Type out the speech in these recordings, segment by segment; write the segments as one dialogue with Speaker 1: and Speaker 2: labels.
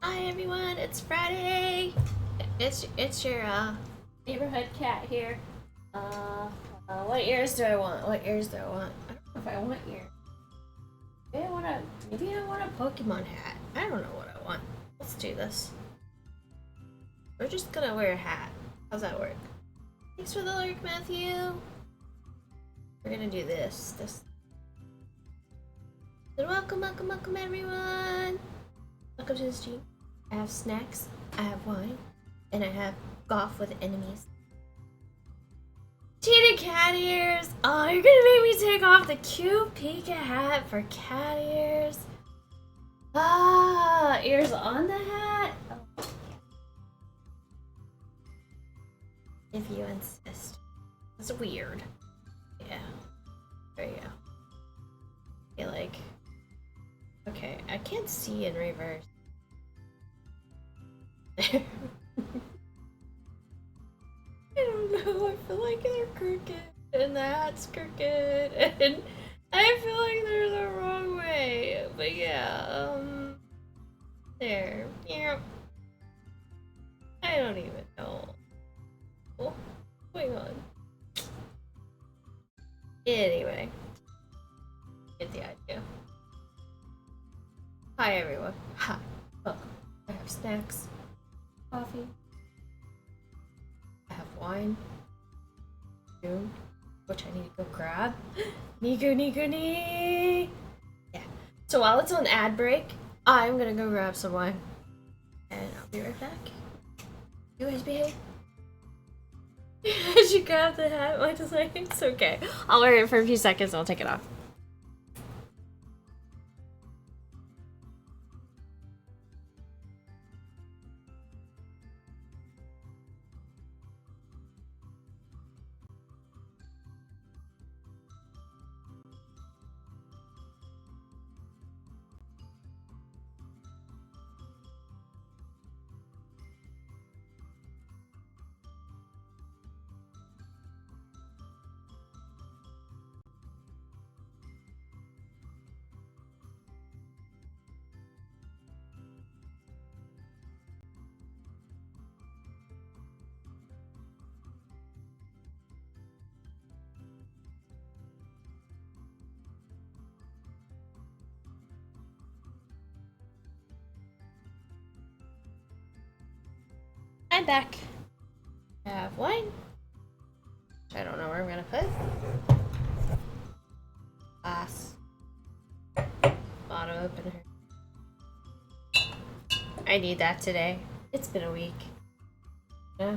Speaker 1: Hi everyone, it's Friday. It's your neighborhood cat here. What ears do I want? What ears do I want? I don't know if I want ears. Maybe I want a Pokemon hat. I don't know what I want. Let's do this. We're just gonna wear a hat. How's that work? Thanks for the lurk, Matthew. We're gonna do this. So welcome everyone. Welcome to the stream. I have snacks, I have wine, and I have golf with enemies. Cheetah cat ears! Oh, you're gonna make me take off the cute Pika hat for cat ears? Ah, ears on the hat? Oh, if you insist. It's weird. Yeah. There you go. Okay, I can't see in reverse. I don't know, I feel like they're crooked, and the hat's crooked, and I feel like there's a wrong way, but yeah, there, yeah, I don't even know what's going on. Anyway, get the idea. Hi everyone, hi, welcome. I have snacks, coffee, I have wine, spoon, which I need to go grab. Nee. Yeah. So while it's on ad break, I'm gonna go grab some wine. And I'll be right back. You guys behave. As you grab the hat, like it's okay. I'll wear it for a few seconds and I'll take it off. I'm back. I have wine. I don't know where I'm gonna put. Glass. Bottle opener. I need that today. It's been a week. Yeah.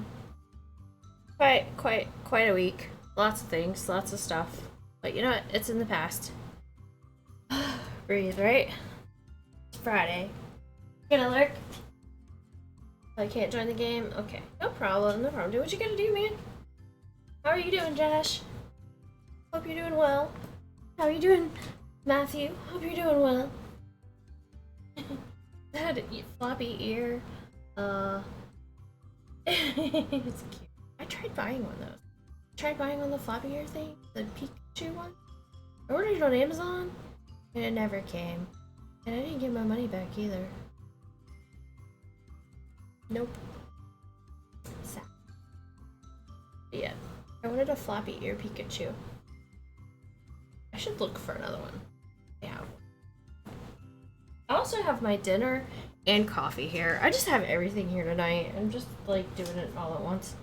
Speaker 1: Quite a week. Lots of things, lots of stuff. But you know what? It's in the past. Breathe, right? It's Friday. Gonna lurk? I can't join the game? Okay. No problem, no problem. Do what you gotta do, man. How are you doing, Josh? Hope you're doing well. How are you doing, Matthew? Hope you're doing well. That floppy ear. It's cute. I tried buying one of those. Tried buying on the floppy ear thing, the Pikachu one. I ordered it on Amazon, and it never came. And I didn't get my money back either. Nope. Sad. But yeah, I wanted a floppy ear Pikachu. I should look for another one. Yeah. I also have my dinner and coffee here. I just have everything here tonight. I'm just like doing it all at once.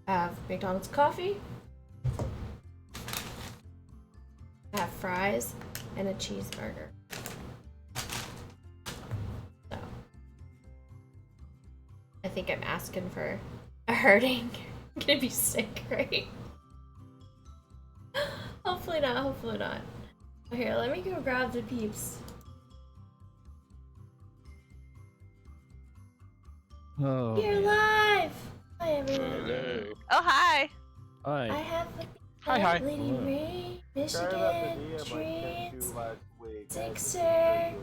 Speaker 1: I have McDonald's coffee. I have fries and a cheeseburger. So I think I'm asking for a hurting. I'm gonna be sick, right? Hopefully not, hopefully not. Here, let me go grab the peeps.
Speaker 2: Oh,
Speaker 1: You're live! Hi everyone.
Speaker 3: Hello.
Speaker 4: Oh, hi.
Speaker 2: Hi.
Speaker 1: I have
Speaker 3: Hi.
Speaker 1: Lady
Speaker 2: Hello.
Speaker 1: Ray, Michigan, Treats, Sixer,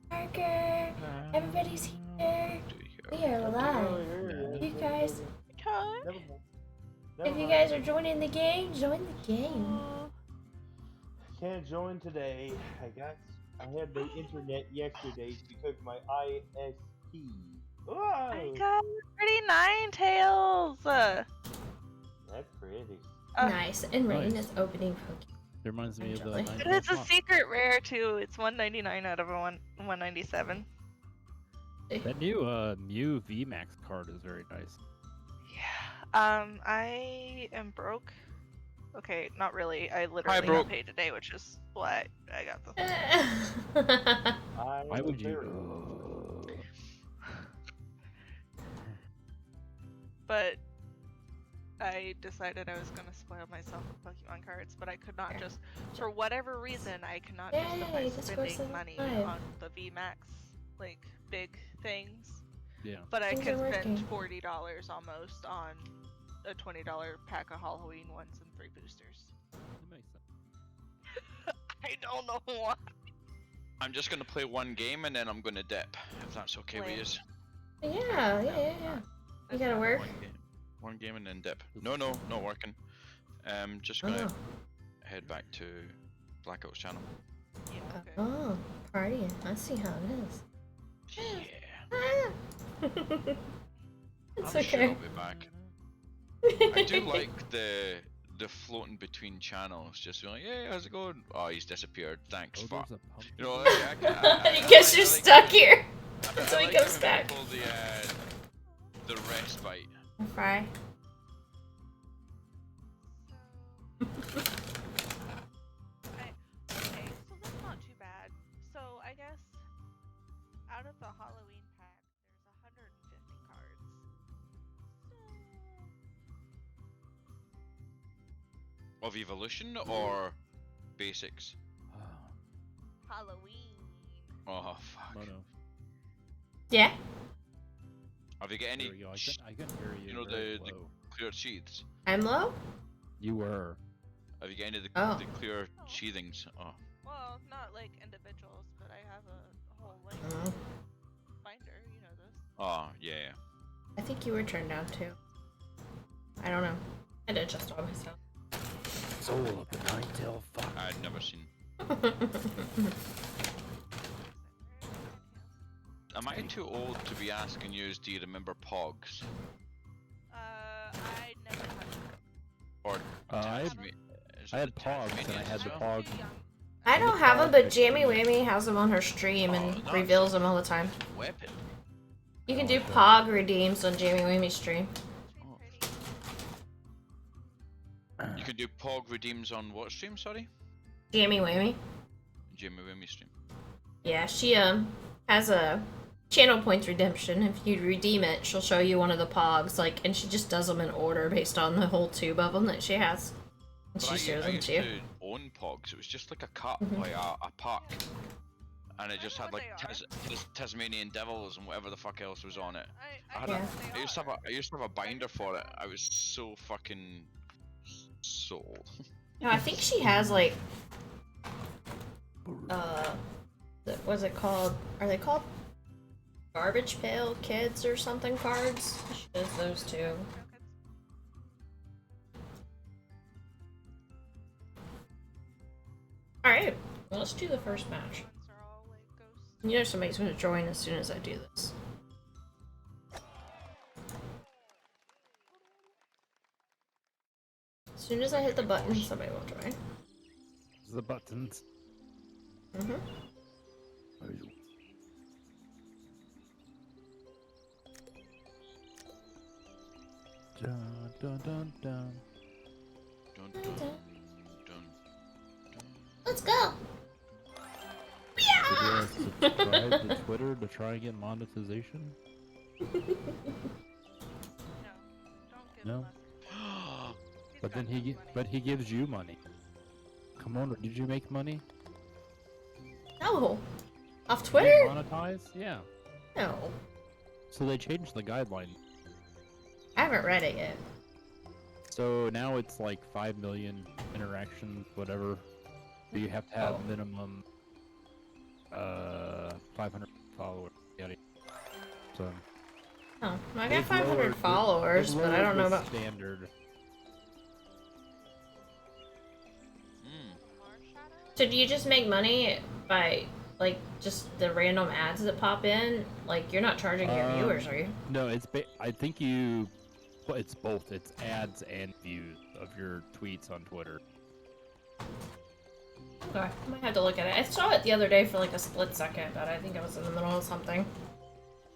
Speaker 1: Parker, everybody's here. We are live. You guys, if you guys are joining the game, join the game.
Speaker 5: Can't join today. I got
Speaker 3: I had no internet yesterday because my ISP.
Speaker 4: I
Speaker 3: Whoa!
Speaker 4: got pretty Ninetales.
Speaker 3: That's pretty.
Speaker 1: Nice. And Rain
Speaker 2: Nice.
Speaker 1: is opening Pokemon.
Speaker 2: It reminds me of the
Speaker 1: Enjoy.
Speaker 2: Nine
Speaker 4: And it's a
Speaker 2: Tails
Speaker 4: secret rare too. It's 199 out of a 197.
Speaker 2: That new Mew VMAX card is very nice.
Speaker 4: Yeah. I am broke. Okay, not really. I literally
Speaker 5: broke.
Speaker 4: got paid today, which is why I got the.
Speaker 2: Why would you?
Speaker 4: But I decided I was gonna spoil myself with Pokemon cards, but I could not just, for whatever reason, I could not justify
Speaker 1: Yay, this
Speaker 4: spending
Speaker 1: person
Speaker 4: money
Speaker 1: alive.
Speaker 4: on the VMAX, like, big things.
Speaker 2: Yeah.
Speaker 4: But I
Speaker 1: Things
Speaker 4: can
Speaker 1: are
Speaker 4: spend
Speaker 1: working.
Speaker 4: $40 almost on a $20 pack of Halloween ones and 3 boosters.
Speaker 2: It makes sense.
Speaker 4: I don't know why.
Speaker 5: I'm just gonna play one game and then I'm gonna dip, if that's okay with
Speaker 4: Play.
Speaker 5: you.
Speaker 1: Yeah. You gotta work?
Speaker 5: One game and then dip. No, not working. Just gonna head back to Blackout's channel.
Speaker 4: Yeah, okay.
Speaker 1: Oh, partying. I see how it is.
Speaker 5: Yeah.
Speaker 1: It's
Speaker 5: I'm sure I'll
Speaker 1: okay.
Speaker 5: be back. I do like the floating between channels, just being like, hey, how's it going? Oh, he's disappeared. Thanks,
Speaker 2: Oh,
Speaker 5: fuck.
Speaker 2: there's a pumpkin.
Speaker 5: You know, like,
Speaker 1: I guess you're stuck here.
Speaker 5: That's
Speaker 1: So he comes back.
Speaker 5: The respite.
Speaker 1: Fry.
Speaker 4: Okay, so that's not too bad. So I guess out of the Halloween pack, there's 150 cards.
Speaker 5: Of evolution or basics?
Speaker 4: Halloween.
Speaker 5: Oh fuck.
Speaker 2: No, no.
Speaker 1: Yeah.
Speaker 5: Have you got any?
Speaker 2: There we go. I can hear you.
Speaker 5: You know
Speaker 2: very
Speaker 5: the
Speaker 2: low.
Speaker 5: clear sheaths?
Speaker 1: I'm low?
Speaker 2: You were.
Speaker 5: Have you got any of the,
Speaker 1: Oh.
Speaker 5: the clear sheathings? Oh.
Speaker 4: Well, not like individuals, but I have a whole like
Speaker 1: Oh.
Speaker 4: binder. You know this.
Speaker 5: Oh yeah.
Speaker 1: I think you were turned down too. I don't know. I did just all myself.
Speaker 2: Soul of the Ninetale fuck.
Speaker 5: I'd never seen. Am I too old to be asking you? Do you remember Pogs?
Speaker 4: I never had them.
Speaker 5: Or
Speaker 2: I had Pogs and I had the Pog.
Speaker 1: I don't have them, but Jamie Whammy has them on her stream and
Speaker 5: Oh,
Speaker 1: reveals them all the time.
Speaker 5: Weapon.
Speaker 1: You can do Pog redeems on Jamie Whammy's stream.
Speaker 5: You can do Pog redeems on what stream? Sorry.
Speaker 1: Jamie Whammy.
Speaker 5: Jimmy Wimmy stream.
Speaker 1: Yeah, she has a channel points redemption. If you redeem it, she'll show you one of the Pogs, like, and she just does them in order based on the whole tube of them that she has. And
Speaker 5: But
Speaker 1: she shows
Speaker 5: I
Speaker 1: them
Speaker 5: used
Speaker 1: to you.
Speaker 5: to own Pogs. It was just like a cup,
Speaker 1: Mhm.
Speaker 5: like a pack, and it just
Speaker 4: I
Speaker 5: had
Speaker 4: know
Speaker 5: like
Speaker 4: what they
Speaker 5: Tasmanian devils and whatever the fuck else was on it.
Speaker 4: I
Speaker 1: Yeah.
Speaker 4: know what
Speaker 5: I used to
Speaker 4: they
Speaker 5: have
Speaker 4: are.
Speaker 5: I used to have a binder for it. I was so fucking sold.
Speaker 1: No, I think she has like what's it called? Are they called Garbage Pail Kids or something cards? She does those too. Alright, well, let's do the first match.
Speaker 4: Ones are all like ghosts.
Speaker 1: You know somebody's gonna join as soon as I do this. As soon as I hit the button, somebody will join.
Speaker 2: The buttons.
Speaker 1: Mm-hmm.
Speaker 2: Dun dun dun dun.
Speaker 5: Dun, dun, dun, dun.
Speaker 1: Let's go!
Speaker 2: Did you subscribe to Twitter to try and get monetization?
Speaker 4: No, don't give
Speaker 2: No?
Speaker 4: luck. He's
Speaker 2: But
Speaker 4: got
Speaker 2: then
Speaker 4: enough money.
Speaker 2: he gives you money. Come on, did you make money?
Speaker 1: No! Off
Speaker 2: Did you
Speaker 1: Twitter?
Speaker 2: monetize? Yeah.
Speaker 1: No.
Speaker 2: So they changed the guideline.
Speaker 1: I haven't read it yet.
Speaker 2: So now it's like 5 million interactions, whatever. But you have to have
Speaker 1: Oh.
Speaker 2: minimum 500 followers. Yada. So
Speaker 1: Oh, I got
Speaker 2: they've
Speaker 1: 500
Speaker 2: lowered the-
Speaker 1: followers,
Speaker 2: they've
Speaker 1: but I don't know
Speaker 2: lowered the
Speaker 1: about.
Speaker 2: standard.
Speaker 5: Mm.
Speaker 4: More shadows?
Speaker 1: So do you just make money by Like, just the random ads that pop in? Like, you're not charging your viewers, are you?
Speaker 2: No, I think it's both. It's ads and views of your tweets on Twitter.
Speaker 1: Okay, I might have to look at it. I saw it the other day for like a split second, but I think I was in the middle of something.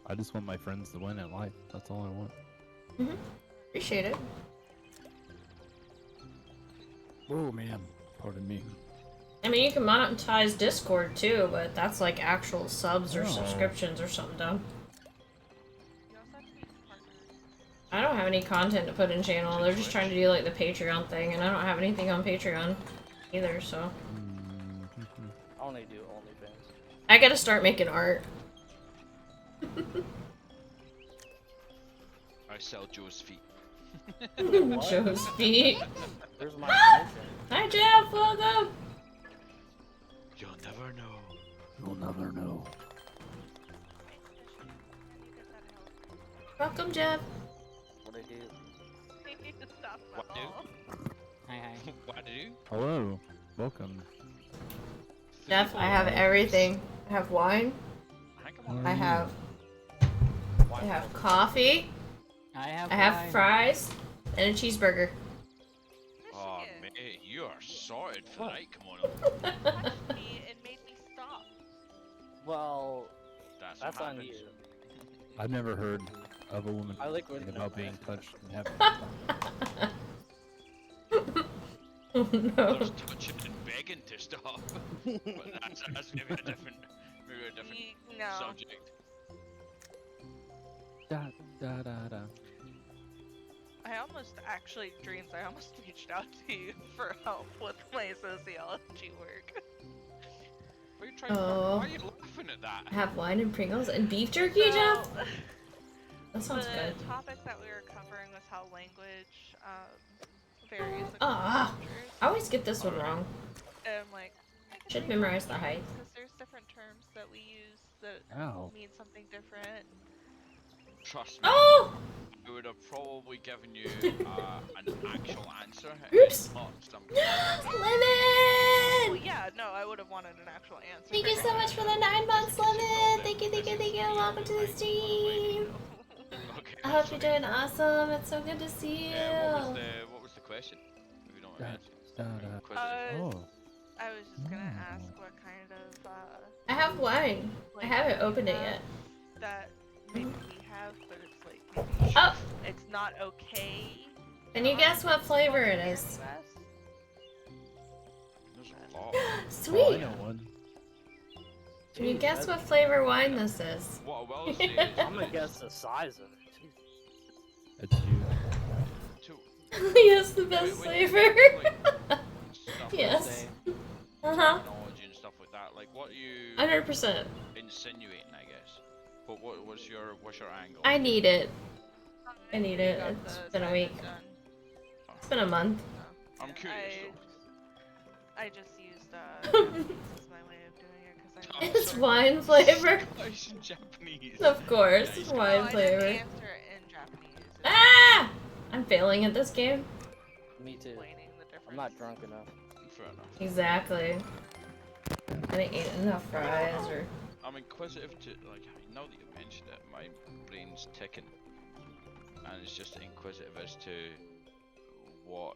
Speaker 2: I just want my friends to win at life. That's all I want.
Speaker 1: Appreciate it.
Speaker 2: Oh man, pardon me.
Speaker 1: I mean, you can monetize Discord too, but that's like actual subs or
Speaker 2: Oh.
Speaker 1: subscriptions or something dumb.
Speaker 4: You also have to be partners.
Speaker 1: I don't have any content to put in channel. They're just trying to do like the Patreon thing, and I don't have anything on Patreon either, so.
Speaker 6: I only do OnlyFans.
Speaker 1: I gotta start making art.
Speaker 5: I sell Joe's feet.
Speaker 1: Joe's feet.
Speaker 6: There's my commission.
Speaker 1: Hi, Jeff. Welcome.
Speaker 5: You'll never know.
Speaker 2: You'll never know.
Speaker 1: Welcome, Jeff.
Speaker 6: What I do?
Speaker 4: We need to stop
Speaker 5: What
Speaker 4: that
Speaker 5: do?
Speaker 4: all.
Speaker 6: Hi, hi.
Speaker 5: What do you?
Speaker 2: Hello. Welcome.
Speaker 1: Jeff, I have everything. I have wine. I have coffee.
Speaker 6: I have
Speaker 1: I have fries and a cheeseburger.
Speaker 5: Oh,
Speaker 4: Michigan
Speaker 5: mate, you are sorted for tonight, Kimono.
Speaker 4: touched me and made me stop.
Speaker 6: Well,
Speaker 5: That's
Speaker 6: that's
Speaker 5: what
Speaker 6: on
Speaker 5: happens.
Speaker 6: you.
Speaker 2: I've never heard of a woman
Speaker 6: I like
Speaker 2: talking
Speaker 6: when-
Speaker 2: about being touched and having.
Speaker 1: Oh no.
Speaker 5: There's touching and begging to stop. But that's maybe a different
Speaker 4: No.
Speaker 5: subject.
Speaker 2: Da, da, da, da.
Speaker 4: I almost actually, Dreams, I almost reached out to you for help with my sociology work.
Speaker 5: Why are you trying
Speaker 1: Oh.
Speaker 5: why are you laughing at that?
Speaker 1: I have wine and Pringles and beef jerky, Jeff.
Speaker 4: So,
Speaker 1: That sounds
Speaker 4: the
Speaker 1: good.
Speaker 4: topic that we were covering was how language varies across
Speaker 1: Ah,
Speaker 4: cultures.
Speaker 1: I always get this one wrong.
Speaker 4: And like,
Speaker 1: Should memorize the height.
Speaker 4: because there's different terms that we use that
Speaker 2: Ow.
Speaker 4: mean something different.
Speaker 5: Trust me.
Speaker 1: Oh!
Speaker 5: I would have probably given you an actual answer.
Speaker 1: Oops.
Speaker 5: Not some
Speaker 4: Well,
Speaker 1: Lemon!
Speaker 4: yeah, no, I would have wanted an actual answer.
Speaker 1: Thank you so much for the 9 months, Lemon! Thank you, thank you, thank you. Welcome to the stream.
Speaker 5: Okay.
Speaker 1: I hope you're doing awesome. It's so good to see you.
Speaker 5: What was the question? If you don't
Speaker 2: Da,
Speaker 5: mind.
Speaker 2: da, da.
Speaker 5: Inquisitive.
Speaker 2: Oh.
Speaker 4: I was just gonna ask what kind of
Speaker 1: I have wine. I haven't opened it yet.
Speaker 4: that maybe we have, but it's like maybe
Speaker 1: Oh!
Speaker 4: it's not okay.
Speaker 1: Can you guess what flavor it
Speaker 4: here in
Speaker 1: is?
Speaker 4: the US.
Speaker 5: There's a lot.
Speaker 2: Oh, I
Speaker 1: Sweet!
Speaker 2: know one.
Speaker 1: Can you
Speaker 6: Jeez,
Speaker 1: guess
Speaker 6: that-
Speaker 1: what flavor wine this is?
Speaker 5: What I will say is
Speaker 6: I'm gonna guess the size of it. Jeez.
Speaker 2: It's you.
Speaker 1: Yes, the best flavor. Yes.
Speaker 6: Say,
Speaker 1: Uh-huh.
Speaker 5: Technology and stuff like that. Like, what are you
Speaker 1: 100%.
Speaker 5: insinuating? I guess. But what's your angle?
Speaker 1: I need it. I need
Speaker 4: We
Speaker 1: it.
Speaker 4: got
Speaker 1: It's
Speaker 4: the
Speaker 1: been a
Speaker 4: assignment
Speaker 1: week.
Speaker 4: done.
Speaker 1: It's been a month.
Speaker 5: I'm
Speaker 4: Yeah,
Speaker 5: curious
Speaker 4: I just used this is my way of doing it because I.
Speaker 1: It's wine flavor.
Speaker 5: Scottish and Japanese.
Speaker 1: Of course, it's
Speaker 5: Nice.
Speaker 1: wine
Speaker 4: I
Speaker 1: flavor.
Speaker 4: didn't answer it in Japanese. It's
Speaker 1: Ah! I'm failing at this game.
Speaker 6: me too.
Speaker 4: explaining the difference.
Speaker 6: I'm not drunk enough.
Speaker 5: Fair enough.
Speaker 1: Exactly. I didn't eat enough fries or.
Speaker 5: I'm inquisitive to like now that you mentioned it, my brain's ticking, and it's just inquisitive as to what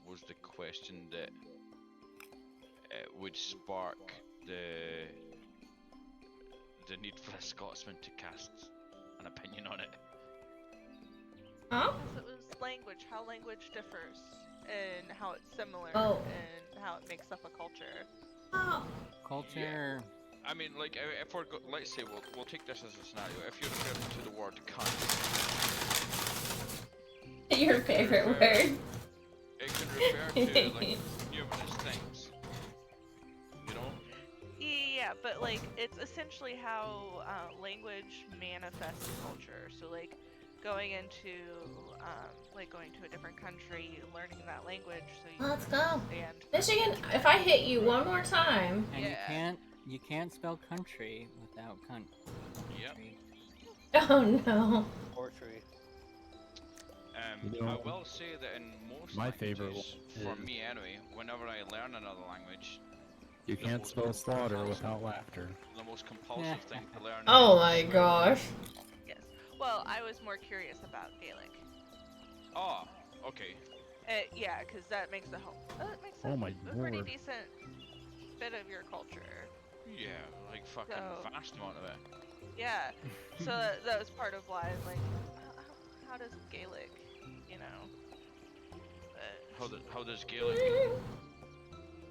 Speaker 5: was the question that would spark the need for a Scotsman to cast an opinion on it.
Speaker 1: Huh?
Speaker 4: Because it was language, how language differs, and how it's similar,
Speaker 1: Oh.
Speaker 4: and how it makes up a culture.
Speaker 1: Oh.
Speaker 6: Culture.
Speaker 5: I mean, like, if we're let's say we'll take this as a scenario. If you're referring to the word cunt,
Speaker 1: Your favorite word.
Speaker 5: it can refer to like numerous things. You know?
Speaker 4: Yeah, but like it's essentially how language manifests culture. So like going into going to a different country, learning that language, so you
Speaker 1: Let's
Speaker 4: can
Speaker 1: go.
Speaker 4: understand.
Speaker 1: Michigan, if I hit you one more time.
Speaker 6: And
Speaker 4: Yeah.
Speaker 6: you can't spell country without cunt.
Speaker 5: Yep.
Speaker 1: Oh no.
Speaker 6: Poetry.
Speaker 2: You know,
Speaker 5: I will say that in most
Speaker 2: my favorite
Speaker 5: languages,
Speaker 2: one
Speaker 5: for
Speaker 2: is-
Speaker 5: me anyway, whenever I learn another language,
Speaker 2: You
Speaker 5: The
Speaker 2: can't
Speaker 5: most
Speaker 2: spell slaughter
Speaker 5: compulsive-
Speaker 2: without laughter.
Speaker 5: The most compulsive thing to learn.
Speaker 1: Oh
Speaker 5: is
Speaker 1: my
Speaker 5: swear
Speaker 1: gosh.
Speaker 4: Yes. Well, I was more curious about Gaelic.
Speaker 5: Ah, okay.
Speaker 4: Yeah, because that makes that makes
Speaker 2: Oh my
Speaker 4: a pretty
Speaker 2: lord.
Speaker 4: decent bit of your culture.
Speaker 5: Yeah, like fucking
Speaker 4: So-
Speaker 5: vast amount of it.
Speaker 4: Yeah. So that was part of why, like, how does Gaelic, you know? But
Speaker 5: How does Gaelic?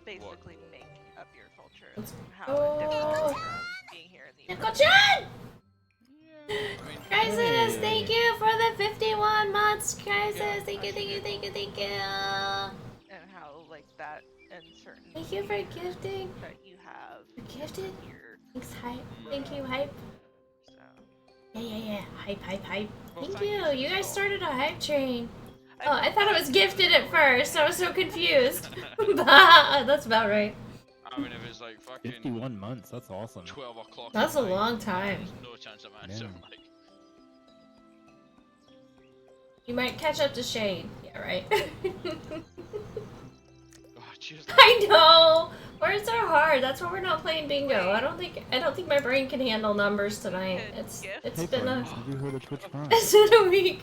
Speaker 4: basically make up your culture.
Speaker 1: Let's
Speaker 4: How
Speaker 1: go.
Speaker 4: it differs from being here in the US.
Speaker 1: Nicole-chan!
Speaker 5: Yeah, I mean,
Speaker 1: Crisis,
Speaker 2: Hey.
Speaker 1: thank you for the 51 months, Crisis.
Speaker 5: Yeah,
Speaker 1: Thank you, thank you, thank you, thank you.
Speaker 4: And how, like, that and certain
Speaker 1: Thank you for
Speaker 4: behaviors
Speaker 1: gifting.
Speaker 4: that you have
Speaker 1: You gifted?
Speaker 4: here.
Speaker 1: Thanks, hype. Thank you, hype.
Speaker 4: So
Speaker 1: Yeah. Hype, hype, hype.
Speaker 5: Well,
Speaker 1: Thank
Speaker 5: thank you
Speaker 1: you.
Speaker 5: for
Speaker 1: You guys
Speaker 5: the-
Speaker 1: started a hype train. Oh, I thought it was gifted at first. I was so confused. That's about right.
Speaker 5: I mean, if it's like fucking
Speaker 2: 51 months, that's awesome.
Speaker 5: 12 o'clock.
Speaker 1: That's
Speaker 5: at
Speaker 1: a
Speaker 5: night,
Speaker 1: long time.
Speaker 5: There's no chance I'm answering.
Speaker 2: Yeah.
Speaker 5: Like,
Speaker 1: You might catch up to Shane. Yeah, right.
Speaker 5: oh, cheers.
Speaker 1: I know. Words are hard. That's why we're not playing bingo. I don't think my brain can handle numbers tonight. It's
Speaker 4: Gift?
Speaker 2: Hey,
Speaker 1: been a
Speaker 2: friends, have you heard of Twitch Prime?
Speaker 1: it's been a week.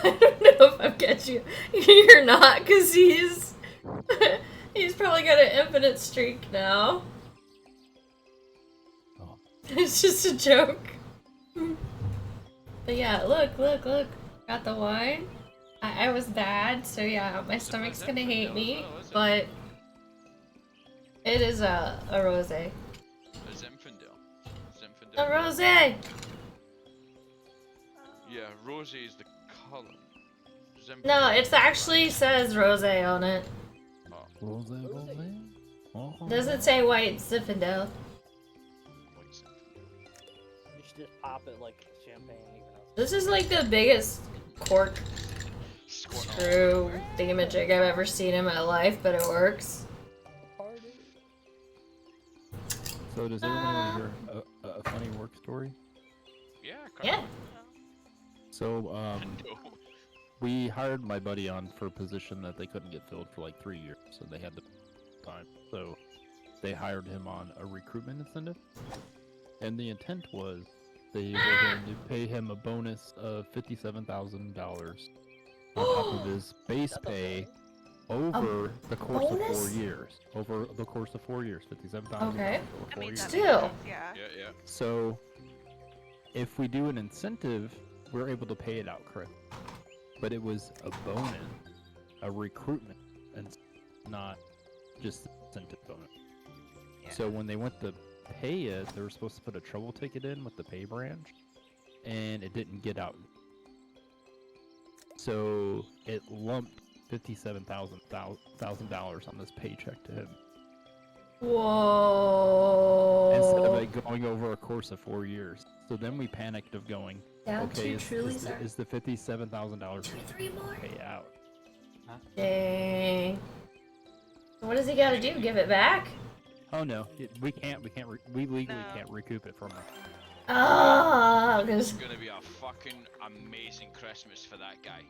Speaker 1: I don't know if I'm catching you. You're not, because he's probably got an infinite streak now.
Speaker 2: Oh.
Speaker 1: It's just a joke. But yeah, look. Got the wine. I was bad, so yeah, my stomach's gonna hate me, but it is a rosé.
Speaker 5: It's Zinfandel.
Speaker 1: A
Speaker 5: Zinfandel.
Speaker 1: rosé!
Speaker 5: Yeah, rosy is the color.
Speaker 1: No, it actually says rosé on it.
Speaker 2: Rose, rose. Oh.
Speaker 1: Doesn't say white Zinfandel.
Speaker 5: White Zinfandel.
Speaker 7: You should just pop it like champagne.
Speaker 1: This is like the biggest cork
Speaker 5: Squirt.
Speaker 1: screw thingamajig I've ever seen in my life, but it works.
Speaker 2: So does everyone want to hear a funny work story?
Speaker 5: Yeah,
Speaker 1: Yeah.
Speaker 2: So
Speaker 5: No.
Speaker 2: we hired my buddy on for a position that they couldn't get filled for like 3 years, so they had the time. So they hired him on a recruitment incentive, and the intent was they were going to pay him a bonus of $57,000 on top of his base pay over the course of 4
Speaker 1: bonus?
Speaker 2: years. Over the course of 4 years, $57,000
Speaker 1: Okay.
Speaker 2: over
Speaker 4: I
Speaker 2: 4
Speaker 4: mean,
Speaker 2: years.
Speaker 4: that
Speaker 1: Still.
Speaker 4: makes sense, yeah.
Speaker 5: Yeah.
Speaker 2: So, if we do an incentive, we're able to pay it out correctly. But it was a bonus, a recruitment, and not just incentive bonus.
Speaker 4: Yeah.
Speaker 2: So when they went to pay it, they were supposed to put a trouble ticket in with the pay branch, and it didn't get out. So it lumped $57,000 on this paycheck to him.
Speaker 1: Whoa.
Speaker 2: Instead of it going over a course of 4 years. So then we panicked of going,
Speaker 1: Down
Speaker 2: okay,
Speaker 1: to truly
Speaker 2: is the $57,000
Speaker 1: Two to three more.
Speaker 2: pay out?
Speaker 1: Dang. What does he gotta do? Give it back?
Speaker 2: Oh no, we legally
Speaker 4: No.
Speaker 2: can't recoup it from him.
Speaker 1: Oh,
Speaker 5: It's
Speaker 1: because
Speaker 5: gonna be a fucking amazing Christmas for that guy.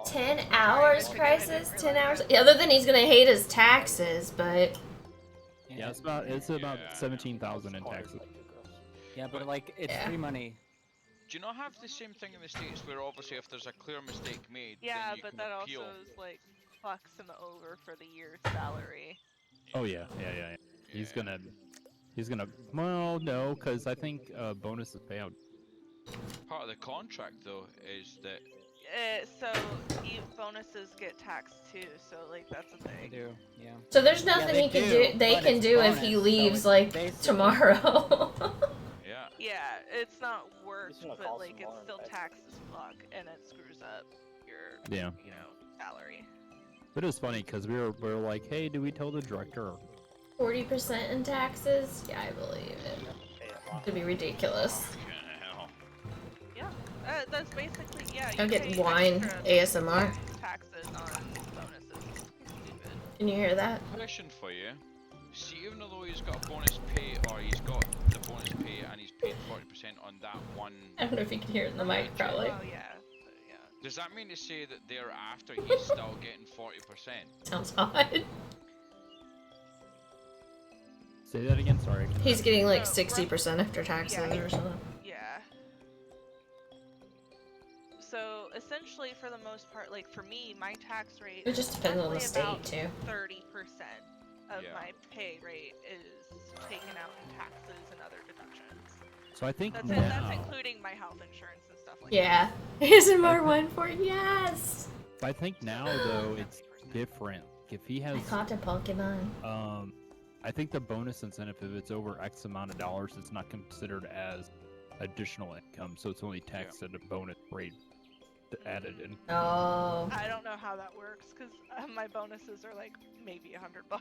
Speaker 1: 10 hours, Crisis? 10 hours? Other than he's gonna hate his taxes, but
Speaker 2: Yeah, it's about
Speaker 5: Yeah.
Speaker 2: 17,000 in taxes.
Speaker 6: Yeah, but like it's
Speaker 1: Yeah.
Speaker 6: free money.
Speaker 5: Do you not have the same thing in the States where obviously if there's a clear mistake made,
Speaker 4: Yeah,
Speaker 5: then you
Speaker 4: but
Speaker 5: can
Speaker 4: that
Speaker 5: appeal?
Speaker 4: also is like fucks him over for the year's salary.
Speaker 2: Oh yeah. He's
Speaker 5: Yeah.
Speaker 2: gonna. Well, no, because I think bonuses pay out.
Speaker 5: Part of the contract though is that
Speaker 4: So bonuses get taxed too, so like that's a
Speaker 6: They
Speaker 4: thing.
Speaker 6: do, yeah.
Speaker 1: so there's nothing
Speaker 6: they
Speaker 1: he can
Speaker 6: do,
Speaker 1: do. They
Speaker 6: but
Speaker 1: can
Speaker 6: it's
Speaker 1: do if
Speaker 6: bonus,
Speaker 1: he
Speaker 6: so
Speaker 1: leaves
Speaker 6: it's
Speaker 1: like
Speaker 6: basically-
Speaker 1: tomorrow.
Speaker 5: yeah.
Speaker 4: Yeah, it's not work,
Speaker 7: It's gonna
Speaker 4: but
Speaker 7: cost
Speaker 4: like
Speaker 7: some
Speaker 4: it's
Speaker 7: more,
Speaker 4: still
Speaker 7: right?
Speaker 4: taxed as fuck, and it screws up your,
Speaker 2: Yeah.
Speaker 4: you know, salary.
Speaker 2: But it was funny because we were like, hey, do we tell the director?
Speaker 1: 40% in taxes? Yeah, I believe it. It'd be ridiculous.
Speaker 5: Fucking hell.
Speaker 4: Yeah, that's basically yeah.
Speaker 1: I'll
Speaker 4: you
Speaker 1: get
Speaker 4: pay
Speaker 1: wine
Speaker 4: extra
Speaker 1: ASMR.
Speaker 4: taxes on bonuses. Stupid.
Speaker 1: Can you hear that?
Speaker 5: Question for you. See, even though he's got a bonus pay, or he's got the bonus pay and he's paid 40% on that one,
Speaker 1: I don't know if you can hear it in the mic, probably.
Speaker 4: Oh yeah, but yeah.
Speaker 5: Does that mean to say that thereafter he's still getting 40%?
Speaker 1: Sounds odd.
Speaker 2: Say that again. Sorry.
Speaker 1: He's getting like
Speaker 4: So,
Speaker 1: 60% after taxes
Speaker 4: yeah.
Speaker 1: or something.
Speaker 4: Yeah. So essentially, for the most part, like for me, my tax rate
Speaker 1: It just depends on the
Speaker 4: roughly about
Speaker 1: state too.
Speaker 4: 30% of
Speaker 5: Yeah.
Speaker 4: my pay rate is taken out in taxes and other deductions.
Speaker 2: So I think
Speaker 4: That's
Speaker 2: now,
Speaker 4: including my health insurance and stuff like
Speaker 1: Yeah. ASMR one for yes.
Speaker 2: I think now though it's different. If he has,
Speaker 1: I caught a Pokemon.
Speaker 2: I think the bonus incentive, if it's over X amount of dollars, it's not considered as additional income, so it's only taxed at a bonus rate added in.
Speaker 1: Oh.
Speaker 4: that. I don't know how that works because my bonuses are like maybe $100.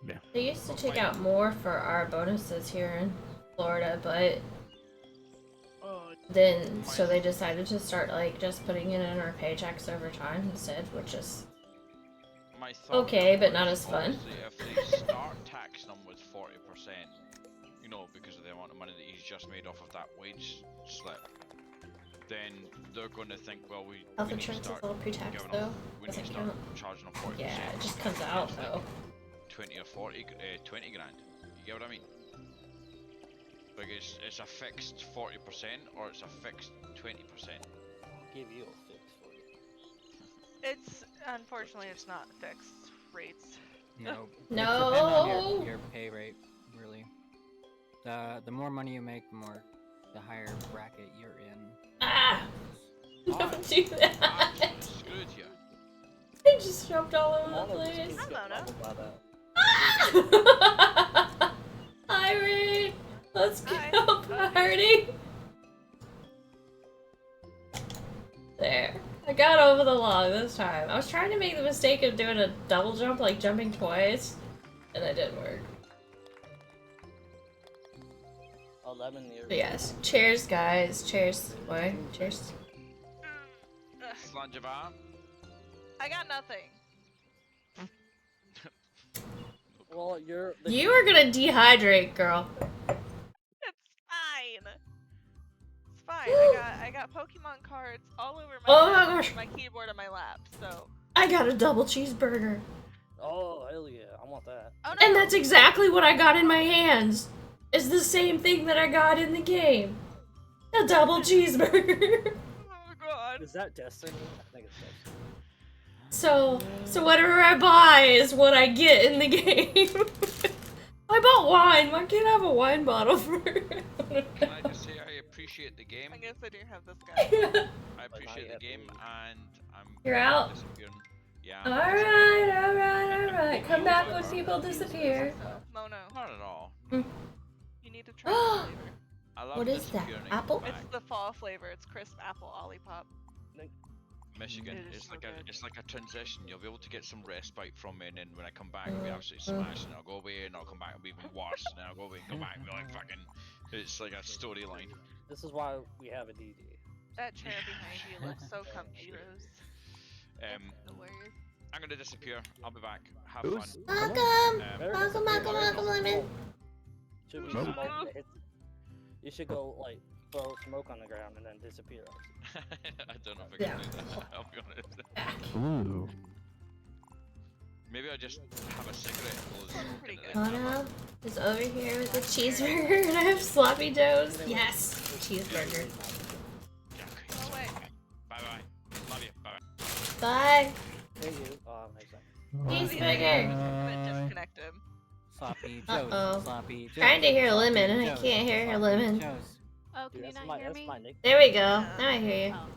Speaker 2: Yeah.
Speaker 1: They used to take out more for our bonuses here in Florida, but then so they decided to start like just putting it in our paychecks over time instead, which is
Speaker 5: My thought
Speaker 1: okay,
Speaker 5: was,
Speaker 1: but not as fun.
Speaker 5: obviously, if they start taxing him with 40%, you know, because of the amount of money that he's just made off of that wage slip, then they're going to think, well, we
Speaker 1: Health
Speaker 5: need to
Speaker 1: insurance is
Speaker 5: start
Speaker 1: a little pre-tax
Speaker 5: giving
Speaker 1: though.
Speaker 5: him, we need to
Speaker 1: Doesn't
Speaker 5: start
Speaker 1: count.
Speaker 5: charging him 40%.
Speaker 1: Yeah, it just comes out
Speaker 5: It's like
Speaker 1: though.
Speaker 5: 20 or 40, 20 grand. You get what I mean? Like it's a fixed 40% or it's a fixed 20%.
Speaker 7: I'll give you a fix for you.
Speaker 4: It's unfortunately it's not fixed rates.
Speaker 6: No.
Speaker 1: No.
Speaker 6: It's depend on your pay rate, really. The more money you make, the higher bracket you're in.
Speaker 1: Ah! Don't do that.
Speaker 5: Absolutely screwed you.
Speaker 1: I just jumped all over the
Speaker 7: Mono just
Speaker 1: place.
Speaker 7: keeps
Speaker 4: I'm
Speaker 7: getting
Speaker 4: Mono.
Speaker 7: leveled by that.
Speaker 1: Hi, Ray. Let's
Speaker 4: Hi.
Speaker 1: go party. There. I got over the log this time. I was trying to make the mistake of doing a double jump, like jumping twice, and it didn't work.
Speaker 7: 11 years.
Speaker 1: But yes. Cheers, guys. Cheers. Boy. Cheers.
Speaker 5: Slanjava.
Speaker 4: I got nothing.
Speaker 7: Well, you're.
Speaker 1: You are gonna dehydrate, girl.
Speaker 4: It's fine. It's fine. I got Pokemon cards all over my
Speaker 1: Oh my
Speaker 4: desk,
Speaker 1: gosh.
Speaker 4: my keyboard on my lap. So.
Speaker 1: I got a double cheeseburger.
Speaker 7: Oh, hell yeah. I want that.
Speaker 4: Oh no.
Speaker 1: And that's exactly what I got in my hands. It's the same thing that I got in the game. A double cheeseburger.
Speaker 4: Oh god.
Speaker 7: Is that Destiny? I think it's Destiny.
Speaker 1: So whatever I buy is what I get in the game. I bought wine. Why can't I have a wine bottle for
Speaker 5: Can I just say I appreciate the game?
Speaker 4: I guess I do have this guy.
Speaker 5: I appreciate the game and I'm
Speaker 1: You're out?
Speaker 5: disappearing. Yeah.
Speaker 1: Alright. Come back when people disappear.
Speaker 4: Mono,
Speaker 5: Not at all.
Speaker 4: you need to try the flavor.
Speaker 5: I love
Speaker 1: What is that?
Speaker 5: disappearing and
Speaker 1: Apple?
Speaker 5: coming
Speaker 4: It's
Speaker 5: back.
Speaker 4: the fall flavor. It's crisp apple olipop.
Speaker 5: Michigan.
Speaker 4: It is
Speaker 5: It's
Speaker 4: so
Speaker 5: like
Speaker 4: good.
Speaker 5: it's like a transition. You'll be able to get some respite from it, and then when I come back, I'll be absolutely smashed, and I'll go away, and I'll come back and be even worse, and then I'll go away and come back and be like fucking. It's like a storyline.
Speaker 7: This is why we have a DD.
Speaker 4: That chair behind you looks so comfy, Rose. The worst.
Speaker 5: I'm gonna disappear. I'll be back. Have
Speaker 2: Who's-
Speaker 5: fun.
Speaker 1: Welcome.
Speaker 7: Better
Speaker 1: Welcome, welcome, welcome, lemon.
Speaker 7: Should we
Speaker 2: Smoke.
Speaker 7: smoke that hits- You should go, like, throw smoke on the ground and then disappear.
Speaker 5: I don't know if I
Speaker 1: Yeah.
Speaker 5: can do that. I'll be honest.
Speaker 2: Ooh.
Speaker 5: Maybe I just have a cigarette. and close
Speaker 4: Pretty
Speaker 5: into
Speaker 4: good.
Speaker 5: the camera.
Speaker 1: Kono is over here with a cheeseburger, and I have sloppy joes. Yes, cheeseburger.
Speaker 5: Yeah, okay.
Speaker 4: Go away.
Speaker 5: Bye bye. Love you. Bye.
Speaker 1: Bye.
Speaker 7: Hey, you. Oh, nice.
Speaker 1: Cheeseburger.
Speaker 4: But disconnect him.
Speaker 6: Sloppy Joes.
Speaker 1: Uh-oh.
Speaker 6: Sloppy Joes.
Speaker 1: Trying to hear
Speaker 6: Sloppy
Speaker 1: Lemon, and I
Speaker 6: Joes,
Speaker 1: can't hear her
Speaker 6: Sloppy
Speaker 1: Lemon.
Speaker 6: Joes.
Speaker 8: Oh, can
Speaker 7: Dude,
Speaker 8: you not hear me?
Speaker 7: my nickname.
Speaker 1: There we go. Now I hear you.
Speaker 8: Oh,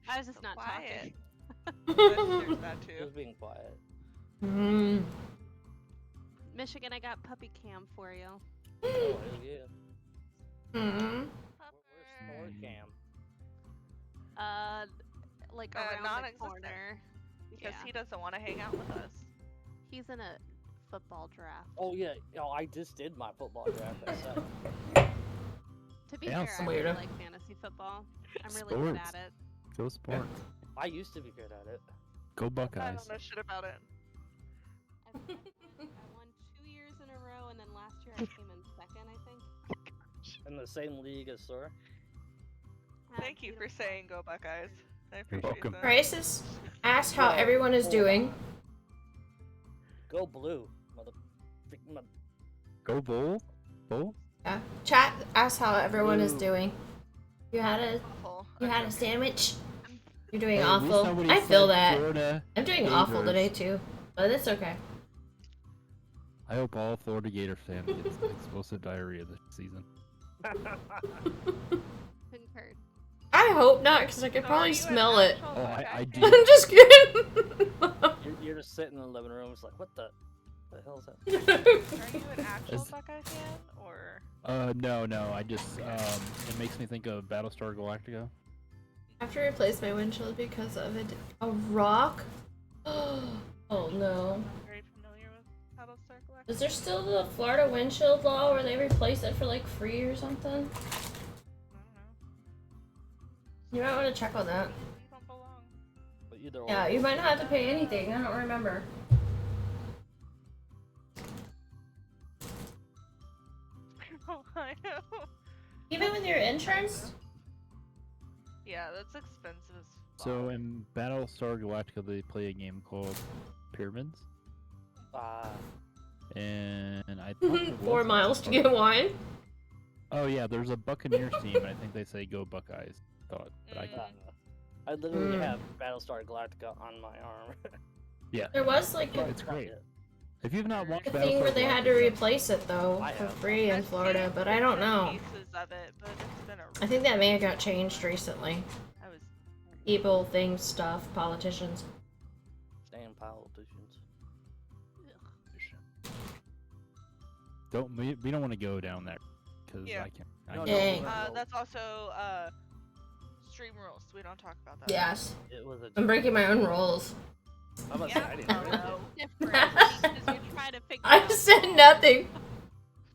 Speaker 8: I was just not
Speaker 4: Quiet.
Speaker 8: talking.
Speaker 4: There's that too.
Speaker 7: Just being quiet.
Speaker 1: Mm.
Speaker 8: Michigan, I got puppy cam for you.
Speaker 7: Oh, hell yeah.
Speaker 1: Mm.
Speaker 7: Where's Thor Cam?
Speaker 8: Like
Speaker 4: Uh,
Speaker 8: around the
Speaker 4: non-existent.
Speaker 8: corner.
Speaker 4: Because
Speaker 8: Yeah.
Speaker 4: he doesn't want to hang out with us.
Speaker 8: He's in a football draft.
Speaker 7: Oh, yeah. Oh, I just did my football draft. That's
Speaker 8: To be
Speaker 2: Yeah,
Speaker 8: fair,
Speaker 1: some
Speaker 8: I really
Speaker 1: weirdo.
Speaker 8: like fantasy football. I'm really good
Speaker 2: Sports.
Speaker 8: at it.
Speaker 2: Go sports.
Speaker 7: I used to be good at it.
Speaker 2: Go
Speaker 4: I
Speaker 2: Buckeyes.
Speaker 4: don't know shit about it.
Speaker 8: I won 2 years in a row, and then last year I came in second, I think.
Speaker 7: In the same league as Thor.
Speaker 8: Had
Speaker 4: Thank you for
Speaker 8: beautiful-
Speaker 4: saying go Buckeyes. I
Speaker 2: You're
Speaker 4: appreciate
Speaker 2: welcome.
Speaker 4: that.
Speaker 1: Crisis asked how
Speaker 7: Whoa,
Speaker 1: everyone is
Speaker 7: hold
Speaker 1: doing.
Speaker 7: on. Go blue, mother. freaking mother-
Speaker 2: Go bull. Bull.
Speaker 1: Yeah. Chat asked how everyone is
Speaker 7: Blue.
Speaker 1: doing. You had a
Speaker 4: Awful.
Speaker 1: you
Speaker 4: I'm
Speaker 1: had a
Speaker 4: joking.
Speaker 1: sandwich. You're doing
Speaker 2: Hey, at least
Speaker 1: awful.
Speaker 2: nobody
Speaker 1: I feel
Speaker 2: said
Speaker 1: that.
Speaker 2: Florida
Speaker 1: I'm doing awful
Speaker 2: Gators.
Speaker 1: today too, but it's okay.
Speaker 2: I hope all Florida Gator fans gets explosive diarrhea this season.
Speaker 8: Concurred.
Speaker 1: I hope not, because I could
Speaker 4: So
Speaker 1: probably
Speaker 4: are you an
Speaker 1: smell it.
Speaker 4: actual
Speaker 2: Oh,
Speaker 4: Buckeye
Speaker 2: I
Speaker 4: fan?
Speaker 2: do.
Speaker 1: I'm just kidding.
Speaker 7: You're just sitting in the living room. It's like, what the hell is that?
Speaker 4: Are you an actual
Speaker 2: As-
Speaker 4: Buckeye fan or?
Speaker 2: No. I just it makes me think of Battlestar Galactica.
Speaker 1: I have to replace my windshield because of a rock. Oh no.
Speaker 4: I'm very familiar with Battlestar Galactica.
Speaker 1: Is there still the Florida windshield law where they replace it for like free or something?
Speaker 4: I don't know.
Speaker 1: You might want to check on that.
Speaker 4: You don't belong.
Speaker 7: But either
Speaker 1: Yeah,
Speaker 7: or.
Speaker 1: you might not have to pay anything. I don't remember.
Speaker 4: Ohio.
Speaker 1: Even with your insurance?
Speaker 4: Yeah, that's expensive as fuck.
Speaker 2: So in Battlestar Galactica, they play a game called Pyramids,
Speaker 7: Ah,
Speaker 2: and I thought there
Speaker 1: 4
Speaker 2: was
Speaker 1: miles to
Speaker 2: part-
Speaker 1: get wine.
Speaker 2: Oh yeah, there's a Buccaneers team, and I think they say "Go Buckeyes." Thought, but I
Speaker 4: Mm.
Speaker 7: I literally
Speaker 1: Mm.
Speaker 7: have Battlestar Galactica on my arm.
Speaker 1: There was like a
Speaker 2: it's great. If you've not watched
Speaker 1: thing where
Speaker 2: Battlestar
Speaker 1: they had to
Speaker 2: Galactica-
Speaker 1: replace it though
Speaker 7: I
Speaker 1: for
Speaker 7: have.
Speaker 1: free in
Speaker 4: I've
Speaker 1: Florida,
Speaker 4: seen
Speaker 1: but I don't
Speaker 4: bits and
Speaker 1: know.
Speaker 4: Pieces of it, but it's been a.
Speaker 1: I think that may have got changed recently.
Speaker 4: I was.
Speaker 1: People, things, stuff, politicians.
Speaker 7: Damn politicians.
Speaker 2: We don't want to go down that because
Speaker 4: Yeah.
Speaker 2: I can't.
Speaker 7: No,
Speaker 2: I
Speaker 7: no,
Speaker 1: Dang.
Speaker 7: no.
Speaker 4: That's also stream rules. We don't talk about that.
Speaker 1: Yes.
Speaker 7: It was a.
Speaker 1: I'm breaking my own rules.
Speaker 7: I'm a
Speaker 4: Yeah.
Speaker 7: I didn't
Speaker 4: Oh,
Speaker 7: break it.
Speaker 4: no.
Speaker 8: Different because you're trying to figure
Speaker 1: I
Speaker 8: out
Speaker 1: said
Speaker 8: why.
Speaker 1: nothing.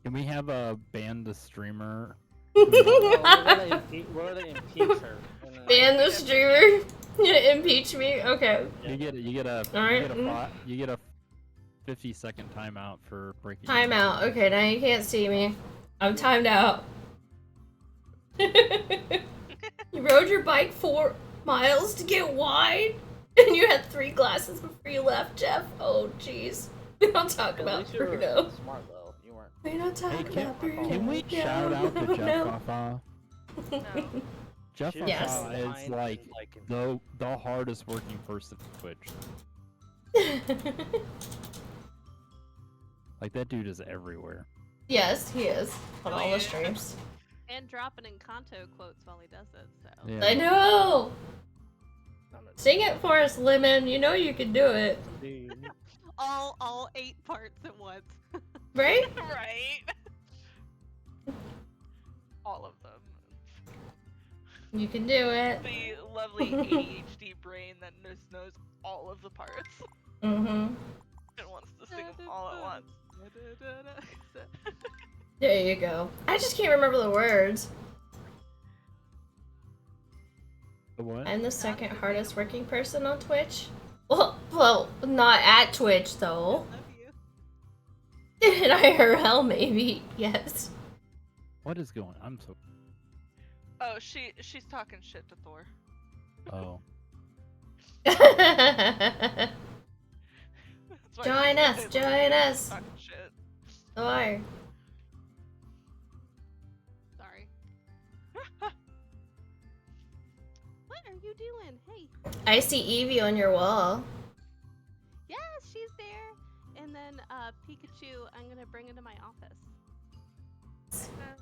Speaker 2: Can we have a ban the streamer?
Speaker 7: We're gonna impeach her.
Speaker 1: Ban the streamer. You gonna impeach me? Okay.
Speaker 2: You get a
Speaker 1: Alright,
Speaker 2: you get a 50-second timeout for breaking.
Speaker 1: Time out. Okay, now you can't see me. I'm timed out. You rode your bike 4 miles to get wine, and you had 3 glasses before you left, Jeff. Oh, jeez. We don't talk
Speaker 7: At
Speaker 1: about
Speaker 7: least you were
Speaker 1: Bruno.
Speaker 7: smart though. You weren't.
Speaker 1: We don't talk
Speaker 2: Hey,
Speaker 1: about Bruno.
Speaker 2: can we
Speaker 1: No.
Speaker 2: shout out to Jeff
Speaker 1: No.
Speaker 2: Fafa?
Speaker 4: No.
Speaker 2: Jeff
Speaker 7: She was
Speaker 1: Yes.
Speaker 2: Fafa
Speaker 7: fine
Speaker 2: is
Speaker 7: and,
Speaker 2: like the hardest working person on Twitch. Like that dude is everywhere.
Speaker 1: Yes, he is. On all
Speaker 4: Yeah.
Speaker 1: the streams.
Speaker 8: And dropping in Kanto quotes while he does it, so.
Speaker 2: Yeah.
Speaker 1: I know! Sing it for us, Lemon. You know you can do it.
Speaker 8: All 8 parts at once.
Speaker 1: Right?
Speaker 4: Right. All of them.
Speaker 1: You can do it.
Speaker 4: The lovely ADHD brain that just knows all of the parts
Speaker 1: Mm-hmm.
Speaker 4: and wants to sing them all at once.
Speaker 1: There you go. I just can't remember the words.
Speaker 2: The what?
Speaker 1: I'm the second hardest working person on Twitch. Well, not at Twitch though.
Speaker 8: Love you.
Speaker 1: In IRL maybe, yes.
Speaker 2: What is going? I'm so.
Speaker 4: Oh, she's talking shit to Thor.
Speaker 2: Oh.
Speaker 4: That's why
Speaker 1: Join
Speaker 4: she's
Speaker 1: us, join us.
Speaker 4: talking shit.
Speaker 1: Thor.
Speaker 8: Sorry. What are you doing? Hey.
Speaker 1: I see Eevee on your wall.
Speaker 8: Yes, she's there. And then Pikachu, I'm gonna bring into my office.
Speaker 4: I have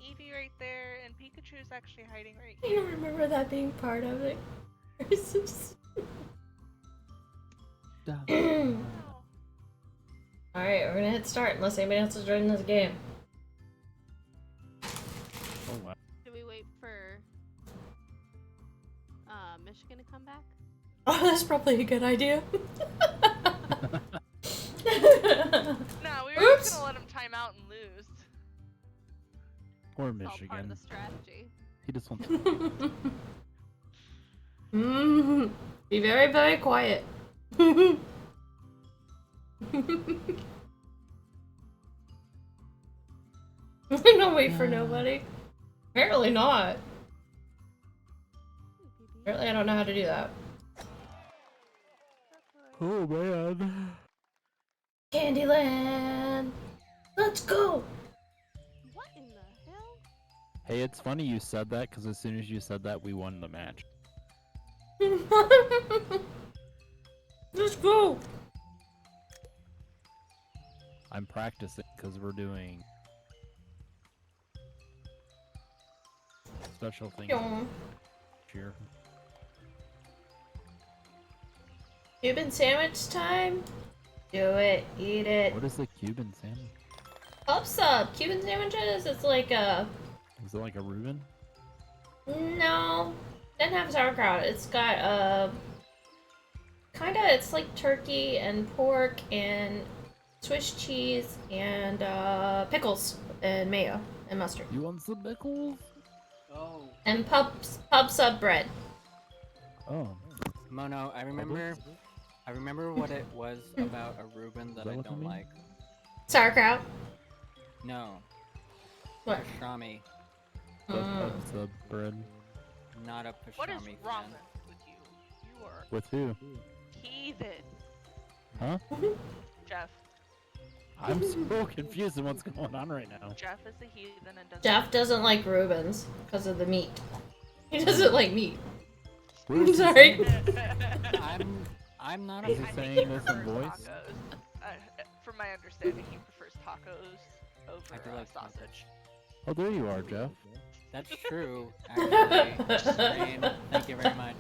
Speaker 4: Eevee right there, and Pikachu's actually hiding right
Speaker 1: I
Speaker 4: here.
Speaker 1: don't remember that being part of it.
Speaker 4: Oh.
Speaker 1: Alright, we're gonna hit start unless anybody else is joining this game.
Speaker 2: Oh wow.
Speaker 8: Do we wait for Michigan to come back?
Speaker 1: Oh, that's probably a good idea.
Speaker 4: No, we were
Speaker 1: Oops.
Speaker 4: just gonna let him time out and lose.
Speaker 2: Poor
Speaker 8: It's all part of
Speaker 2: Michigan.
Speaker 8: the strategy.
Speaker 2: He just wants.
Speaker 1: Be very, very quiet. Don't wait for nobody. Apparently not. Apparently I don't know how to do that.
Speaker 2: Oh man.
Speaker 1: Candyland! Let's go!
Speaker 8: What in the hell?
Speaker 2: Hey, it's funny you said that because as soon as you said that, we won the match.
Speaker 1: Let's go!
Speaker 2: I'm practicing because we're doing special things
Speaker 1: Yum.
Speaker 2: here.
Speaker 1: Cuban sandwich time? Do it. Eat it.
Speaker 2: What is the Cuban sandwich?
Speaker 1: Pub sub. Cuban sandwiches? It's like a...
Speaker 2: Is it like a Reuben?
Speaker 1: No. Doesn't have sauerkraut. It's got kinda, it's like turkey and pork and Swiss cheese and pickles and mayo and mustard.
Speaker 2: You want some pickles?
Speaker 6: Oh.
Speaker 1: And pub sub bread.
Speaker 2: Oh.
Speaker 6: Mono, I remember what it was about a Reuben that
Speaker 2: that
Speaker 6: I
Speaker 2: what you
Speaker 6: don't
Speaker 2: mean?
Speaker 6: like.
Speaker 1: Sauerkraut.
Speaker 6: No.
Speaker 1: What?
Speaker 6: Pastrami.
Speaker 2: That's the bread.
Speaker 6: Not a pastrami
Speaker 4: What is wrong
Speaker 6: fan.
Speaker 4: with you? You are
Speaker 2: With who?
Speaker 4: heathen.
Speaker 2: Huh?
Speaker 4: Jeff.
Speaker 2: I'm so confused in what's going on right now.
Speaker 4: Jeff is a heathen and doesn't.
Speaker 1: Jeff doesn't like Reubens because of the meat. He doesn't like meat.
Speaker 2: Where's
Speaker 1: I'm
Speaker 2: he
Speaker 1: sorry.
Speaker 6: I'm not
Speaker 2: Is
Speaker 6: a
Speaker 2: he
Speaker 4: I
Speaker 2: saying
Speaker 4: think he
Speaker 2: this in
Speaker 4: prefers
Speaker 2: voice?
Speaker 4: tacos. From my understanding, he prefers tacos over
Speaker 6: I do like
Speaker 4: sausage.
Speaker 2: Oh, there you are, Jeff.
Speaker 6: That's true, actually. Rain, thank you very much.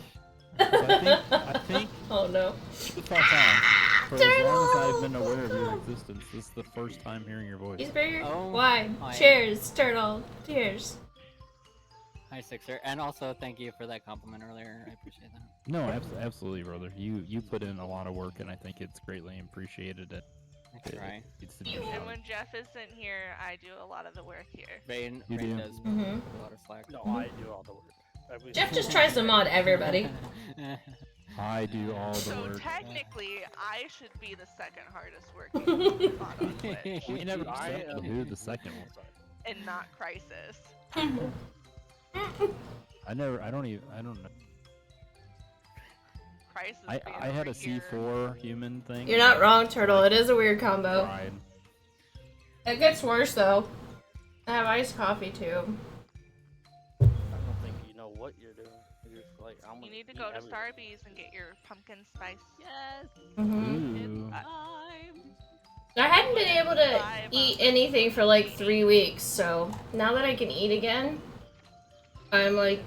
Speaker 2: I think
Speaker 1: Oh no.
Speaker 2: for as long as I've been aware of your existence, this is the first time hearing your voice.
Speaker 1: Cheeseburger?
Speaker 6: Oh,
Speaker 1: Wine.
Speaker 6: my.
Speaker 1: Cheers, turtle. Cheers.
Speaker 6: Hi, Sixer. And also, thank you for that compliment earlier. I appreciate that.
Speaker 2: No, absolutely, brother. You put in a lot of work, and I think it's greatly appreciated.
Speaker 6: I try.
Speaker 2: Needs to be
Speaker 4: And
Speaker 2: acknowledged.
Speaker 4: when Jeff isn't here, I do a lot of the work here.
Speaker 6: Rain,
Speaker 2: You
Speaker 6: Rain
Speaker 2: do.
Speaker 6: does
Speaker 1: Mhm.
Speaker 6: put a lot of slack.
Speaker 7: No, I do all the work.
Speaker 1: Jeff just tries to mod everybody.
Speaker 2: I do all the
Speaker 4: So
Speaker 2: work.
Speaker 4: technically, I should be the second hardest working mod on Twitch,
Speaker 2: We never
Speaker 7: I
Speaker 2: said
Speaker 7: am-
Speaker 2: who the second one.
Speaker 4: and not Crisis.
Speaker 2: I don't know.
Speaker 4: Crisis.
Speaker 2: I
Speaker 4: being
Speaker 2: had a
Speaker 4: over here.
Speaker 1: Mm-hmm.
Speaker 2: C4 human thing.
Speaker 1: You're not wrong, turtle. It is a weird combo.
Speaker 2: Tried.
Speaker 1: It gets worse though. I have iced coffee too.
Speaker 7: I don't think you know what you're doing. You're just like, I'm
Speaker 4: You
Speaker 7: gonna
Speaker 4: need to
Speaker 7: eat
Speaker 4: go to
Speaker 7: everything.
Speaker 4: Starbucks and get your pumpkin spice.
Speaker 8: Yes.
Speaker 1: hmm
Speaker 2: Ooh.
Speaker 8: Time.
Speaker 1: I hadn't been able to
Speaker 4: Five
Speaker 1: eat
Speaker 4: of
Speaker 1: anything for like 3 weeks, so now that I can eat again, I'm like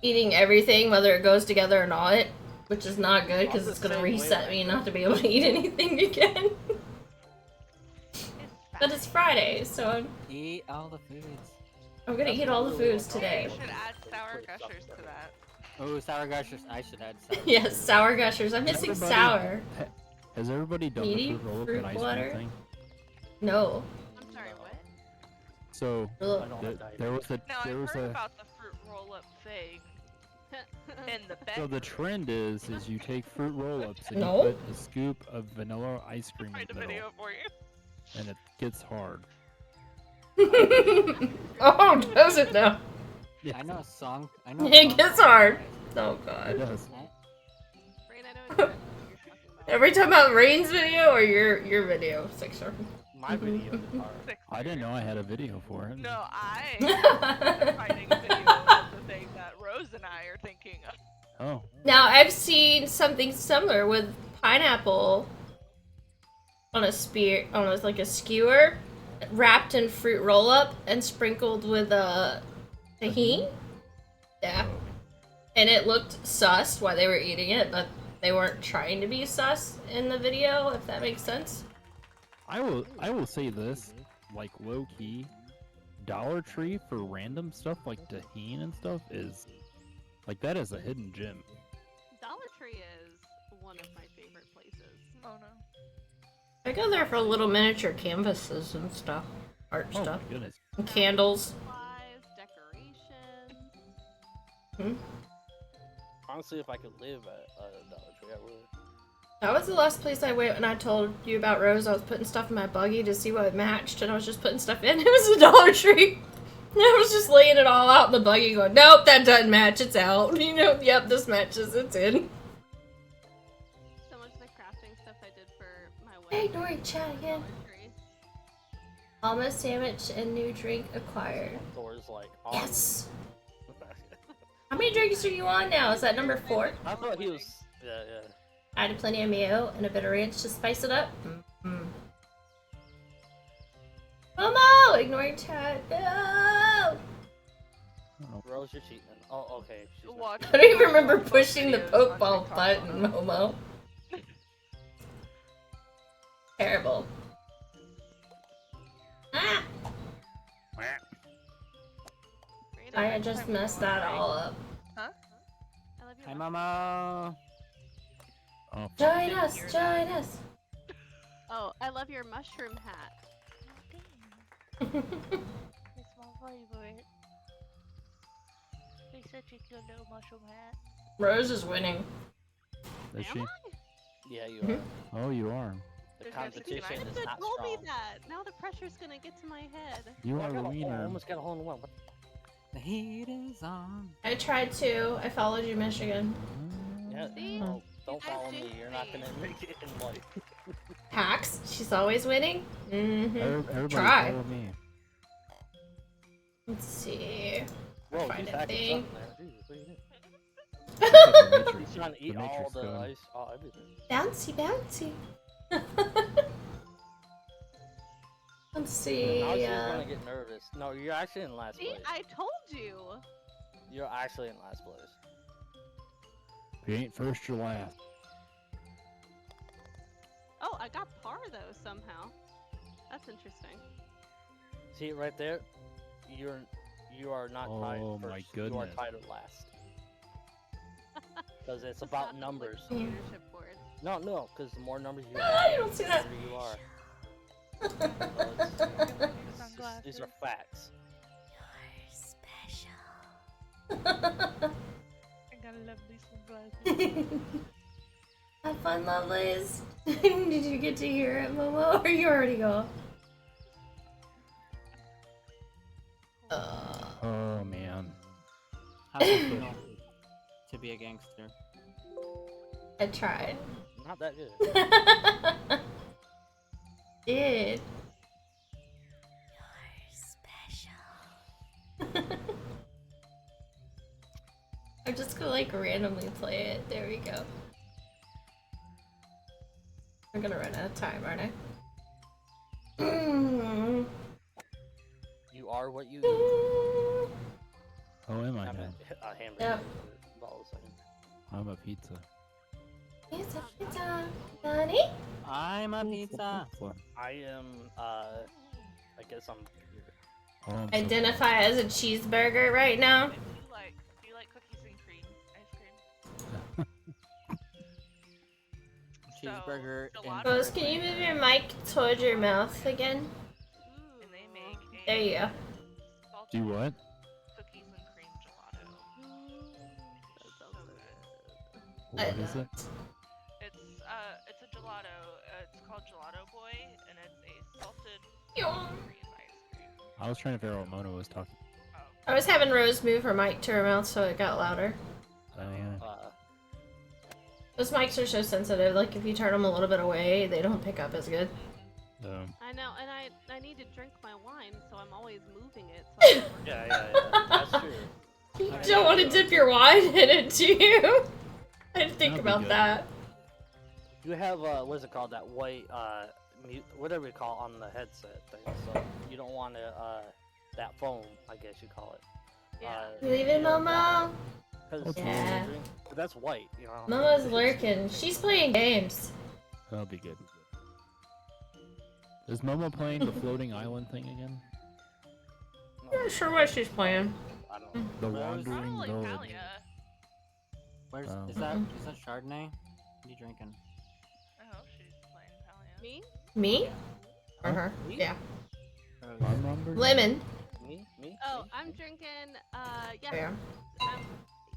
Speaker 1: eating everything, whether it goes together or not, which is not good because
Speaker 7: I'm
Speaker 1: it's
Speaker 7: the
Speaker 1: gonna
Speaker 7: same way,
Speaker 1: reset me
Speaker 7: like-
Speaker 1: not to be able to eat anything again. But it's Friday, so
Speaker 6: Eat all the foods.
Speaker 1: I'm gonna eat all the foods today.
Speaker 4: You should add sour gushers to that.
Speaker 6: Oh, sour gushers. I should add sour.
Speaker 1: Yes, sour gushers. I'm missing
Speaker 2: Everybody-
Speaker 1: sour.
Speaker 2: Has everybody done
Speaker 1: Meaty
Speaker 2: the fruit roll up
Speaker 1: fruit
Speaker 2: and ice
Speaker 1: water?
Speaker 2: cream thing?
Speaker 1: No.
Speaker 8: I'm sorry, what?
Speaker 2: So
Speaker 1: Ugh.
Speaker 7: I don't
Speaker 2: there,
Speaker 7: have diabetes.
Speaker 2: there was a
Speaker 4: Now
Speaker 2: there
Speaker 4: I've
Speaker 2: was
Speaker 4: heard
Speaker 2: a
Speaker 4: about the fruit roll-up thing in the
Speaker 2: so
Speaker 4: bedroom.
Speaker 2: the trend is you take fruit roll-ups and
Speaker 1: No.
Speaker 2: you put a scoop of vanilla ice cream in
Speaker 4: Find a
Speaker 2: the middle,
Speaker 4: video for you.
Speaker 2: and it gets hard.
Speaker 1: Oh, does it now?
Speaker 6: I know a song. I know. A
Speaker 1: It
Speaker 6: song
Speaker 1: gets
Speaker 6: called-
Speaker 1: hard. Oh
Speaker 2: It
Speaker 1: god.
Speaker 2: does.
Speaker 8: Rain, I know exactly what you're talking about.
Speaker 1: Every time about Rain's video or your video, Sixer.
Speaker 7: My videos are.
Speaker 2: I didn't know I had a video for it.
Speaker 4: No, I'm finding a video of the thing that Rose and I are thinking of.
Speaker 2: Oh,
Speaker 1: Now I've seen something similar with pineapple on a spear, on a, like a skewer, wrapped in fruit roll up and sprinkled with tahini. Yeah, and it looked sus while they were eating it, but they weren't trying to be sus in the video, if that makes sense.
Speaker 2: I will say this, like low key, Dollar Tree for random stuff like tahini and stuff is like that is a hidden gem.
Speaker 8: Dollar Tree is one of my favorite places.
Speaker 4: Oh no.
Speaker 1: I go there for little miniature canvases and stuff, art
Speaker 2: Oh
Speaker 1: stuff,
Speaker 2: my goodness.
Speaker 1: and candles.
Speaker 8: Supplies, decorations.
Speaker 7: Honestly, if I could live at a Dollar Tree, I would.
Speaker 1: That was the last place I went when I told you about Rose. I was putting stuff in my buggy to see what matched, and I was just putting stuff in. It was a Dollar Tree. I was just laying it all out in the buggy going, nope, that doesn't match, it's out. You know, yep, this matches, it's in.
Speaker 8: So much of the crafting stuff I did for my
Speaker 1: Hey,
Speaker 8: wedding.
Speaker 1: ignoring chat again.
Speaker 8: Dollar Tree.
Speaker 1: Almost sandwich and new drink acquired.
Speaker 7: Thor's like,
Speaker 1: Yes! How many drinks are you on now? Is that number 4?
Speaker 7: I thought he was. Yeah, yeah.
Speaker 1: Added plenty of mayo and a bit of ranch to spice it up. Mm-hmm. Momo! Ignoring chat. No!
Speaker 7: Rose, you're cheating. Oh, okay. She's not
Speaker 4: Watch
Speaker 1: I don't even remember
Speaker 4: videos
Speaker 1: pushing the
Speaker 4: on
Speaker 1: Pokeball
Speaker 4: TikTok.
Speaker 1: button, Momo. Terrible. Ah!
Speaker 8: Great,
Speaker 1: I just messed that all up.
Speaker 8: I love your
Speaker 6: Hi,
Speaker 8: mushroom.
Speaker 6: Mama.
Speaker 2: Oh,
Speaker 1: Join us! Join us!
Speaker 8: Oh, I love your mushroom hat.
Speaker 9: It's my favorite. It's such a cute little mushroom hat.
Speaker 1: Rose is winning.
Speaker 2: is she?
Speaker 8: Am
Speaker 7: Yeah, you
Speaker 1: Mhm.
Speaker 7: are.
Speaker 2: Oh, you are.
Speaker 7: The
Speaker 4: There's no
Speaker 7: competition
Speaker 4: secret.
Speaker 8: You
Speaker 7: is
Speaker 8: should have
Speaker 7: not
Speaker 8: told me
Speaker 7: strong.
Speaker 8: that. Now the pressure's gonna get to my head.
Speaker 2: You
Speaker 7: I
Speaker 2: are
Speaker 7: got
Speaker 2: a
Speaker 7: a-
Speaker 2: wiener.
Speaker 7: almost got a hole in one.
Speaker 6: The heat is on.
Speaker 1: I tried to. I followed you, Michigan.
Speaker 7: Yeah,
Speaker 8: See?
Speaker 7: well, don't
Speaker 8: guys
Speaker 7: follow me.
Speaker 8: jinxed
Speaker 7: You're not
Speaker 8: me.
Speaker 7: gonna make it in life.
Speaker 1: Hacks? She's always winning? Mm-hmm.
Speaker 2: Everybody
Speaker 1: Try.
Speaker 2: follow me.
Speaker 1: Let's see.
Speaker 7: Whoa,
Speaker 1: Find
Speaker 7: he's
Speaker 1: a
Speaker 7: hacking
Speaker 1: thing.
Speaker 7: something there. Jesus, what are you doing?
Speaker 2: The Matrix.
Speaker 7: He's trying to eat
Speaker 2: The
Speaker 7: all
Speaker 2: Matrix
Speaker 7: the
Speaker 2: going.
Speaker 7: ice, all everything.
Speaker 1: Bouncy, bouncy. Let's see.
Speaker 7: Now she's gonna get nervous. No, you're actually in last
Speaker 8: See,
Speaker 7: place.
Speaker 8: I told you.
Speaker 7: You're actually in last place.
Speaker 2: If you ain't first, you're last.
Speaker 8: Oh, I got par though somehow. That's interesting.
Speaker 7: See it right there? You are not tied
Speaker 2: Oh
Speaker 7: first.
Speaker 2: my
Speaker 7: You are
Speaker 2: goodness.
Speaker 7: tied at last. Because it's
Speaker 8: Just
Speaker 7: about
Speaker 8: not
Speaker 7: numbers.
Speaker 8: The leadership board.
Speaker 7: No, because the more numbers you
Speaker 1: Ah,
Speaker 7: have,
Speaker 1: you don't see
Speaker 7: the
Speaker 1: that.
Speaker 7: better you are. These are facts.
Speaker 9: I got lovely sunglasses.
Speaker 1: Have fun, lovelies. Did you get to hear it, Momo, or you already go?
Speaker 2: Oh man.
Speaker 6: How's it feel to be a gangster?
Speaker 1: I tried.
Speaker 7: Not that good.
Speaker 1: Did. I'm just gonna like randomly play it. There we go. I'm gonna run out of time, aren't I?
Speaker 7: You are what you eat.
Speaker 2: Oh, am I
Speaker 7: I'm
Speaker 2: now?
Speaker 7: a hamburger.
Speaker 1: Yep.
Speaker 7: Balls.
Speaker 2: I'm a pizza.
Speaker 1: Pizza, pizza, honey.
Speaker 6: I'm a pizza.
Speaker 7: I am, I guess I'm here.
Speaker 2: Oh, I'm so
Speaker 1: Identify as a cheeseburger right now.
Speaker 4: Do you like cookies and cream ice cream?
Speaker 6: Cheeseburger
Speaker 4: So,
Speaker 6: and
Speaker 4: gelato,
Speaker 1: Rose, can you move your mic towards your mouth again?
Speaker 4: and they make a
Speaker 1: There you go.
Speaker 4: salted
Speaker 2: Do what?
Speaker 4: cookies and cream gelato. So good.
Speaker 2: What is it?
Speaker 4: It's a gelato. It's called Gelato Boy, and it's a salted
Speaker 1: Yawn.
Speaker 4: cream ice cream.
Speaker 2: I was trying to figure out what Mona was talking.
Speaker 1: I was having Rose move her mic to her mouth so it got louder.
Speaker 2: Oh yeah.
Speaker 1: Those mics are so sensitive, like if you turn them a little bit away, they don't pick up as good.
Speaker 8: I know, and I need to drink my wine, so I'm always moving it. So I can work
Speaker 7: Yeah. That's true.
Speaker 1: You don't want to dip your wine in it, do you? I didn't think
Speaker 2: That'd be
Speaker 1: about
Speaker 2: good.
Speaker 1: that.
Speaker 7: You have, what is it called? That white, whatever you call it on the headset thing. So you don't want to, that foam, I guess you call it.
Speaker 8: Yeah.
Speaker 1: You leaving, Momo?
Speaker 7: Because
Speaker 1: Yeah.
Speaker 7: that's white, you know.
Speaker 1: Momo's lurking. She's playing games.
Speaker 2: That'll be good. Is Momo playing the floating island thing again?
Speaker 1: I'm not sure what she's playing.
Speaker 7: I don't know.
Speaker 2: The
Speaker 6: Rose?
Speaker 2: wandering
Speaker 4: Probably
Speaker 2: village.
Speaker 4: Talia.
Speaker 6: Where's
Speaker 2: Oh.
Speaker 6: is that Chardonnay? What are you drinking?
Speaker 4: I hope she's playing Talia.
Speaker 8: Me?
Speaker 1: Me?
Speaker 2: Huh?
Speaker 1: Or her?
Speaker 7: Me?
Speaker 1: Yeah.
Speaker 2: I'm wandering?
Speaker 1: Lemon.
Speaker 7: Me?
Speaker 8: Oh,
Speaker 7: Me?
Speaker 8: I'm drinking, yeah.
Speaker 1: Yeah.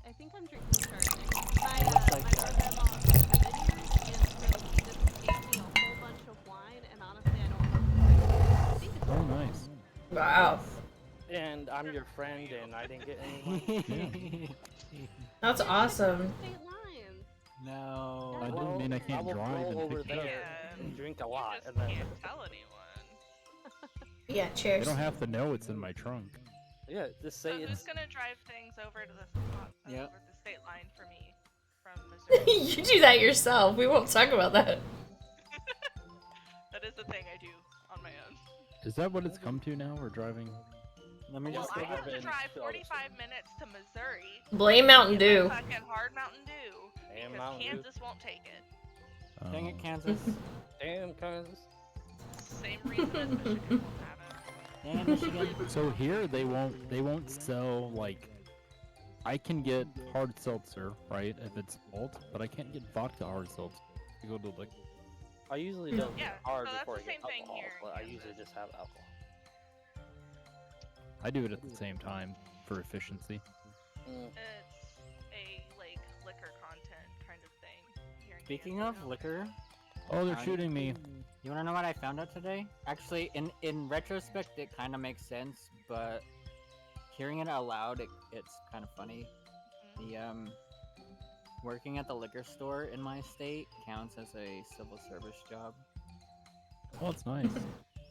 Speaker 8: I think I'm drinking Chardonnay. My,
Speaker 6: Looks like
Speaker 8: my brother-in-law owns a vineyard, and so he just gave me a whole bunch of wine, and honestly, I don't know. I think it's
Speaker 2: Oh, nice.
Speaker 1: Wow.
Speaker 7: And I'm your friend and I didn't get any money.
Speaker 1: That's awesome.
Speaker 8: State lines.
Speaker 6: No.
Speaker 2: That doesn't mean I can't
Speaker 7: will
Speaker 2: drive
Speaker 7: go
Speaker 2: and
Speaker 7: over
Speaker 2: pick you
Speaker 7: there
Speaker 2: up.
Speaker 4: Yeah.
Speaker 7: and drink a
Speaker 4: You
Speaker 7: lot,
Speaker 4: just
Speaker 7: and then
Speaker 4: can't tell anyone.
Speaker 1: Yeah,
Speaker 2: They
Speaker 1: cheers.
Speaker 2: don't have to know it's in my trunk.
Speaker 7: yeah, just
Speaker 4: So
Speaker 7: say
Speaker 4: who's
Speaker 7: it's.
Speaker 4: gonna drive things over to the
Speaker 6: Yep.
Speaker 4: over the state line for me from Missouri?
Speaker 1: You do that yourself. We won't talk about that.
Speaker 4: That is the thing I do on my own.
Speaker 2: Is that what it's come to now? We're driving.
Speaker 6: Let me
Speaker 4: Well,
Speaker 6: just
Speaker 4: I
Speaker 6: go
Speaker 4: have to
Speaker 7: driving
Speaker 4: drive
Speaker 7: to all this
Speaker 4: 45 minutes to Missouri.
Speaker 1: Blame Mountain
Speaker 4: Get
Speaker 1: Dew.
Speaker 4: my fucking hard Mountain Dew
Speaker 7: Damn
Speaker 4: because
Speaker 7: Mountain Dew.
Speaker 4: Kansas won't take it.
Speaker 6: Dang it, Kansas.
Speaker 7: Damn, Kansas.
Speaker 4: Same reason as Michigan won't have it.
Speaker 6: Dang it, Michigan.
Speaker 2: So here they won't sell like. I can get hard seltzer, right, if it's malt, but I can't get vodka hard seltzer. You go to like.
Speaker 7: I usually don't
Speaker 4: Yeah,
Speaker 7: get hard
Speaker 4: so that's
Speaker 7: before I
Speaker 4: the
Speaker 7: get
Speaker 4: same thing
Speaker 7: alcohol,
Speaker 4: here in
Speaker 7: but I usually
Speaker 4: Kansas.
Speaker 7: just have alcohol.
Speaker 2: I do it at the same time for efficiency.
Speaker 4: It's a like liquor content kind of thing here in
Speaker 6: Speaking
Speaker 4: Kansas.
Speaker 6: of liquor,
Speaker 2: Oh, they're
Speaker 6: I-
Speaker 2: shooting me.
Speaker 6: you wanna know what I found out today? Actually, in retrospect, it kind of makes sense, but hearing it out loud, it's kind of funny. The working at the liquor store in my state counts as a civil service job.
Speaker 2: Oh, it's nice.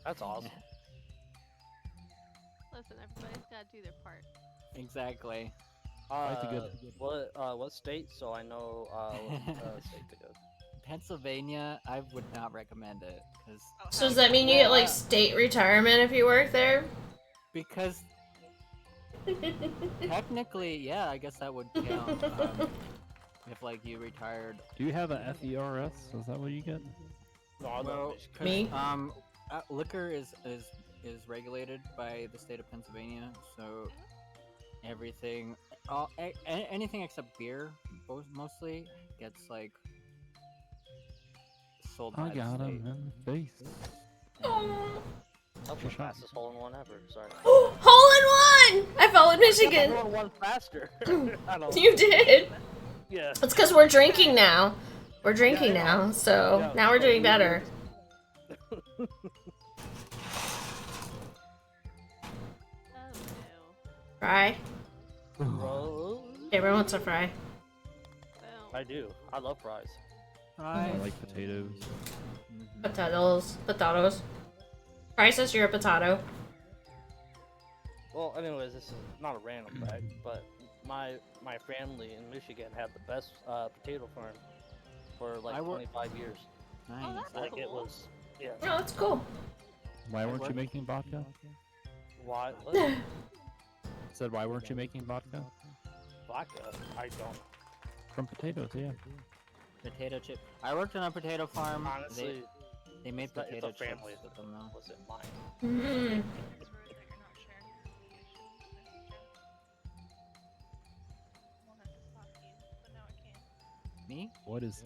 Speaker 7: That's awesome.
Speaker 8: Listen, everybody's got to do their part.
Speaker 6: Exactly.
Speaker 2: Quite the good.
Speaker 7: What state? So I know what state to go.
Speaker 6: Pennsylvania, I would not recommend it
Speaker 1: So does that mean you get like state retirement if you work there?
Speaker 6: because technically, yeah, I guess that would count. If like you retired.
Speaker 2: Do you have a FERS? Is that what you get?
Speaker 7: No, I
Speaker 6: Well,
Speaker 7: don't.
Speaker 6: 'cause,
Speaker 1: Me?
Speaker 6: Liquor is regulated by the state of Pennsylvania, so everything, anything except beer, mostly gets like sold by
Speaker 2: I
Speaker 6: the
Speaker 2: got
Speaker 6: state.
Speaker 2: him in the face.
Speaker 1: Oh.
Speaker 7: That's the fastest hole in one ever. Sorry.
Speaker 1: Hole in one! I followed Michigan.
Speaker 7: I'm one faster. I don't.
Speaker 1: You did.
Speaker 7: Yeah.
Speaker 1: It's because we're drinking now. We're drinking
Speaker 7: Yeah,
Speaker 1: now, so
Speaker 7: yeah,
Speaker 1: now we're doing better.
Speaker 8: Oh no.
Speaker 1: Fry.
Speaker 7: Bro,
Speaker 1: Everyone wants a fry.
Speaker 8: Boom.
Speaker 7: I do. I love fries.
Speaker 2: I like potatoes.
Speaker 1: Potatoes. Fry says you're a potato.
Speaker 7: Well, anyways, this is not a random fact, but my family in Michigan had the best potato farm for like
Speaker 6: I wor-
Speaker 7: 25 years.
Speaker 6: Nice.
Speaker 8: Oh, that's
Speaker 7: Like it
Speaker 8: cool.
Speaker 7: was, yeah.
Speaker 1: Oh, that's cool.
Speaker 2: Why weren't you
Speaker 6: work-
Speaker 2: making vodka?
Speaker 7: Why? What?
Speaker 2: Said why weren't you making vodka?
Speaker 7: Vodka? I don't.
Speaker 2: From potatoes, yeah.
Speaker 6: Potato chip. I worked on a potato farm.
Speaker 7: Honestly,
Speaker 6: they made
Speaker 7: it's not-
Speaker 6: potato
Speaker 7: it's a family
Speaker 6: chips with
Speaker 7: that
Speaker 6: them though.
Speaker 7: wasn't mine.
Speaker 1: Mm.
Speaker 4: It's rude that you're not sharing information. I wanted to slap you, but now I can't.
Speaker 6: Me?
Speaker 2: What is?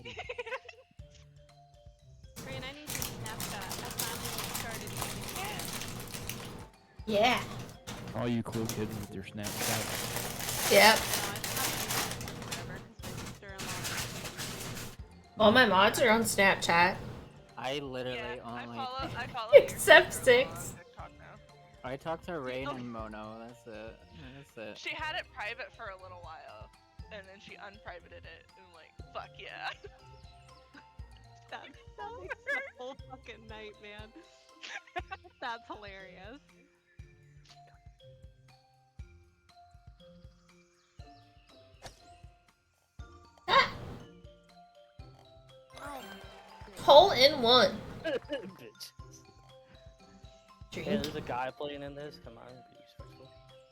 Speaker 8: Fran, I need your Snapchat. I finally started using it.
Speaker 1: Yeah.
Speaker 2: All you cool kids with your Snapchat.
Speaker 1: Yep.
Speaker 8: No, I haven't used it in forever because my sister-in-law.
Speaker 1: All my mods are on Snapchat.
Speaker 6: I literally
Speaker 4: Yeah, I
Speaker 6: only.
Speaker 4: follow your
Speaker 1: Except
Speaker 4: sister-in-law on
Speaker 1: Six.
Speaker 4: TikTok now.
Speaker 6: I talked to Rain and Mono. That's it. That's it.
Speaker 4: She had it private for a little while, and then she unprivated it, and like, fuck yeah.
Speaker 8: That makes the whole fucking night, man. That's hilarious. Oh,
Speaker 1: Hole in one.
Speaker 7: Bitch. Yeah,
Speaker 1: Drink.
Speaker 7: there's a guy playing in this. Come on,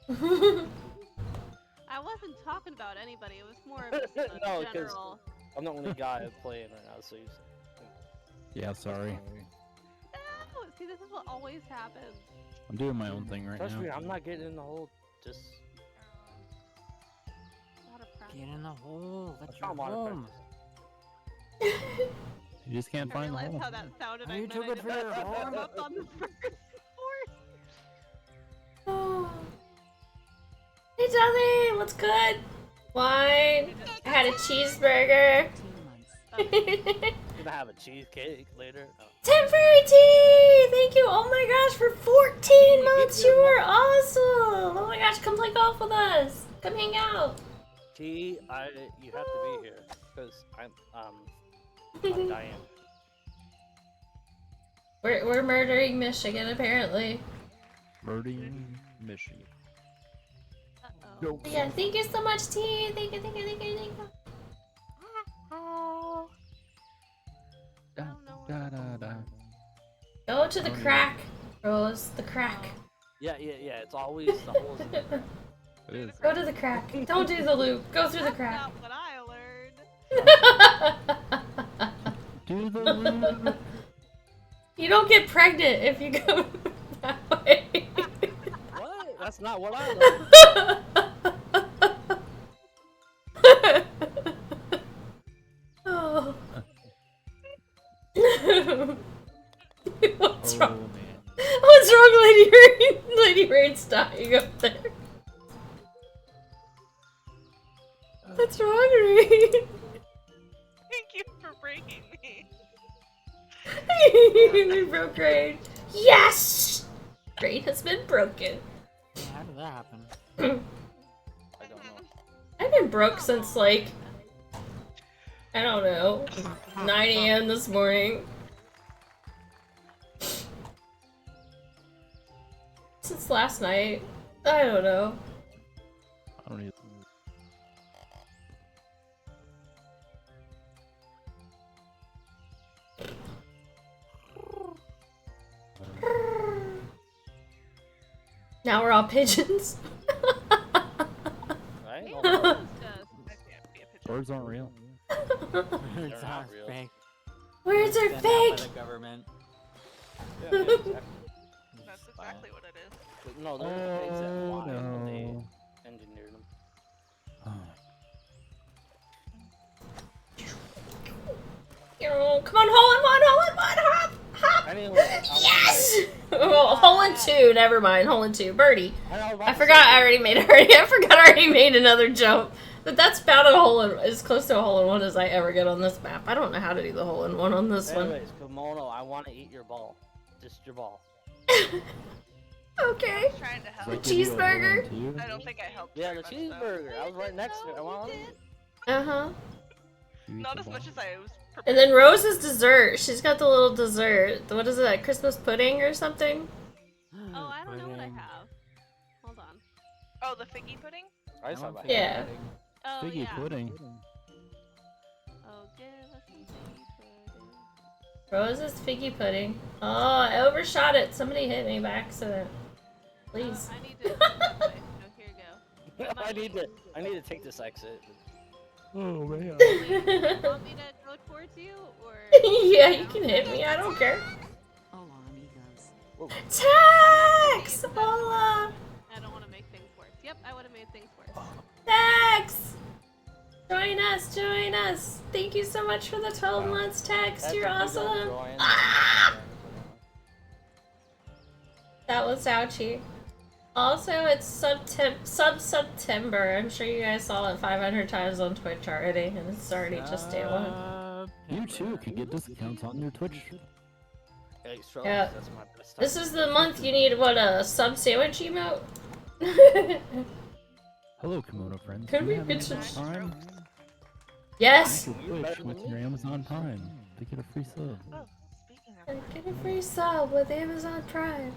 Speaker 7: be respectful.
Speaker 8: I wasn't talking about anybody. It was more of just a
Speaker 7: No, 'cause-
Speaker 8: general.
Speaker 7: I'm the only guy playing right now, so you.
Speaker 2: Yeah, sorry.
Speaker 8: No, see, this is what always happens.
Speaker 2: I'm doing my own thing right
Speaker 7: Trust
Speaker 2: now.
Speaker 7: me, I'm not getting in the hole. Just.
Speaker 8: Not a practice.
Speaker 6: Get in the hole.
Speaker 7: I
Speaker 6: That's
Speaker 7: found
Speaker 6: your
Speaker 7: a lot of
Speaker 6: home.
Speaker 7: practice.
Speaker 2: You just can't
Speaker 8: I
Speaker 2: find the
Speaker 8: realized
Speaker 2: hole.
Speaker 8: how that sounded.
Speaker 6: Are
Speaker 8: I
Speaker 6: you
Speaker 8: meant
Speaker 6: too
Speaker 8: I
Speaker 6: good
Speaker 8: just
Speaker 6: for your
Speaker 8: put them
Speaker 6: home?
Speaker 8: up on the first floor.
Speaker 1: Oh. Hey, Dolly, what's good? Wine. I had a cheeseburger.
Speaker 7: Gonna have a cheesecake later. Oh.
Speaker 1: Temporary tea! Thank you! Oh my gosh, for 14 months, you were awesome! Oh my gosh, come play golf with us! Come hang out!
Speaker 7: T, you have to be here because I'm dying.
Speaker 1: We're murdering Michigan, apparently.
Speaker 2: Murdering Michigan.
Speaker 9: Uh-oh.
Speaker 1: Yeah, thank you so much, T! Thank you, thank you, thank you, thank you.
Speaker 9: Oh.
Speaker 2: Da, da, da, da.
Speaker 1: Go to the crack, Rose. The crack.
Speaker 7: Yeah. It's always the holes. In the crack.
Speaker 2: It is.
Speaker 1: Go to the crack. Don't do the loop. Go through the
Speaker 8: That's
Speaker 1: crack.
Speaker 8: not what I learned.
Speaker 2: Do the loop.
Speaker 1: You don't get pregnant if you go that way.
Speaker 7: What? That's not what I learned.
Speaker 1: Oh. What's
Speaker 2: Oh,
Speaker 1: wrong?
Speaker 2: man.
Speaker 1: What's wrong, Lady Rain? Lady Rain's dying up there. What's wrong, Rain?
Speaker 4: Thank you for breaking me.
Speaker 1: We broke Rain. Yes! Rain has been broken.
Speaker 6: How did that happen?
Speaker 7: I don't know.
Speaker 1: I've been broke since, like, I don't know, 9 a.m. this morning. Since last night. I don't know.
Speaker 2: I don't either.
Speaker 1: Now we're all pigeons.
Speaker 7: Right?
Speaker 8: Just,
Speaker 4: I can't be a pigeon.
Speaker 2: Birds aren't real.
Speaker 6: It's
Speaker 7: not
Speaker 6: not
Speaker 7: real.
Speaker 6: fake.
Speaker 1: Words are
Speaker 6: Sent out by
Speaker 1: fake!
Speaker 6: the government.
Speaker 7: Yeah, exactly.
Speaker 4: That's exactly what it is.
Speaker 7: But no, there's things that
Speaker 2: Oh,
Speaker 7: fly when they
Speaker 2: no.
Speaker 7: engineered them.
Speaker 1: Oh, come on, hole in one, hop, hop!
Speaker 7: Anyway,
Speaker 1: Yes! Oh, hole in two, never mind, hole in two. Birdie. I
Speaker 7: I
Speaker 1: forgot I already made I forgot I already made another jump. But that's about a hole in, as close to a hole in one as I ever get on this map. I don't know how to do the hole in one on this one.
Speaker 7: Anyways, Kimono, I want to eat your ball. Just your ball.
Speaker 1: Okay.
Speaker 4: I'm trying to help.
Speaker 2: Does that give you a
Speaker 1: Cheeseburger?
Speaker 2: volunteer?
Speaker 4: I don't think I helped.
Speaker 7: Yeah,
Speaker 4: very
Speaker 7: the
Speaker 4: much, though.
Speaker 7: cheeseburger. I was right next to it. I want to eat it.
Speaker 1: Uh-huh.
Speaker 2: You eat
Speaker 4: Not
Speaker 2: the
Speaker 4: as much
Speaker 2: ball?
Speaker 4: as I was
Speaker 1: And
Speaker 4: prepared.
Speaker 1: then Rose's dessert. She's got the little dessert. What is it, like Christmas pudding or something?
Speaker 8: Oh, I don't know what I have. Hold on.
Speaker 4: Oh, the figgy pudding?
Speaker 7: I just have a
Speaker 1: Yeah.
Speaker 7: headache.
Speaker 8: Oh,
Speaker 2: Figgy
Speaker 8: yeah.
Speaker 2: pudding.
Speaker 8: Oh, give us some figgy pudding.
Speaker 1: Rose's figgy pudding. Oh, I overshot it. Somebody hit me by accident. Please.
Speaker 8: I need to. Oh, here you go.
Speaker 7: I need to take this exit.
Speaker 2: Oh, man.
Speaker 8: You want me to go towards you, or?
Speaker 1: Yeah, you can hit me. I don't care.
Speaker 10: Hola, amigos.
Speaker 7: Whoa.
Speaker 1: Tax! Hola!
Speaker 8: I don't want to make things worse. Yep, I would have made things worse.
Speaker 1: Tax! Join us, join us. Thank you so much for the 12 months, Tax.
Speaker 7: After
Speaker 1: You're
Speaker 7: you don't
Speaker 1: awesome.
Speaker 7: join,
Speaker 1: Ah! That was ouchie. Also, it's sub-September. I'm sure you guys saw it 500 times on Twitch already, and it's already just day one.
Speaker 2: You too can get discounts on your Twitch.
Speaker 7: Hey, Strokes,
Speaker 1: Yeah.
Speaker 7: that's my best
Speaker 1: This
Speaker 7: time.
Speaker 1: is the month you need, what, a sub-sandwich emote?
Speaker 2: Hello, Kimono friends.
Speaker 1: Could
Speaker 2: Do
Speaker 1: we
Speaker 2: you have
Speaker 1: pitch
Speaker 2: Amazon
Speaker 1: it?
Speaker 2: Prime?
Speaker 1: Yes!
Speaker 2: Use Twitch with your Amazon Prime to get a free sub.
Speaker 4: Oh, speaking of.
Speaker 1: Get a free sub with Amazon Prime.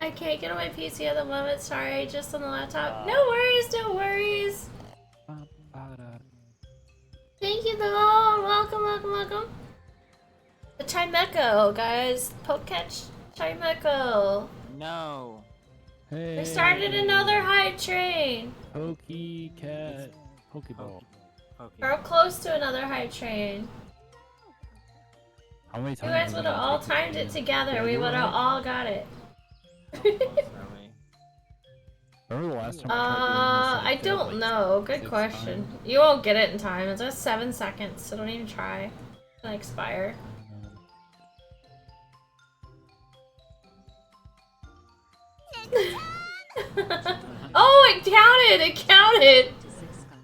Speaker 1: I can't get on my PC at the moment, sorry, just on the laptop. No worries, no worries. Thank you, though. Welcome, welcome, welcome. The Chimeco, guys. Pokecatch Chimeco.
Speaker 6: No.
Speaker 2: Hey.
Speaker 1: We started another hype train.
Speaker 2: PokeCat. Pokeball.
Speaker 1: We're close to another hype train.
Speaker 2: How many
Speaker 1: You
Speaker 2: times?
Speaker 1: guys
Speaker 2: are
Speaker 1: would
Speaker 2: we
Speaker 1: have
Speaker 2: gonna
Speaker 1: all
Speaker 2: take
Speaker 1: timed
Speaker 2: this
Speaker 1: it
Speaker 2: in?
Speaker 1: together.
Speaker 2: Yeah,
Speaker 1: We
Speaker 2: you
Speaker 1: would
Speaker 2: were
Speaker 1: have
Speaker 2: right.
Speaker 1: all got it.
Speaker 2: Remember the last time I tried doing this?
Speaker 1: I don't know. Good
Speaker 2: 6
Speaker 1: question.
Speaker 2: times?
Speaker 1: You won't get it in time. It's just 7 seconds, so don't even try. It's gonna expire. Oh, it counted! It counted!
Speaker 10: To six star.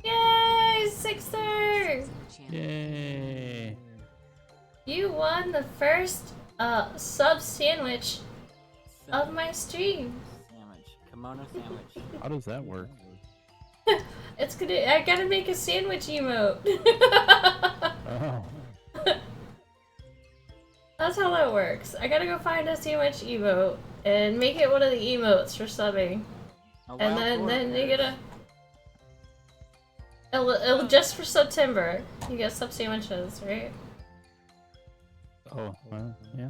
Speaker 1: Yay! Sixer!
Speaker 2: Yay!
Speaker 1: You won the first sub sandwich of my stream.
Speaker 6: Sandwich. Kimono sandwich.
Speaker 2: How does that work?
Speaker 1: I gotta make a sandwich emote.
Speaker 2: Oh.
Speaker 1: That's how that works. I gotta go find a sandwich emote and make it one of the emotes for subbing. And then you get it'll just for September. You get sub sandwiches, right?
Speaker 2: Oh, well, yeah.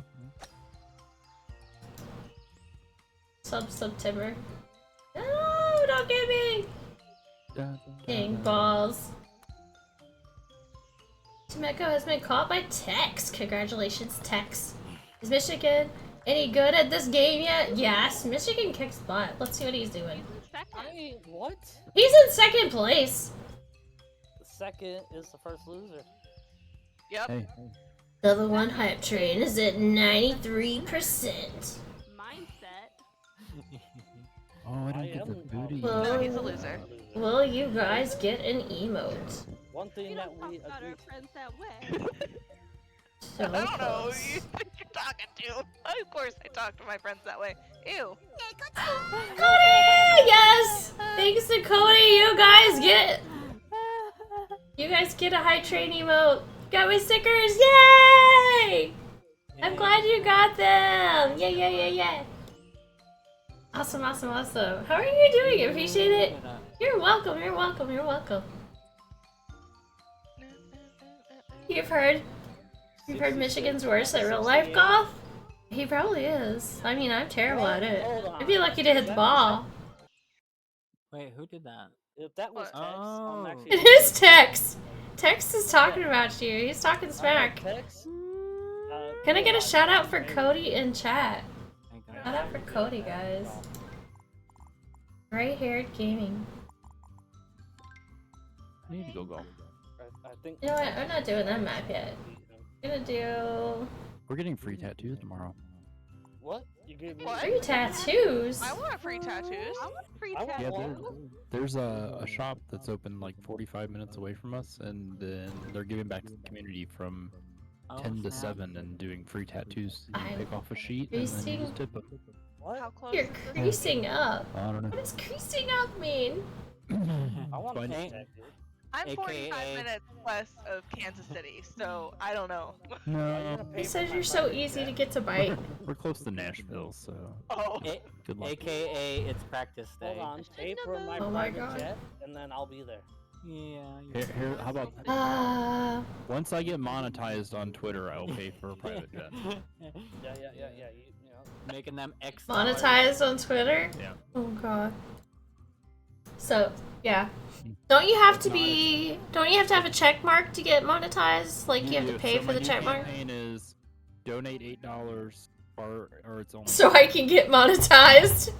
Speaker 1: September. No, don't get me! Dang balls. Tomeko has been caught by Tex. Congratulations, Tex. Is Michigan any good at this game yet? Yes, Michigan kicks butt. Let's see what he's doing.
Speaker 7: What?
Speaker 1: He's in second place.
Speaker 7: The second is the first loser.
Speaker 4: Yep.
Speaker 2: Hey.
Speaker 1: Level 1 hype train is at 93%.
Speaker 8: Mindset.
Speaker 2: Oh, I don't get the booty.
Speaker 1: Well,
Speaker 4: No, he's a loser.
Speaker 1: Will you guys get an emote?
Speaker 7: One thing
Speaker 8: We
Speaker 7: that
Speaker 8: don't talk
Speaker 7: we
Speaker 8: about
Speaker 7: agree.
Speaker 8: our friends that way.
Speaker 1: So
Speaker 4: I don't know
Speaker 1: close.
Speaker 4: who you think you're talking to. Of course I talk to my friends that way. Ew.
Speaker 1: Cody! Yes! Thanks to Cody, you guys get a high train emote. Got my stickers, yay! I'm glad you got them! Yeah, yeah, yeah, yeah. Awesome, awesome, awesome. How are you doing? Appreciate it. You're welcome, you're welcome, you're welcome. You've heard Michigan's worse at real life golf? He probably is. I mean, I'm terrible at it. I'd be lucky to hit the ball.
Speaker 6: Wait, who did that?
Speaker 7: If that was Tex,
Speaker 6: Oh.
Speaker 7: I'm actually.
Speaker 1: It is Tex. Tex is talking about you. He's talking smack.
Speaker 7: Tex.
Speaker 1: Can I get a shout out for Cody in chat?
Speaker 6: Okay.
Speaker 1: Shout out for Cody, guys. Gray-haired gaming.
Speaker 2: I need to go golf.
Speaker 7: I think.
Speaker 1: You know what? I'm not doing that map yet. I'm gonna do
Speaker 2: We're getting free tattoos tomorrow.
Speaker 7: What? You gave me.
Speaker 4: What?
Speaker 1: free tattoos.
Speaker 4: I want free tattoos.
Speaker 8: I want free
Speaker 7: I want
Speaker 8: tattoo.
Speaker 2: Yeah, there's a shop that's open like 45 minutes away from us, and then they're giving back to the community from 10 to 7 and doing free tattoos. You
Speaker 1: I'm
Speaker 2: pick off a sheet and then you
Speaker 1: creasing.
Speaker 2: just tip them.
Speaker 7: What?
Speaker 4: How close
Speaker 1: You're
Speaker 4: is this?
Speaker 1: creasing up.
Speaker 2: I don't know.
Speaker 1: What does creasing up mean?
Speaker 7: I want
Speaker 2: Fine.
Speaker 7: paint tattoo.
Speaker 4: I'm 45
Speaker 6: AKA
Speaker 4: minutes west of Kansas City, so I don't know.
Speaker 2: No,
Speaker 1: He says you're so easy to get to bite.
Speaker 2: we're close to Nashville, so
Speaker 4: Oh.
Speaker 2: good luck.
Speaker 6: AKA it's practice day.
Speaker 7: Hold on, pay for my
Speaker 1: Oh my
Speaker 7: private
Speaker 1: God.
Speaker 7: jet, and then I'll be there.
Speaker 6: Yeah.
Speaker 2: Here, how about once I get monetized on Twitter, I will pay for a private jet.
Speaker 7: Yeah. You know.
Speaker 6: Making them X.
Speaker 1: monetized on Twitter?
Speaker 2: Yeah.
Speaker 1: Oh god. So, yeah. Don't you have to have a check mark to get monetized? Like you have to pay
Speaker 2: So
Speaker 1: for
Speaker 2: my
Speaker 1: the
Speaker 2: new
Speaker 1: check mark?
Speaker 2: campaign is donate $8 or it's only.
Speaker 1: So I can get monetized.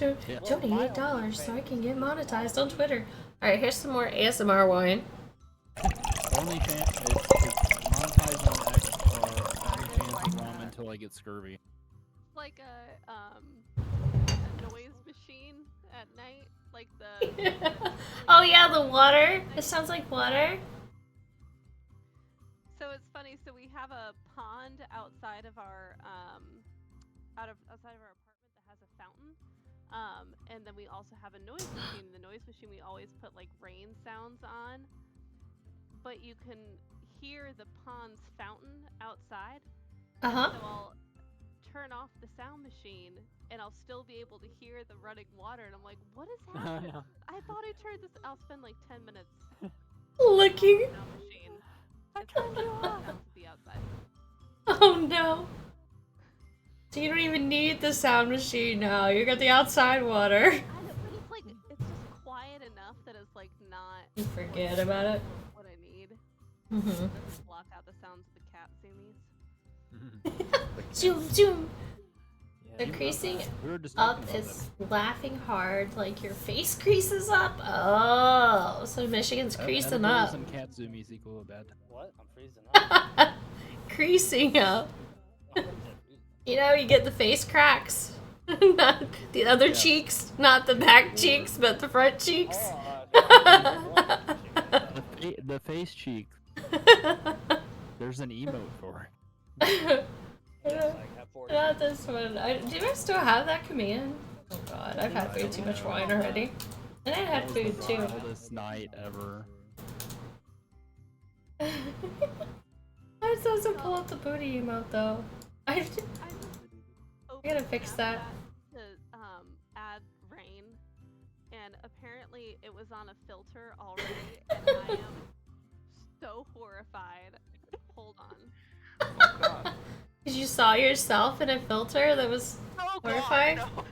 Speaker 2: Yeah.
Speaker 1: Donate $8 so I can get monetized on Twitter. Alright, here's some more ASMR wine.
Speaker 2: Only chance it's monetized on X or only chance of ROM until I get scurvy.
Speaker 8: Like a noise machine at night, like the.
Speaker 1: Oh yeah, the water. It sounds like water.
Speaker 8: So it's funny. So we have a pond outside of our outside of our apartment that has a fountain. And then we also have a noise machine. The noise machine we always put like rain sounds on, but you can hear the pond's fountain outside.
Speaker 1: Uh-huh.
Speaker 8: So I'll turn off the sound machine and I'll still be able to hear the running water, and I'm like, what is happening? I thought I turned this. I'll spend like 10 minutes
Speaker 1: Looking.
Speaker 8: sound machine. I turned you off. To be outside.
Speaker 1: Oh no. So you don't even need the sound machine now. You got the outside water.
Speaker 8: I know, but it's like it's just quiet enough that it's like not.
Speaker 1: You forget about it.
Speaker 8: What I need.
Speaker 1: Mm-hmm.
Speaker 8: Just block out the sounds of the cat zoomies.
Speaker 1: Zoom, zoom. The
Speaker 6: Yeah.
Speaker 1: creasing
Speaker 2: We were just
Speaker 1: up
Speaker 2: talking about
Speaker 1: is laughing hard, like your face creases up. Oh, so Michigan's
Speaker 2: that.
Speaker 1: creasing
Speaker 2: Edibles
Speaker 1: up.
Speaker 2: and cat zoomies equal a bad.
Speaker 7: What? I'm freezing up.
Speaker 1: Creasing up.
Speaker 7: I'm freezing.
Speaker 1: You know, you get the face cracks Not the other
Speaker 2: Yeah.
Speaker 1: cheeks, not the back cheeks, but the front cheeks.
Speaker 2: The face cheek. There's an emote for
Speaker 1: Not
Speaker 7: Yes, I have 40.
Speaker 1: this one. Do I still have that command? Oh god, I've had way too much wine already. And I
Speaker 2: it.
Speaker 1: had food
Speaker 2: The
Speaker 1: too.
Speaker 2: wildest night ever.
Speaker 1: I'm supposed to pull up the booty emote though. I
Speaker 8: I just
Speaker 1: gotta
Speaker 8: opened
Speaker 1: fix that.
Speaker 8: Snapchat to add rain, and apparently it was on a filter already, and I am so horrified. Hold on.
Speaker 4: Oh god.
Speaker 1: Did you saw yourself in a filter that was
Speaker 4: Oh
Speaker 1: horrifying?
Speaker 4: god, no.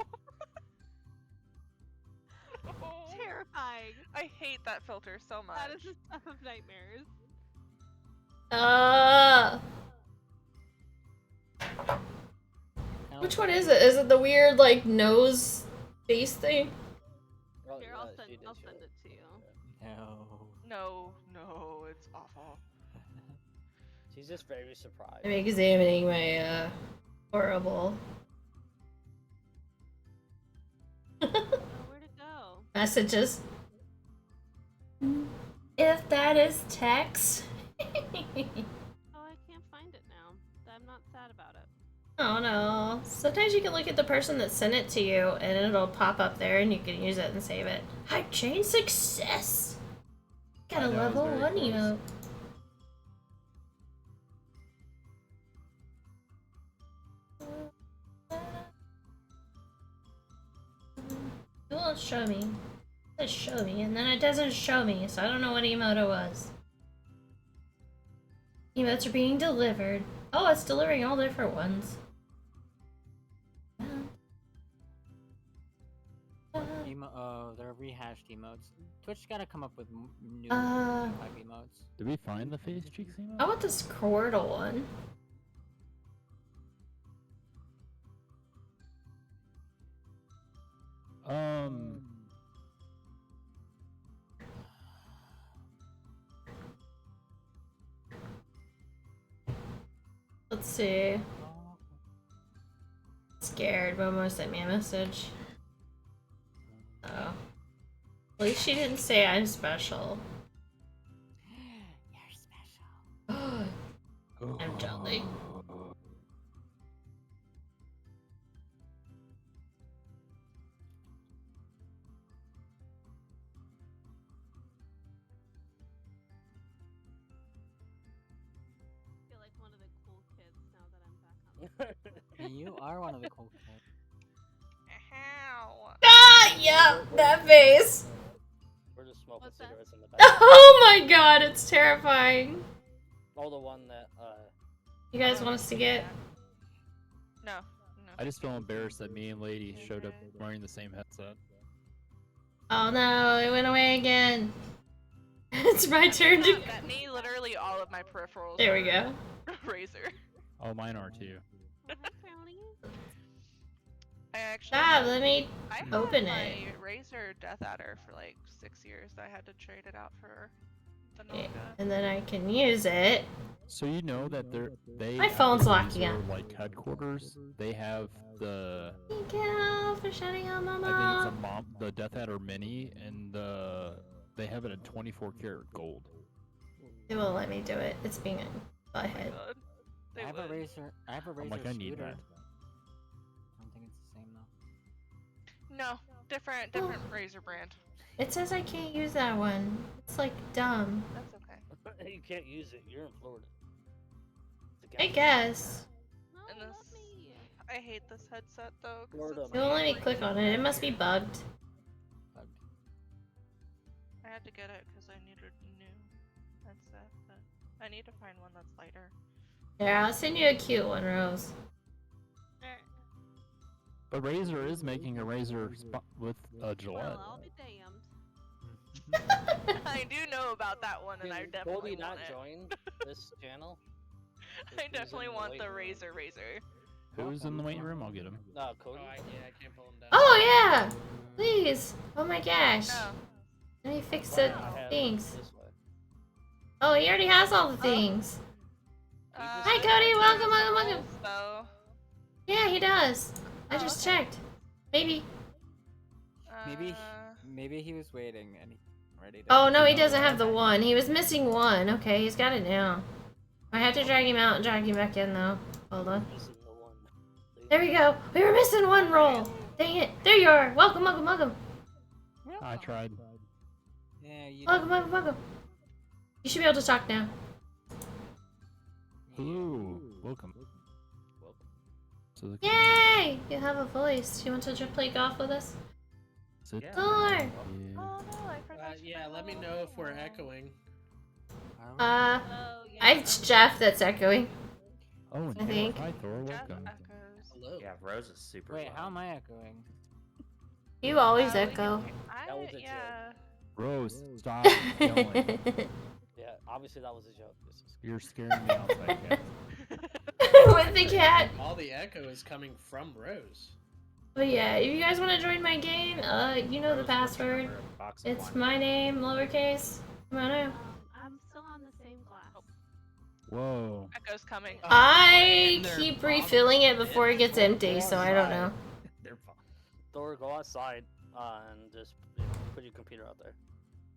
Speaker 4: No.
Speaker 8: Terrifying.
Speaker 4: I hate that filter so much.
Speaker 8: That is the stuff of nightmares.
Speaker 1: Which one is it? Is it the weird like nose face thing?
Speaker 7: Oh,
Speaker 8: Here,
Speaker 7: yeah,
Speaker 8: I'll
Speaker 7: she did
Speaker 8: send
Speaker 7: show
Speaker 8: it to you.
Speaker 6: No.
Speaker 4: No, it's awful.
Speaker 7: She's just very surprised.
Speaker 1: I'm examining my horrible
Speaker 8: Oh, where'd it go?
Speaker 1: messages. If that is text.
Speaker 8: Oh, I can't find it now. I'm not sad about it.
Speaker 1: Oh no. Sometimes you can look at the person that sent it to you and it'll pop up there and you can use it and save it. Hype chain success! Got a
Speaker 2: I know, it's
Speaker 1: level
Speaker 2: very
Speaker 1: 1
Speaker 2: close.
Speaker 1: emote. It won't show me. It says show me and then it doesn't show me, so I don't know what emote it was. Emotes are being delivered. Oh, it's delivering all different ones.
Speaker 6: They're rehashed emotes. Twitch gotta come up with new
Speaker 1: Uh,
Speaker 6: type emotes.
Speaker 2: Did we find the face cheeks emote?
Speaker 1: I want this Squirtle one. Let's see. Scared. Momo sent me a message. Oh. At least she didn't say I'm special.
Speaker 6: You're special.
Speaker 1: I'm jelly.
Speaker 8: I feel like one of the cool kids now that I'm back on.
Speaker 6: You are one of the cool kids.
Speaker 4: Ow.
Speaker 1: Ah, yeah, that face.
Speaker 7: We're just smoking
Speaker 8: What's that?
Speaker 7: cigarettes in the back.
Speaker 1: Oh my god, it's terrifying.
Speaker 7: Oh, the one that,
Speaker 1: You guys want us to get?
Speaker 4: No. No.
Speaker 2: I just feel embarrassed that me and Lady showed up wearing the same headset.
Speaker 1: Oh no, it went away again. It's my turn to.
Speaker 4: At me, literally all of my peripherals.
Speaker 1: There we
Speaker 4: are
Speaker 1: go.
Speaker 4: Razer.
Speaker 2: Oh, mine are too.
Speaker 8: Oh, hi, Brownie.
Speaker 4: I actually.
Speaker 1: Ah, let me
Speaker 4: I had
Speaker 1: open
Speaker 4: my
Speaker 1: it.
Speaker 4: Razer Death Adder for like 6 years. I had to trade it out for the
Speaker 1: Okay,
Speaker 4: Noka.
Speaker 1: and then I can use it.
Speaker 2: So you know that they.
Speaker 1: My
Speaker 2: at
Speaker 1: phone's
Speaker 2: the
Speaker 1: locking
Speaker 2: Razer,
Speaker 1: up.
Speaker 2: Like headquarters, they have the.
Speaker 1: Thank you for shutting out
Speaker 2: I think
Speaker 1: Momo.
Speaker 2: it's the Death Adder Mini, and they have it in 24 karat gold.
Speaker 1: It won't let me do it. It's being a
Speaker 4: Oh my
Speaker 1: butthead.
Speaker 4: god. They
Speaker 6: I have a
Speaker 4: would.
Speaker 6: Razer. I have a Razer
Speaker 2: I'm like, I need
Speaker 6: scooter.
Speaker 2: that.
Speaker 6: I don't think it's the same though.
Speaker 4: No, different Razer brand.
Speaker 1: It says I can't use that one. It's like dumb.
Speaker 4: That's okay.
Speaker 7: you can't use it. You're in Florida. It's
Speaker 1: I
Speaker 7: against-
Speaker 1: guess.
Speaker 8: No,
Speaker 4: And
Speaker 8: let
Speaker 4: this-
Speaker 8: me.
Speaker 4: I hate this headset though. 'Cause
Speaker 7: Florida
Speaker 4: it's
Speaker 1: It won't let me
Speaker 4: like-
Speaker 1: click on it. It must be bugged.
Speaker 4: I had to get it because I needed a new headset, but I need to find one that's lighter.
Speaker 1: Yeah, I'll send you a cute one, Rose.
Speaker 2: But Razer is making a Razer with a Gillette.
Speaker 8: Well, I'll be damned.
Speaker 4: I do know about that one, and I
Speaker 7: Can
Speaker 4: definitely
Speaker 7: Cody not
Speaker 4: want it.
Speaker 7: join this channel?
Speaker 4: I definitely want the Razer.
Speaker 2: Who's in the waiting room? I'll get him.
Speaker 7: No, Cody.
Speaker 11: I can't pull him down.
Speaker 1: Oh yeah! Please! Oh my gosh.
Speaker 4: No.
Speaker 1: Let me fix
Speaker 7: Why
Speaker 1: the
Speaker 7: not have
Speaker 1: things.
Speaker 7: this way?
Speaker 1: Oh, he already has all the things. Hi Cody, welcome, welcome, welcome.
Speaker 4: So,
Speaker 1: Yeah, he does. I just checked. Maybe.
Speaker 6: Maybe
Speaker 4: Uh,
Speaker 6: maybe he was waiting and he ready to.
Speaker 1: Oh no, he doesn't have the one. He was missing one. Okay, he's got it now. I have to drag him out and drag him back in though. Hold on.
Speaker 7: Missing the one.
Speaker 1: There we go. We were missing one roll. Dang it. There you are. Welcome, welcome, welcome.
Speaker 2: I tried.
Speaker 6: Yeah, you.
Speaker 1: Welcome, welcome, welcome. You should be able to talk now.
Speaker 2: Hello. Welcome. To the
Speaker 1: Yay! You have a voice. You want to play golf with us?
Speaker 2: Sit.
Speaker 11: Yeah.
Speaker 1: Sure.
Speaker 2: Yeah.
Speaker 4: oh no, I forgot. to
Speaker 11: Yeah, let me
Speaker 4: roll.
Speaker 11: know if we're echoing.
Speaker 8: Oh, yeah.
Speaker 1: It's Jeff that's echoing.
Speaker 2: Oh, and
Speaker 1: I think.
Speaker 2: Hi, Thor.
Speaker 4: Jeff
Speaker 2: Welcome.
Speaker 4: echoes.
Speaker 11: Hello.
Speaker 9: Yeah, Rose is super.
Speaker 6: Wait,
Speaker 9: loud.
Speaker 6: how am I echoing?
Speaker 1: You always
Speaker 4: We
Speaker 1: echo.
Speaker 4: can-
Speaker 7: That was a joke.
Speaker 4: yeah.
Speaker 2: Rose, stop yelling.
Speaker 7: Yeah, obviously that was a joke. This is...
Speaker 2: You're scaring me outside. Cat.
Speaker 1: With the cat.
Speaker 11: All the echo is coming from Rose.
Speaker 1: But yeah, if you guys want to join my game, you know the
Speaker 9: Rose, what's your
Speaker 1: password.
Speaker 9: number? Box of
Speaker 1: It's
Speaker 9: one.
Speaker 1: my name, lowercase. Come on out.
Speaker 8: I'm still on the same glass.
Speaker 2: Whoa.
Speaker 4: Echoes coming.
Speaker 1: I
Speaker 11: And they're
Speaker 1: keep
Speaker 11: bottom
Speaker 1: refilling it
Speaker 11: pit.
Speaker 1: before it gets empty, so I don't know.
Speaker 9: They're fine.
Speaker 7: Thor, go outside and just put your computer out there.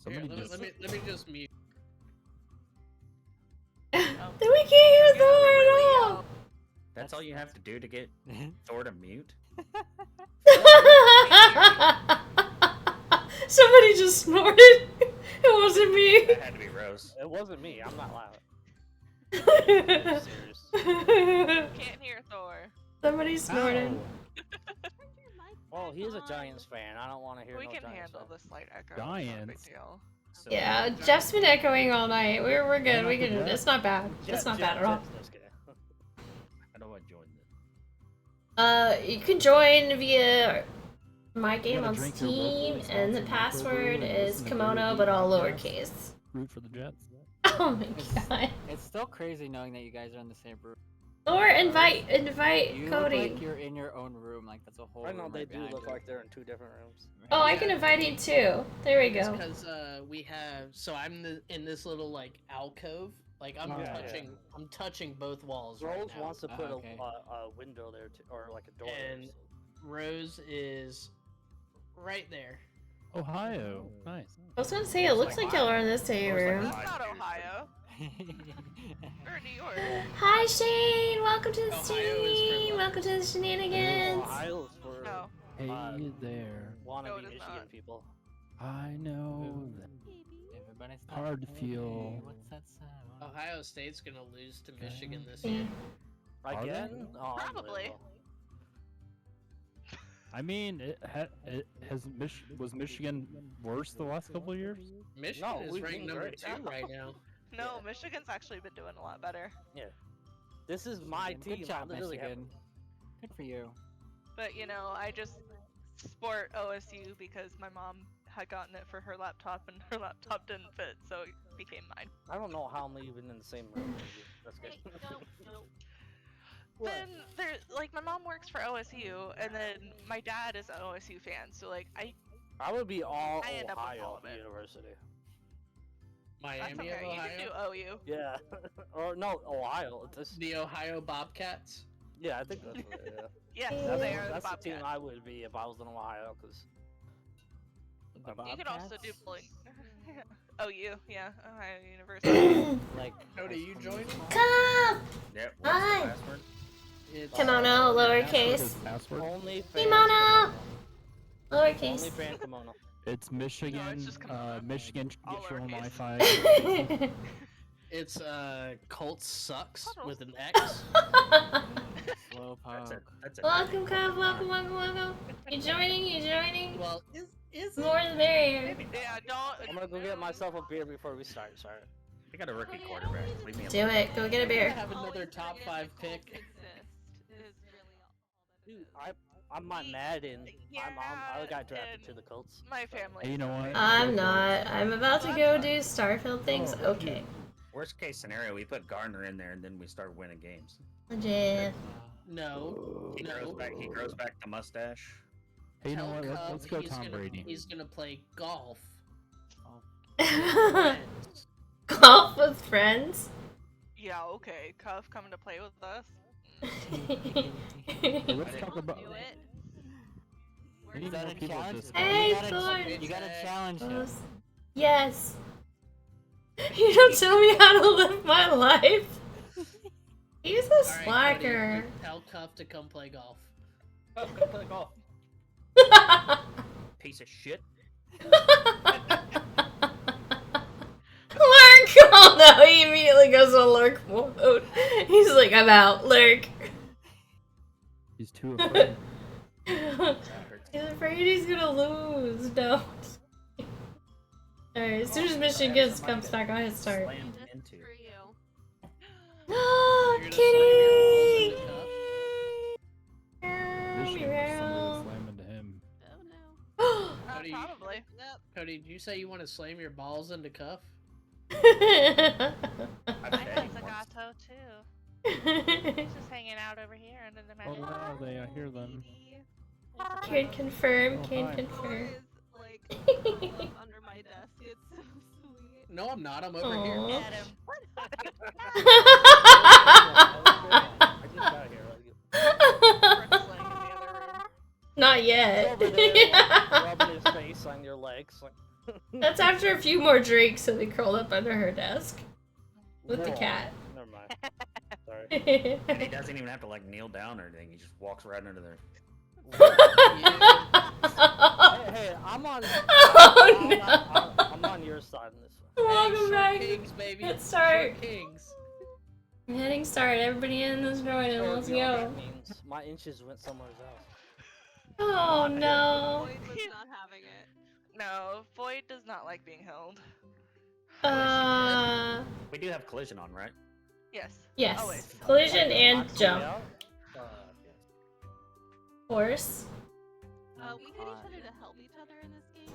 Speaker 2: Somebody
Speaker 11: Here,
Speaker 2: just.
Speaker 11: let me just mute.
Speaker 1: Then we can't hear Thor at all.
Speaker 9: That's all you have to do to get Thor to mute.
Speaker 1: Somebody just snorted. It wasn't me.
Speaker 9: That had to be Rose.
Speaker 7: It wasn't me. I'm not loud. I'm serious.
Speaker 4: Can't hear Thor.
Speaker 1: Somebody snorted.
Speaker 7: Well, he is a Giants fan. I don't want to hear
Speaker 4: We
Speaker 7: no
Speaker 4: can
Speaker 7: Giants
Speaker 4: handle
Speaker 7: fan.
Speaker 4: the slight echo. It's not a big
Speaker 2: Giants.
Speaker 4: deal.
Speaker 9: So,
Speaker 1: Yeah, Jeff's been echoing all night. We're good.
Speaker 2: not
Speaker 1: We
Speaker 2: the
Speaker 1: can.
Speaker 2: Jeff.
Speaker 1: It's not bad. It's not bad at all.
Speaker 7: Just kidding.
Speaker 9: how do I join this?
Speaker 1: You can join via my game
Speaker 2: gotta
Speaker 1: on
Speaker 2: drink your
Speaker 1: Steam,
Speaker 2: locally
Speaker 1: and the
Speaker 2: sponsored
Speaker 1: password
Speaker 2: microbrew and
Speaker 1: is
Speaker 2: listen to
Speaker 1: kimono,
Speaker 2: Dirty
Speaker 1: but all
Speaker 2: Podcasts.
Speaker 1: lowercase.
Speaker 2: Root for the Jets.
Speaker 1: Oh my god.
Speaker 6: It's still crazy knowing that you guys are in the same room.
Speaker 1: Or invite
Speaker 6: You
Speaker 1: Cody.
Speaker 6: look like you're in your own room, like that's a whole.
Speaker 7: Right now
Speaker 6: room
Speaker 7: they
Speaker 6: right
Speaker 7: do
Speaker 6: behind
Speaker 7: look
Speaker 6: you.
Speaker 7: like they're in two different rooms.
Speaker 1: Oh, I can invite him too. There we go.
Speaker 11: Because we have, so I'm in this little like alcove. Like I'm
Speaker 2: Oh, yeah.
Speaker 11: I'm touching both walls right
Speaker 7: Rose
Speaker 11: now.
Speaker 7: wants to put
Speaker 6: okay.
Speaker 7: a window there, or like a door. there,
Speaker 11: And
Speaker 7: so-
Speaker 11: Rose is right there.
Speaker 2: Ohio. Nice.
Speaker 1: I was gonna say, it looks like y'all are in the same room.
Speaker 4: That's not Ohio. Or New York.
Speaker 1: Hi Shane, welcome to the
Speaker 11: Ohio is for
Speaker 1: stream.
Speaker 11: love.
Speaker 1: Welcome to the shenanigans.
Speaker 7: Ohio's for
Speaker 4: No.
Speaker 2: Hey
Speaker 7: Uh,
Speaker 2: there.
Speaker 7: wannabe
Speaker 4: No, it is
Speaker 7: Michigan
Speaker 4: not.
Speaker 7: people.
Speaker 2: I know that.
Speaker 6: Everybody's
Speaker 2: Hard to
Speaker 6: talking,
Speaker 2: feel.
Speaker 6: hey, what's that sound?
Speaker 11: Ohio State's gonna lose to Michigan this year.
Speaker 2: Are they?
Speaker 7: Again? Oh,
Speaker 4: Probably.
Speaker 7: unbelievable.
Speaker 2: I mean, was Michigan worse the last couple of years?
Speaker 11: Michigan
Speaker 7: No,
Speaker 11: is
Speaker 7: we
Speaker 11: ranked
Speaker 7: beat
Speaker 11: number
Speaker 7: great.
Speaker 11: 2 right now.
Speaker 4: No, Michigan's actually been doing a lot better.
Speaker 7: This is my team.
Speaker 6: Good job,
Speaker 7: I literally have-
Speaker 6: Michigan. Good for you.
Speaker 4: But you know, I just sport OSU because my mom had gotten it for her laptop and her laptop didn't fit, so it became mine.
Speaker 7: I don't know how I'm even in the same room as you. That's good.
Speaker 4: Then there, like, my mom works for OSU, and then my dad is an OSU fan, so like
Speaker 7: I would be all
Speaker 4: I end up with all
Speaker 7: Ohio
Speaker 4: of it.
Speaker 7: University.
Speaker 4: that's
Speaker 11: Miami
Speaker 4: okay.
Speaker 11: of
Speaker 4: You can do
Speaker 11: Ohio.
Speaker 4: OU.
Speaker 7: Yeah, or no, Ohio. This,
Speaker 11: The Ohio Bobcats.
Speaker 7: yeah, I think that's what it is.
Speaker 4: Yes,
Speaker 1: Yeah.
Speaker 4: they are the
Speaker 7: That's the team
Speaker 4: Bobcats.
Speaker 7: I would be if I was in Ohio, because
Speaker 4: You could also do
Speaker 6: Bobcats?
Speaker 4: bowling. OU, yeah, Ohio University.
Speaker 7: like
Speaker 11: Cody, you joined?
Speaker 1: Come!
Speaker 9: Yeah, what's
Speaker 1: Hi.
Speaker 9: the password?
Speaker 11: It's
Speaker 1: Kimono, lowercase.
Speaker 2: His password.
Speaker 7: only
Speaker 1: Kimono!
Speaker 7: Only
Speaker 1: Lowercase.
Speaker 7: fan kimono.
Speaker 2: It's Michigan.
Speaker 4: just Kimono.
Speaker 2: Michigan.
Speaker 4: All
Speaker 2: Get your own
Speaker 4: lowercase.
Speaker 2: Wi-Fi.
Speaker 11: It's Colts sucks
Speaker 4: Puddles.
Speaker 11: with an X.
Speaker 6: Slow
Speaker 9: That's
Speaker 6: poke.
Speaker 9: it. That's it.
Speaker 1: Welcome, Cup. Welcome, welcome, welcome. You joining? You joining?
Speaker 11: Well, is
Speaker 1: More the merrier.
Speaker 4: Yeah, don't.
Speaker 7: I'm gonna go get myself a beer before we start. Sorry.
Speaker 9: We got a rookie quarterback. Leave me
Speaker 1: Do
Speaker 9: alone.
Speaker 1: it. Go get a
Speaker 11: I
Speaker 1: beer.
Speaker 11: have another
Speaker 8: Always
Speaker 11: top
Speaker 8: forget
Speaker 11: 5
Speaker 8: that
Speaker 11: pick.
Speaker 8: Colts exist is really all that it
Speaker 7: Dude,
Speaker 8: is.
Speaker 7: I'm not mad in. I
Speaker 4: Yeah,
Speaker 7: got drafted
Speaker 4: and
Speaker 7: to the Colts.
Speaker 4: My family.
Speaker 2: Hey, you know what?
Speaker 1: I'm not. I'm about to go do Starfield things.
Speaker 2: Oh,
Speaker 1: Okay.
Speaker 9: Worst case scenario, we put Gardner in there and then we start winning games.
Speaker 1: Legit.
Speaker 11: No,
Speaker 9: He grows back the mustache.
Speaker 2: Hey, you know
Speaker 11: tell
Speaker 2: what?
Speaker 11: Cub
Speaker 2: Let's go
Speaker 11: he's
Speaker 2: Tom
Speaker 11: gonna,
Speaker 2: Brady.
Speaker 11: He's gonna play golf.
Speaker 1: Golf with friends?
Speaker 4: Yeah, okay. Cuff coming to play with us.
Speaker 2: let's talk about.
Speaker 4: Do it.
Speaker 2: We need
Speaker 6: Is that
Speaker 2: more
Speaker 6: a
Speaker 2: people
Speaker 6: challenge?
Speaker 2: just.
Speaker 1: Hey,
Speaker 6: you gotta,
Speaker 1: Thorn.
Speaker 6: you gotta challenge him.
Speaker 1: Yes. You don't tell me how to live my life. He's a
Speaker 11: All right,
Speaker 1: slacker.
Speaker 11: Cody, tell Cuff to come play golf.
Speaker 9: Oh, go play golf. Piece of shit.
Speaker 1: Lurk! Oh no, he immediately goes to lurk mode. He's like, I'm out. Lurk.
Speaker 2: He's too afraid.
Speaker 1: He's afraid he's gonna lose. No. Alright, as soon as Michigan comes back on his start.
Speaker 9: Slam into.
Speaker 8: For you.
Speaker 1: Oh,
Speaker 11: You're gonna
Speaker 1: kitty!
Speaker 11: slam your balls
Speaker 2: Michigan was somebody to slam into him.
Speaker 8: Oh no.
Speaker 11: Cody,
Speaker 4: Probably.
Speaker 11: Cody, did you say you want to slam your balls into Cuff?
Speaker 9: I've
Speaker 4: I
Speaker 9: bet
Speaker 4: have
Speaker 9: he wants
Speaker 4: Zagato too. He's just hanging out over here under the
Speaker 2: Oh,
Speaker 4: magic.
Speaker 2: where are they? I hear them.
Speaker 1: Can confirm,
Speaker 2: Oh,
Speaker 1: can
Speaker 2: hi.
Speaker 1: confirm.
Speaker 8: Is like curled up under my desk. It's so sweet.
Speaker 11: No, I'm not. I'm over here.
Speaker 1: Aw.
Speaker 4: Get him.
Speaker 7: I just got here.
Speaker 4: Brooke's laying in the other room.
Speaker 1: Not
Speaker 7: He's
Speaker 1: yet.
Speaker 7: over there, like, rubbing his face on your legs. Like,
Speaker 1: That's after a few more drinks and they curled up under her desk. With the
Speaker 7: Whoa.
Speaker 1: cat.
Speaker 7: Never mind. Sorry.
Speaker 9: And he doesn't even have to like kneel down or anything. He just walks right under there.
Speaker 7: Hey, I'm on.
Speaker 1: Oh, no.
Speaker 7: I'm on your side in this one.
Speaker 1: Welcome
Speaker 11: Short
Speaker 1: back.
Speaker 11: Kings, baby.
Speaker 1: Let's start.
Speaker 11: Short Kings.
Speaker 1: I'm hitting start. Everybody in this joint and let's
Speaker 7: You know what
Speaker 1: go.
Speaker 7: that means? My inches went somewhere else.
Speaker 1: Oh no.
Speaker 8: Boyd was not having it.
Speaker 4: No, Void does not like being held.
Speaker 9: We do have collision on, right?
Speaker 4: Yes.
Speaker 1: Yes.
Speaker 4: Always.
Speaker 1: Collision and
Speaker 7: Knock me
Speaker 1: jump.
Speaker 7: out?
Speaker 1: Horse.
Speaker 8: We need each other to help each other in this game.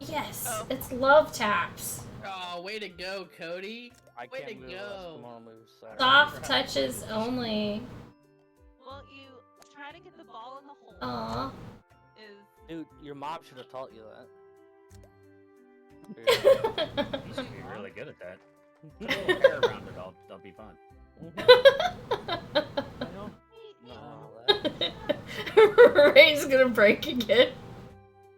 Speaker 1: Yes.
Speaker 4: Oh.
Speaker 1: It's love taps.
Speaker 11: Oh, way to go, Cody.
Speaker 7: I
Speaker 11: Way
Speaker 7: can't
Speaker 11: to
Speaker 7: move unless
Speaker 11: go.
Speaker 7: Kimono moves. Sorry.
Speaker 1: Soft touches only.
Speaker 8: Well, you try to get the ball in the hole.
Speaker 1: Aw.
Speaker 8: Is
Speaker 7: Dude, your mom should have taught you that.
Speaker 9: You should be really good at that. Put a little hair around it, I'll be fine.
Speaker 7: No,
Speaker 1: Ray's gonna break again.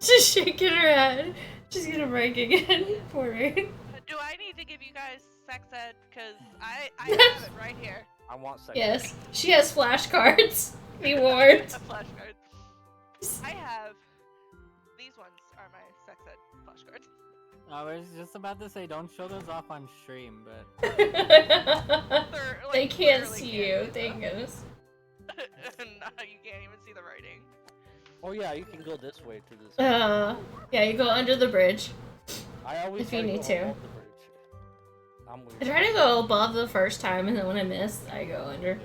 Speaker 1: She's shaking her head. She's gonna break again. Poor Ray.
Speaker 4: Do I need to give you guys sex ed? Because I have it right here.
Speaker 7: I want sex.
Speaker 1: Yes. She has flashcards. Be warned.
Speaker 4: Flashcards. I have. These ones are my sex ed flashcards.
Speaker 6: I was just about to say, don't show those off on stream, but
Speaker 4: They're, like,
Speaker 1: They can't
Speaker 4: literally
Speaker 1: see
Speaker 4: can't
Speaker 1: you,
Speaker 4: see
Speaker 1: thank
Speaker 4: them.
Speaker 1: goodness.
Speaker 4: No, you can't even see the writing.
Speaker 7: Oh yeah, you can go this way to this.
Speaker 1: Yeah, you go under the bridge.
Speaker 7: I always
Speaker 1: if you
Speaker 7: try to
Speaker 1: need
Speaker 7: go
Speaker 1: to.
Speaker 7: above the bridge. I'm weird.
Speaker 1: I try to go above the first time, and then when I miss, I go under.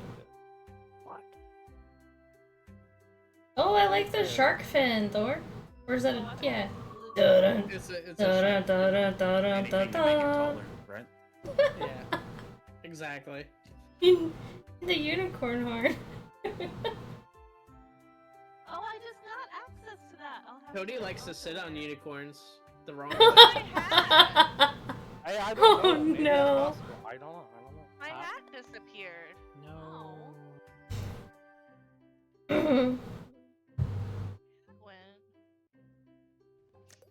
Speaker 1: Oh, I like the shark fin, Thor. Or is that a... yeah. Dun,
Speaker 11: It's a
Speaker 1: dun,
Speaker 11: shark.
Speaker 1: dun, dun,
Speaker 9: Anything
Speaker 1: dun,
Speaker 9: to make it
Speaker 1: dun.
Speaker 9: taller, right?
Speaker 11: Yeah. Exactly.
Speaker 1: The unicorn horn.
Speaker 8: Oh, I just got access to that. I'll have
Speaker 11: Cody
Speaker 8: to
Speaker 11: likes to sit on unicorns the wrong way.
Speaker 7: I don't
Speaker 1: Oh,
Speaker 7: know. Maybe
Speaker 1: no.
Speaker 7: that's possible. I don't know.
Speaker 4: My hat disappeared.
Speaker 6: no.
Speaker 4: When?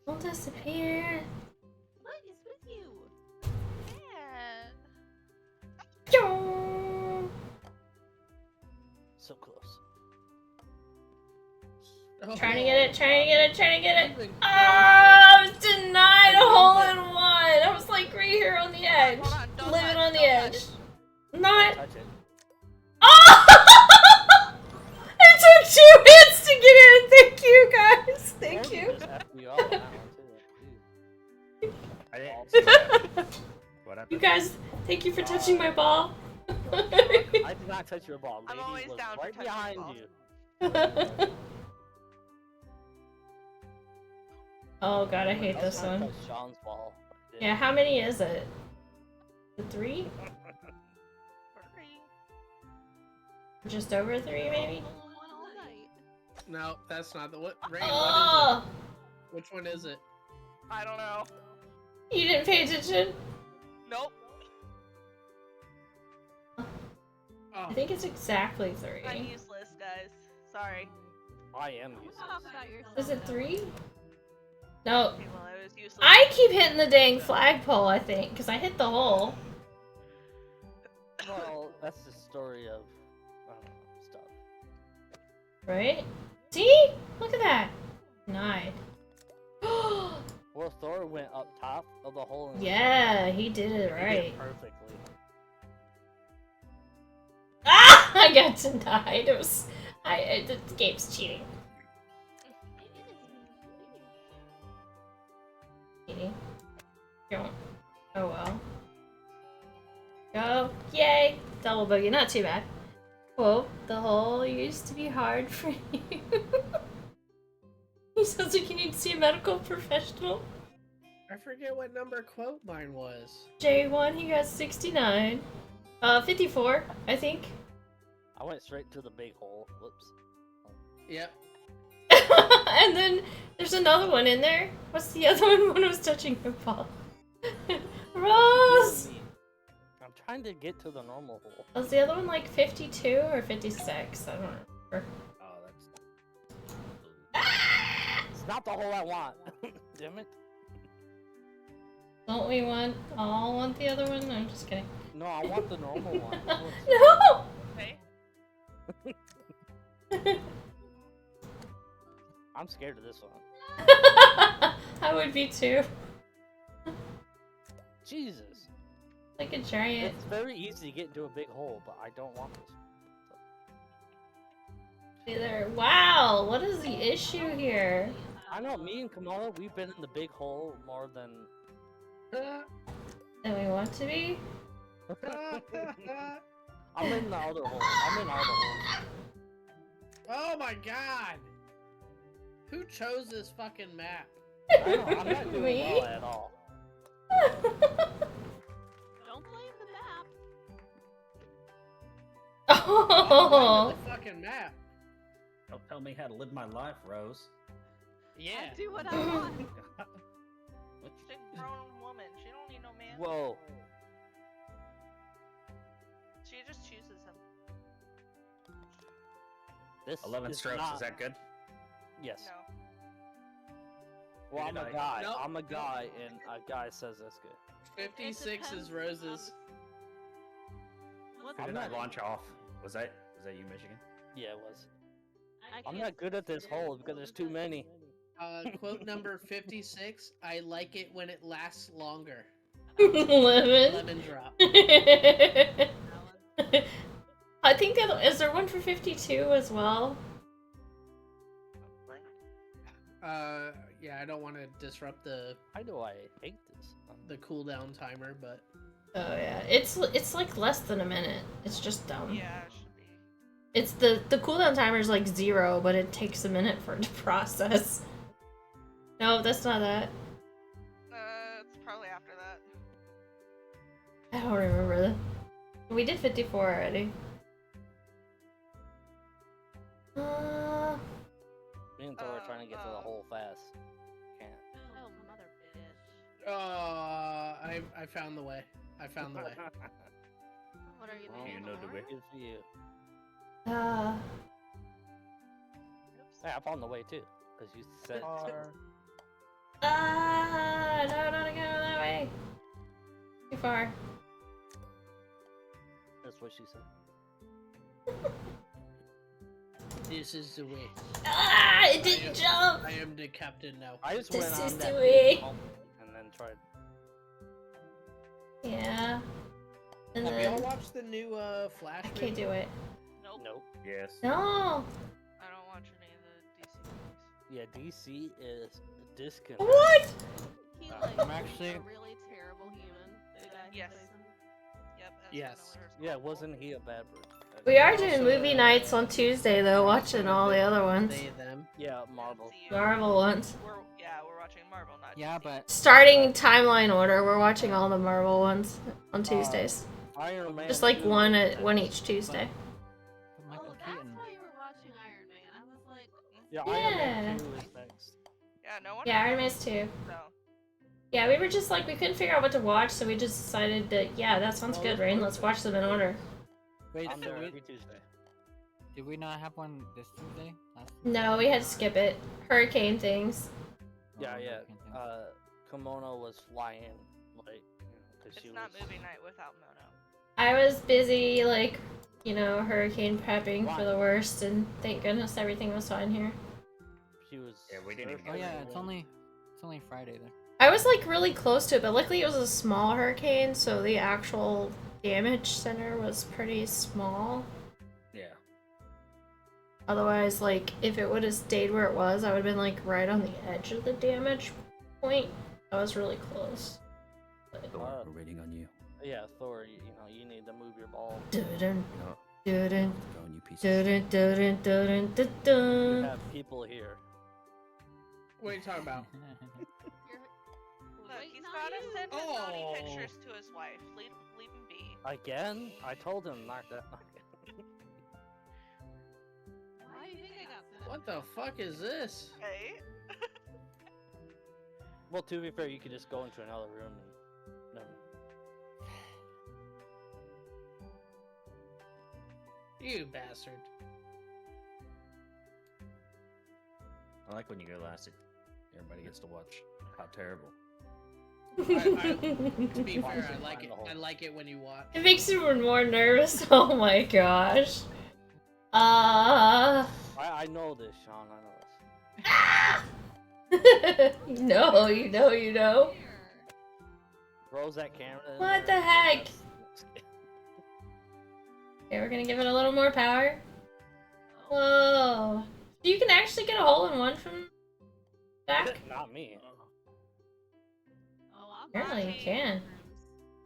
Speaker 1: Don't disappear.
Speaker 8: What is with you?
Speaker 4: Yeah.
Speaker 7: So close.
Speaker 11: Oh.
Speaker 1: Trying to get it, trying to get it, trying to get it. Oh, I was denied a hole in one. I was like right here on the edge.
Speaker 4: Hold on, don't
Speaker 1: Living
Speaker 4: touch,
Speaker 1: on the
Speaker 4: don't
Speaker 1: edge.
Speaker 4: touch.
Speaker 1: Not.
Speaker 7: Touch it.
Speaker 1: Oh! It took 2 hits to get in. Thank you, guys. Thank you.
Speaker 7: Just F me up on that one too.
Speaker 9: I didn't see that. What happened?
Speaker 1: You guys, thank you for touching my ball.
Speaker 7: I did not touch your ball.
Speaker 4: I'm
Speaker 7: Lady
Speaker 4: always
Speaker 7: was
Speaker 4: down for
Speaker 7: right
Speaker 4: touching
Speaker 7: behind
Speaker 4: the ball.
Speaker 7: you.
Speaker 1: Oh god, I hate
Speaker 7: I was
Speaker 1: this
Speaker 7: trying to
Speaker 1: one.
Speaker 7: touch Sean's ball. I didn't.
Speaker 1: Yeah, how many is it? 3? Just over 3, maybe?
Speaker 8: One all night.
Speaker 11: No, that's not the what. Rain, what
Speaker 1: Oh!
Speaker 11: is it? Which one is it?
Speaker 4: I don't know.
Speaker 1: You didn't pay attention?
Speaker 4: Nope.
Speaker 1: I think it's exactly 3.
Speaker 4: I'm useless, guys. Sorry.
Speaker 7: I am useless.
Speaker 1: Is it 3? No.
Speaker 4: Okay, well, I was useless.
Speaker 1: I keep hitting the dang flagpole, I think, because I hit the hole.
Speaker 7: Well, that's the story of stuff.
Speaker 1: Right? See? Look at that. 9.
Speaker 7: Well, Thor went up top of the hole. And
Speaker 1: Yeah, he did it
Speaker 7: he did
Speaker 1: right.
Speaker 7: perfectly.
Speaker 1: Ah! I got denied. It was. The game's cheating. Cheating. Don't. Oh well. Go. Yay! Double boogie. Not too bad. Quote, the hole used to be hard for you. He sounds like you need to see a medical professional.
Speaker 11: I forget what number quote mine was.
Speaker 1: J1, he got 69. 54, I think.
Speaker 7: I went straight to the big hole. Whoops.
Speaker 11: Yep.
Speaker 1: And then there's another one in there. What's the other one? One was touching your ball. Rose!
Speaker 7: I'm trying to get to the normal hole.
Speaker 1: Was the other one like 52 or 56? I don't remember.
Speaker 9: Oh, that's.
Speaker 7: It's not the hole I want. Damn it.
Speaker 1: Don't we all want the other one? No, I'm just kidding.
Speaker 7: No, I want the normal one.
Speaker 1: No!
Speaker 4: Okay.
Speaker 7: I'm scared of this one.
Speaker 1: I would be too.
Speaker 7: Jesus.
Speaker 1: Like a giant.
Speaker 7: It's very easy to get into a big hole, but I don't want this.
Speaker 1: Either. Wow, what is the issue here?
Speaker 7: I know, me and Kamala, we've been in the big hole more than...
Speaker 1: And we want to be?
Speaker 7: I'm in the other hole. I'm in all the holes.
Speaker 11: Oh my god! Who chose this fucking map?
Speaker 7: I know, I'm not doing
Speaker 1: Me?
Speaker 7: well at all.
Speaker 8: Don't blame the map.
Speaker 1: Oh!
Speaker 11: The fucking map.
Speaker 9: Don't tell me how to live my life, Rose.
Speaker 11: Yeah.
Speaker 8: I do what I want.
Speaker 4: She's a grown woman. She don't need no man.
Speaker 7: Whoa.
Speaker 4: She just chooses him.
Speaker 7: This
Speaker 9: 11
Speaker 7: is
Speaker 9: strokes,
Speaker 7: not...
Speaker 9: is that good?
Speaker 7: Yes.
Speaker 4: No.
Speaker 7: Well, I'm a
Speaker 9: Good
Speaker 7: guy.
Speaker 11: Nope.
Speaker 7: I'm a guy, and a guy says that's good.
Speaker 11: 56 is Rose's.
Speaker 8: What's
Speaker 9: Who
Speaker 7: I'm
Speaker 9: did I
Speaker 7: not-
Speaker 9: launch off? Was that you, Michigan?
Speaker 7: Yeah, it was.
Speaker 8: I
Speaker 7: I'm
Speaker 8: can't
Speaker 7: not good at this
Speaker 8: consider
Speaker 7: hole because there's too many.
Speaker 11: Quote number 56. I like it when it lasts longer.
Speaker 1: Lemon.
Speaker 11: Lemon drop.
Speaker 1: I think that is there one for 52 as well?
Speaker 11: Yeah, I don't want to disrupt the
Speaker 7: Why do I hate this?
Speaker 11: cooldown timer, but
Speaker 1: Oh yeah, it's like less than a minute. It's just dumb.
Speaker 4: Yeah, it should be.
Speaker 1: It's the cooldown timer is like 0, but it takes a minute for it to process. No, that's not that.
Speaker 4: It's probably after that.
Speaker 1: I don't remember that. We did 54 already.
Speaker 7: Me and Thor are trying to get to the hole fast. Can't.
Speaker 8: Oh, mother bitch.
Speaker 11: I found the way. I found the way.
Speaker 8: What are you
Speaker 7: Well,
Speaker 8: doing?
Speaker 9: You know the way.
Speaker 7: Good for you. Hey, I found the way too, because you said.
Speaker 1: No, don't go that way. Too far.
Speaker 7: That's what she said.
Speaker 11: This is the way.
Speaker 1: It didn't jump.
Speaker 11: I am the captain now.
Speaker 7: I just
Speaker 1: This
Speaker 7: went
Speaker 1: is
Speaker 7: on
Speaker 1: the
Speaker 7: that
Speaker 1: way.
Speaker 7: big hump and then tried.
Speaker 1: Yeah. And
Speaker 11: Have y'all
Speaker 1: then
Speaker 11: watched the new Flash?
Speaker 1: I can't do it.
Speaker 4: Nope.
Speaker 7: Nope.
Speaker 9: Yes.
Speaker 1: No.
Speaker 4: I don't watch any of the DC movies.
Speaker 7: Yeah, DC is disconnected.
Speaker 1: What?
Speaker 8: He
Speaker 7: I'm
Speaker 8: like
Speaker 7: actually-
Speaker 8: a really terrible human. The guy who
Speaker 4: Yes.
Speaker 8: plays him.
Speaker 4: Yep.
Speaker 11: Yes.
Speaker 7: Yeah, wasn't he a bad person?
Speaker 1: We are doing
Speaker 11: Also,
Speaker 1: movie nights on Tuesday though, watching all the other ones.
Speaker 11: They, them.
Speaker 7: Yeah, Marvel.
Speaker 4: MCU.
Speaker 1: Marvel ones.
Speaker 4: We're watching Marvel, not
Speaker 6: Yeah,
Speaker 4: DC.
Speaker 6: but
Speaker 1: Starting timeline order, we're watching all the Marvel ones on Tuesdays.
Speaker 7: Iron Man.
Speaker 1: Just like
Speaker 7: 2
Speaker 1: one
Speaker 7: is
Speaker 1: one each Tuesday.
Speaker 6: Michael
Speaker 8: Oh, that's
Speaker 6: Keaton.
Speaker 8: why you were watching Iron Man. I was like,
Speaker 7: Yeah,
Speaker 1: Yeah.
Speaker 7: Iron Man 2 is next.
Speaker 4: Yeah, no one.
Speaker 1: Yeah, Iron Man's too.
Speaker 4: So,
Speaker 1: Yeah, we were just like we couldn't figure out what to watch, so we just decided that yeah, that sounds
Speaker 11: Oh,
Speaker 1: good,
Speaker 11: that's
Speaker 1: Rain. Let's
Speaker 11: perfect.
Speaker 1: watch them in order.
Speaker 6: Wait,
Speaker 7: I'm
Speaker 6: so
Speaker 7: there
Speaker 6: we,
Speaker 7: every Tuesday.
Speaker 6: did we not have one this Tuesday? Last
Speaker 1: No, we had to skip it. Hurricane things.
Speaker 7: Yeah,
Speaker 6: Oh,
Speaker 7: yeah.
Speaker 6: hurricane things.
Speaker 7: Kimono was flying, like, because
Speaker 4: It's
Speaker 7: she
Speaker 4: not
Speaker 7: was.
Speaker 4: movie night without Mono.
Speaker 1: I was busy, like, you know, hurricane prepping for
Speaker 7: Why?
Speaker 1: the worst, and thank goodness everything was fine here.
Speaker 7: She was.
Speaker 9: Yeah, we didn't even
Speaker 6: Oh
Speaker 7: surfing
Speaker 6: yeah,
Speaker 7: in the
Speaker 6: it's
Speaker 7: wind.
Speaker 6: only Friday then.
Speaker 1: I was, like, really close to it, but luckily it was a small hurricane, so the actual damage center was pretty small.
Speaker 9: Yeah.
Speaker 1: Otherwise, like, if it would have stayed where it was, I would have been, like, right on the edge of the damage point. I was really close. But...
Speaker 9: Thor, we're waiting on you.
Speaker 7: Yeah, Thor. You need to move your ball.
Speaker 1: Dun,
Speaker 9: No.
Speaker 1: dun,
Speaker 9: Go on, you piece of
Speaker 1: dun,
Speaker 9: shit.
Speaker 1: dun, dun, dun,
Speaker 7: We
Speaker 1: dun.
Speaker 7: have people here.
Speaker 11: What are you talking about?
Speaker 4: Look, he's gotta send his naughty pictures to his wife. Leave him be.
Speaker 7: Again? I told him not that.
Speaker 8: Why do you think I got sent?
Speaker 11: What the fuck is this?
Speaker 4: Hey?
Speaker 7: Well, to be fair, you could just go into another room and. No.
Speaker 11: You bastard.
Speaker 9: I like when you go last. Everybody gets to watch how terrible.
Speaker 11: To be fair, I like it. I like it when you watch.
Speaker 1: It makes you more nervous. Oh my gosh.
Speaker 7: I know this, Sean. I know this.
Speaker 1: you know.
Speaker 7: Throws that camera. In
Speaker 1: What
Speaker 7: there.
Speaker 1: the heck? Okay, we're gonna give it a little more power. Whoa. You can actually get a hole-in-one from back?
Speaker 7: Not me.
Speaker 8: Oh, I'm
Speaker 1: Apparently you can.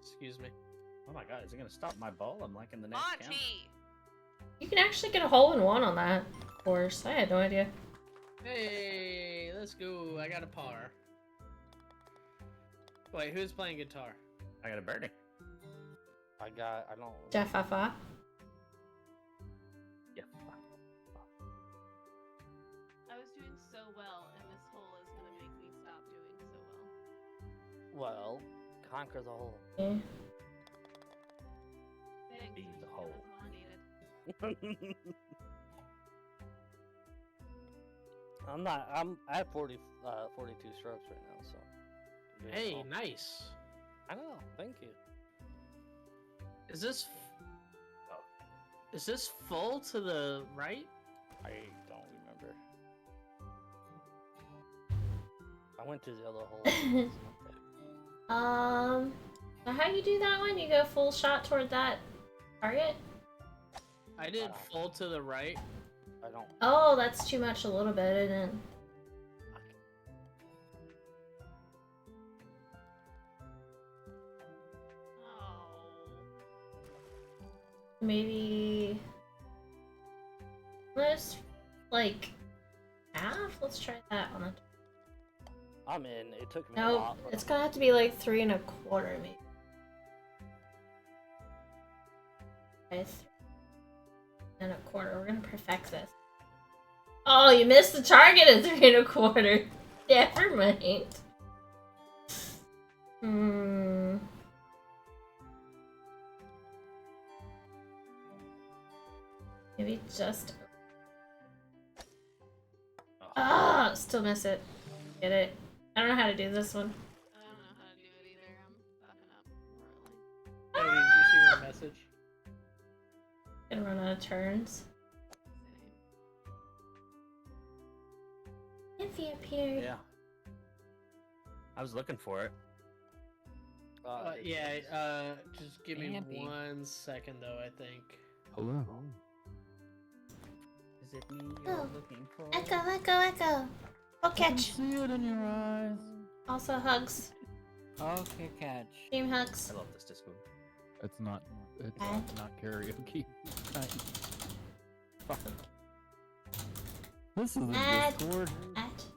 Speaker 11: Excuse me.
Speaker 9: Oh my god, is it gonna stop my ball? I'm like in the next count.
Speaker 4: Monty!
Speaker 1: You can actually get a hole-in-one on that course. I had no idea.
Speaker 11: Hey, let's go. I got a par. Wait, who's playing guitar?
Speaker 9: I got a birdie.
Speaker 7: I don't.
Speaker 1: Jaffafa.
Speaker 9: Yeah.
Speaker 8: I was doing so well, and this hole is gonna make me stop doing so well.
Speaker 7: Well, conquer the hole.
Speaker 1: Yeah.
Speaker 8: Thanks,
Speaker 9: Be the
Speaker 8: that's
Speaker 9: hole.
Speaker 8: all I needed.
Speaker 7: I'm at 42 strokes right now, so. Yeah,
Speaker 11: Hey,
Speaker 7: well,
Speaker 11: nice.
Speaker 7: I know. Thank you.
Speaker 11: Is this full to the right?
Speaker 7: I don't remember. I went to the other hole.
Speaker 1: So how you do that one? You go full shot toward that target?
Speaker 11: I did full to the right.
Speaker 7: I don't.
Speaker 1: Oh, that's too much a little bit, isn't it? Maybe let's like half. Let's try that on the.
Speaker 7: I'm in. It took me a
Speaker 1: No,
Speaker 7: lot. But
Speaker 1: it's gonna have to be like 3 1/4 maybe. Okay, 3 1/4. We're gonna perfect this. Oh, you missed the target at 3 1/4. Never mind. Maybe just. Ah, still miss it. Get it. I don't know how to do this one.
Speaker 8: I don't know how to do it either. I'm fucking up royally.
Speaker 11: Hey, did you see my message?
Speaker 1: Gonna run out of turns. Iffy appeared.
Speaker 9: Yeah. I was looking for it.
Speaker 11: Yeah, just give me
Speaker 6: Campy.
Speaker 11: 1 second though, I think.
Speaker 2: Hello.
Speaker 9: Is it me
Speaker 1: Oh.
Speaker 9: looking for?
Speaker 1: Echo. Oh, catch.
Speaker 2: See it in your eyes.
Speaker 1: Also hugs.
Speaker 6: Okay, catch.
Speaker 1: Dream hugs.
Speaker 9: I love this Discord.
Speaker 2: It's not
Speaker 1: Bad.
Speaker 2: not karaoke. Fuck. This is a
Speaker 1: Add.
Speaker 2: Discord.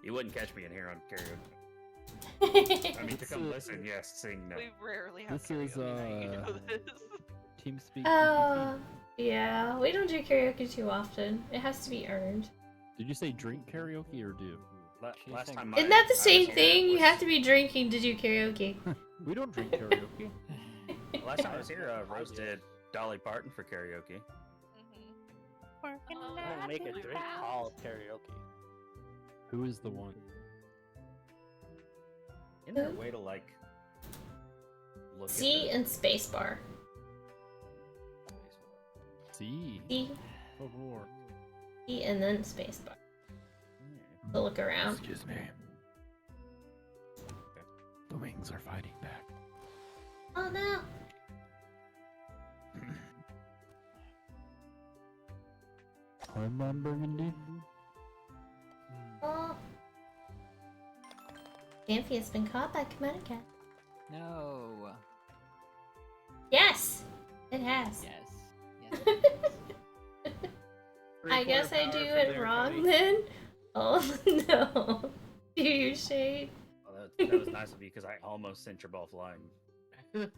Speaker 9: You wouldn't catch me in here on karaoke. I mean, to come listen, yes, sing no.
Speaker 4: We rarely have
Speaker 2: This is,
Speaker 4: karaoke night, you know this.
Speaker 2: TeamSpeak.
Speaker 1: Oh, yeah. We don't do karaoke too often. It has to be earned.
Speaker 2: Did you say drink karaoke or do?
Speaker 9: Last time
Speaker 1: Isn't that the
Speaker 9: I
Speaker 1: same
Speaker 9: was here
Speaker 1: thing? You
Speaker 9: was-
Speaker 1: have to be drinking to do karaoke.
Speaker 2: We don't drink karaoke.
Speaker 9: Last time I was here, Rose did Dolly Parton for karaoke.
Speaker 4: Mm-hmm.
Speaker 7: I'm gonna make a drink called karaoke.
Speaker 2: Who is the one?
Speaker 9: Isn't there a way to like look
Speaker 1: C
Speaker 9: at
Speaker 1: and spacebar.
Speaker 2: C.
Speaker 1: C,
Speaker 2: Oh, Lord.
Speaker 1: C, and then spacebar. To look around.
Speaker 2: Excuse me. The wings are fighting back.
Speaker 1: Oh no!
Speaker 2: I'm on Burgundy.
Speaker 1: Oh. Danphy has been caught by KimonoKat.
Speaker 6: No.
Speaker 1: Yes! It has.
Speaker 6: Yes.
Speaker 1: I guess I
Speaker 11: Three-quarter
Speaker 1: do
Speaker 11: power
Speaker 1: it
Speaker 11: from there,
Speaker 1: wrong
Speaker 11: Cody.
Speaker 1: then? Oh no. Do you shade?
Speaker 9: Oh, that was nice of you because I almost sent your ball flying.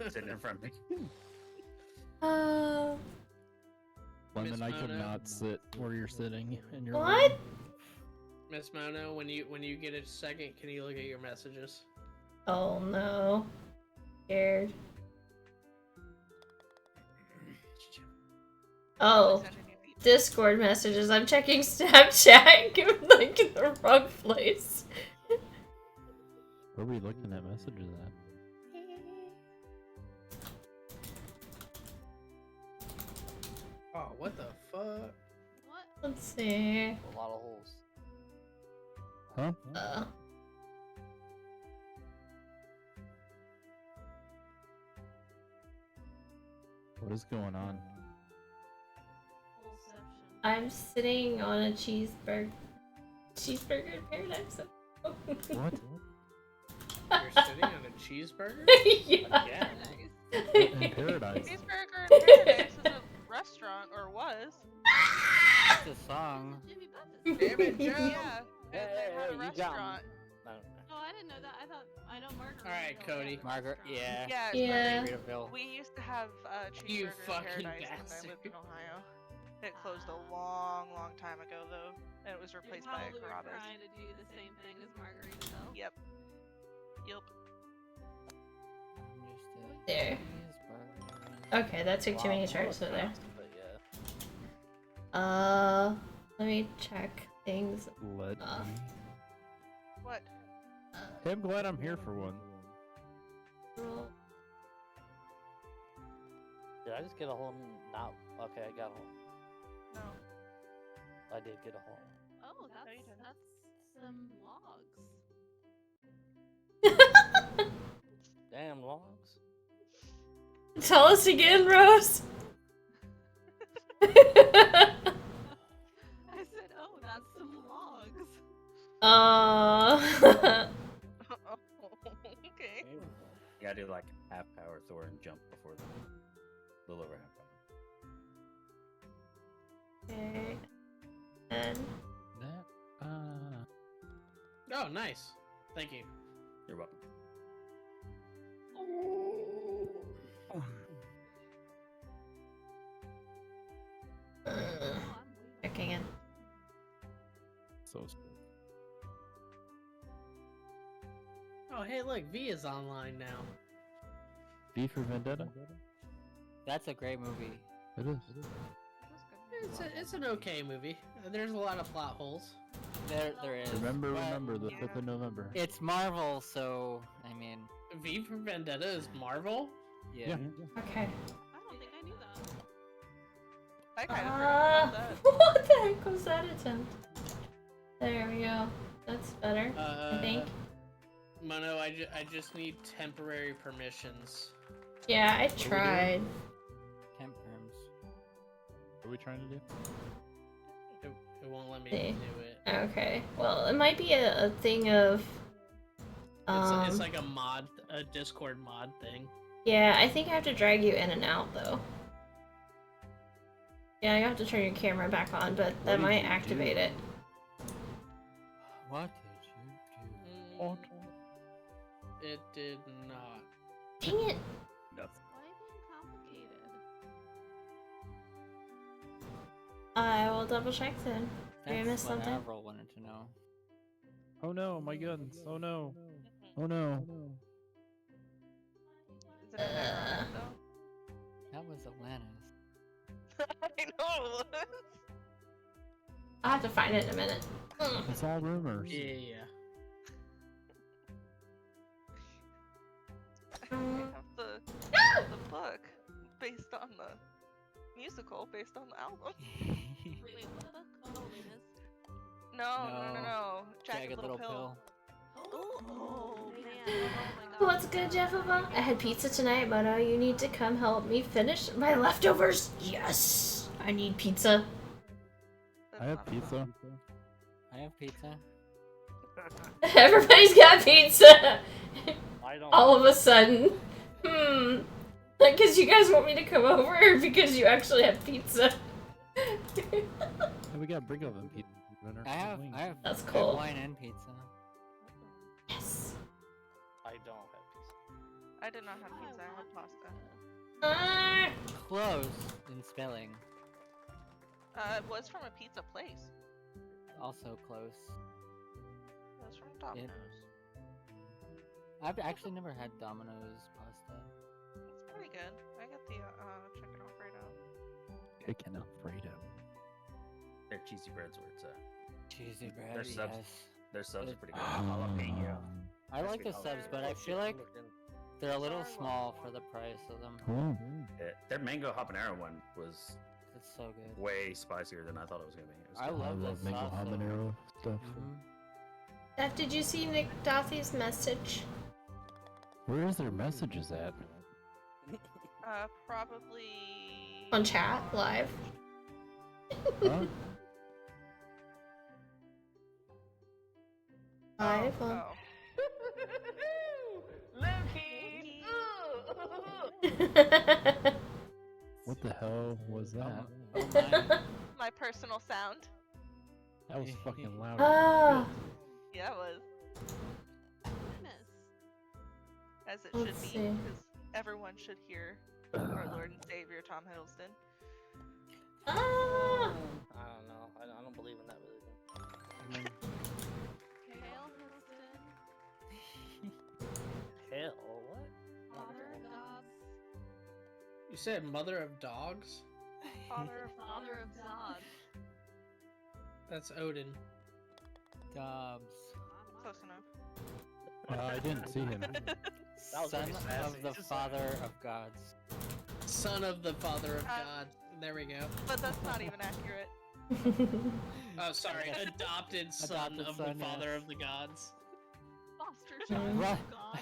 Speaker 9: Sitting in front of me.
Speaker 1: Oh.
Speaker 2: Lemon,
Speaker 11: Miss
Speaker 2: I could
Speaker 11: Mona.
Speaker 2: not sit where you're sitting in your
Speaker 1: What?
Speaker 2: room.
Speaker 11: Miss Mono, when you get a second, can you look at your messages?
Speaker 1: Oh no. Scared. Oh. Discord messages. I'm checking Snapchat. I'm like in the wrong place.
Speaker 2: Where are we looking at messages at?
Speaker 11: Oh, what the fuck?
Speaker 8: What?
Speaker 1: Let's see.
Speaker 7: A lot of holes.
Speaker 2: Huh? What is going on?
Speaker 1: I'm sitting on a cheeseburger in paradise.
Speaker 2: What?
Speaker 11: You're sitting on a cheeseburger?
Speaker 1: Yeah.
Speaker 7: Yeah.
Speaker 2: In paradise.
Speaker 4: Cheeseburger in Paradise is a restaurant, or was.
Speaker 6: It's a song.
Speaker 8: Jimmy Buffett.
Speaker 11: Damn it, Joe!
Speaker 4: Yeah,
Speaker 7: Hey,
Speaker 4: and they had a
Speaker 7: you got 'em.
Speaker 4: restaurant.
Speaker 7: No.
Speaker 8: Oh, I didn't know that. I know Margaret.
Speaker 11: Alright, Cody.
Speaker 6: Margaret, yeah.
Speaker 4: Yeah,
Speaker 1: Yeah.
Speaker 6: Margaritaville.
Speaker 4: we used to have
Speaker 11: You
Speaker 4: Cheeseburger in
Speaker 11: fucking
Speaker 4: Paradise when I
Speaker 11: bastard.
Speaker 4: lived in Ohio. It closed a long, long time ago, though, and it was
Speaker 8: You
Speaker 4: replaced by a
Speaker 8: probably were
Speaker 4: Carrabba's.
Speaker 8: trying to do the same thing as Margaritaville.
Speaker 4: Yep. Yep.
Speaker 1: There. Okay, that took too many charts over there.
Speaker 7: But yeah.
Speaker 1: Let me check things.
Speaker 2: Let
Speaker 1: Uh.
Speaker 2: me.
Speaker 4: What?
Speaker 2: Hey, I'm glad I'm here for one.
Speaker 7: Did I just get a whole now? Okay, I got a whole.
Speaker 4: No.
Speaker 7: I did get a whole.
Speaker 8: Oh,
Speaker 4: you didn't.
Speaker 8: that's some logs.
Speaker 7: Damn logs.
Speaker 1: Tell us again, Rose.
Speaker 8: I said, oh, that's some logs.
Speaker 4: Okay.
Speaker 9: You gotta do like half power Thor and jump before the little over half power.
Speaker 1: Okay. And
Speaker 11: Oh, nice. Thank you.
Speaker 9: You're welcome.
Speaker 1: checking in.
Speaker 2: So
Speaker 11: Oh, hey, look, V is online now.
Speaker 2: V for Vendetta?
Speaker 6: That's a great movie.
Speaker 2: It is.
Speaker 11: It's an okay movie. There's a lot of plot holes.
Speaker 6: There is.
Speaker 2: Remember,
Speaker 6: but
Speaker 2: remember the 5th of November.
Speaker 6: It's Marvel, so I mean,
Speaker 11: V for Vendetta is Marvel?
Speaker 6: yeah.
Speaker 1: Okay.
Speaker 8: I don't think I knew that.
Speaker 4: I kind of forgot about that.
Speaker 1: What the heck was that attempt? There we go. That's better, I think.
Speaker 11: Mono, I just need temporary permissions.
Speaker 1: Yeah, I tried.
Speaker 6: Temp perms.
Speaker 2: What are we trying to do?
Speaker 11: It won't let me
Speaker 1: See.
Speaker 11: do it.
Speaker 1: Okay. Well, it might be a thing of.
Speaker 11: It's like a Discord mod thing.
Speaker 1: Yeah, I think I have to drag you in and out though. Yeah, you have to turn your camera back on, but that
Speaker 2: did
Speaker 1: might
Speaker 2: you
Speaker 1: activate
Speaker 2: do?
Speaker 1: it.
Speaker 6: What did you do?
Speaker 2: What?
Speaker 11: It did not.
Speaker 1: Dang it!
Speaker 8: Why being complicated?
Speaker 1: I will double check then. Did I
Speaker 6: That's
Speaker 1: miss
Speaker 6: what
Speaker 1: something?
Speaker 6: Avril wanted to know.
Speaker 2: Oh no, my guns. Oh no. Oh no.
Speaker 4: Is it in Iraq, though?
Speaker 6: That was Atlantis.
Speaker 4: I know.
Speaker 1: I'll have to find it in a minute.
Speaker 2: It's all rumors.
Speaker 11: Yeah.
Speaker 4: I have the book based on the musical, based on the album.
Speaker 8: Wait, what book? Oh, Les Mis.
Speaker 4: No. Jagged Little Pill.
Speaker 8: Oh man. Oh my god.
Speaker 1: What's good, Jeffova? I had pizza tonight, but you need to come help me finish my leftovers. Yes, I need pizza.
Speaker 2: I have pizza.
Speaker 6: I have pizza.
Speaker 1: Everybody's got pizza.
Speaker 7: I don't.
Speaker 1: All of a sudden. Because you guys want me to come over, or because you actually have pizza?
Speaker 2: And we got brick oven pizza.
Speaker 6: I have
Speaker 1: That's
Speaker 6: red
Speaker 1: cool.
Speaker 6: wine and pizza.
Speaker 1: Yes.
Speaker 7: I don't have pizza.
Speaker 4: I did not have pizza. I had pasta.
Speaker 6: Close in spelling.
Speaker 4: It was from a pizza place.
Speaker 6: Also close.
Speaker 4: It was from Domino's.
Speaker 6: I've actually never had Domino's pasta.
Speaker 4: It's pretty good. I got the chicken Alfredo.
Speaker 2: Chicken Alfredo.
Speaker 9: Their cheesy breads where it's at.
Speaker 6: Cheesy bread,
Speaker 9: Their subs,
Speaker 6: yes.
Speaker 9: their subs are pretty good. Jalapeno.
Speaker 6: I like the subs, but I feel like they're a little small for the price of them.
Speaker 9: Their mango habanero one was
Speaker 6: It's so good.
Speaker 9: way spicier than I thought it was gonna be. It was
Speaker 6: I
Speaker 9: good.
Speaker 6: love the
Speaker 2: mango
Speaker 6: sauce.
Speaker 2: habanero stuff.
Speaker 1: Steph, did you see Nick Dothy's message?
Speaker 2: Where is their messages at?
Speaker 4: Probably
Speaker 1: On chat, live.
Speaker 2: Huh?
Speaker 1: Live on.
Speaker 2: What the hell was that?
Speaker 4: my personal sound.
Speaker 2: That was fucking loud.
Speaker 1: Ah.
Speaker 4: Yeah, it was. As it
Speaker 1: Let's
Speaker 4: should be,
Speaker 1: see.
Speaker 4: because everyone should hear our Lord and Savior Tom Hiddleston.
Speaker 1: Ah.
Speaker 7: I don't know. I don't believe in that religion.
Speaker 8: Hail Hiddleston,
Speaker 7: Hell, what?
Speaker 8: father of gods,
Speaker 11: You said mother of dogs?
Speaker 8: father of Zod.
Speaker 11: That's Odin.
Speaker 6: Dobbs.
Speaker 4: Close enough.
Speaker 2: I didn't see him.
Speaker 7: was
Speaker 6: Son
Speaker 7: really
Speaker 6: of
Speaker 7: sassy.
Speaker 6: the father of gods.
Speaker 11: Son of the father of God. There we go.
Speaker 4: But that's not even accurate.
Speaker 11: Oh, sorry. Adopted son
Speaker 6: Adopted
Speaker 11: of
Speaker 6: son,
Speaker 11: the father
Speaker 6: yes.
Speaker 11: of the gods.
Speaker 8: Foster child
Speaker 6: Right.
Speaker 8: of God.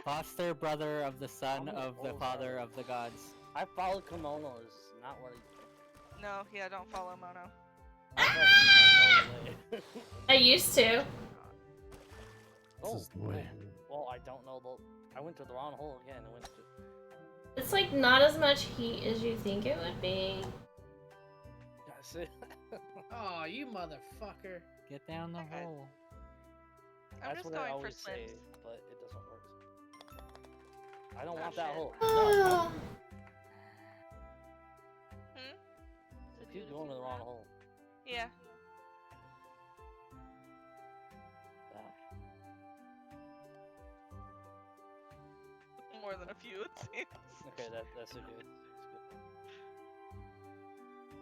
Speaker 6: Foster brother of the son of the father of the gods.
Speaker 7: I follow Kimono is not what
Speaker 4: No, yeah, don't follow Mono.
Speaker 1: I used to.
Speaker 7: Oh,
Speaker 2: This is the way.
Speaker 7: well, I don't know. I went to the wrong hole again. I went to.
Speaker 1: It's like not as much heat as you think it would be.
Speaker 7: That's it.
Speaker 11: Oh, you motherfucker.
Speaker 6: Get down the
Speaker 4: Okay.
Speaker 6: hole.
Speaker 4: I'm
Speaker 7: That's
Speaker 4: just
Speaker 7: what I
Speaker 4: going for
Speaker 7: always say,
Speaker 4: slims.
Speaker 7: but it doesn't work. I don't
Speaker 4: Oh,
Speaker 7: want that
Speaker 4: shit.
Speaker 7: hole.
Speaker 1: Ah.
Speaker 4: Hmm?
Speaker 7: I keep going to the wrong hole.
Speaker 4: Yeah. More than a few, it seems.
Speaker 7: Okay, that's a good.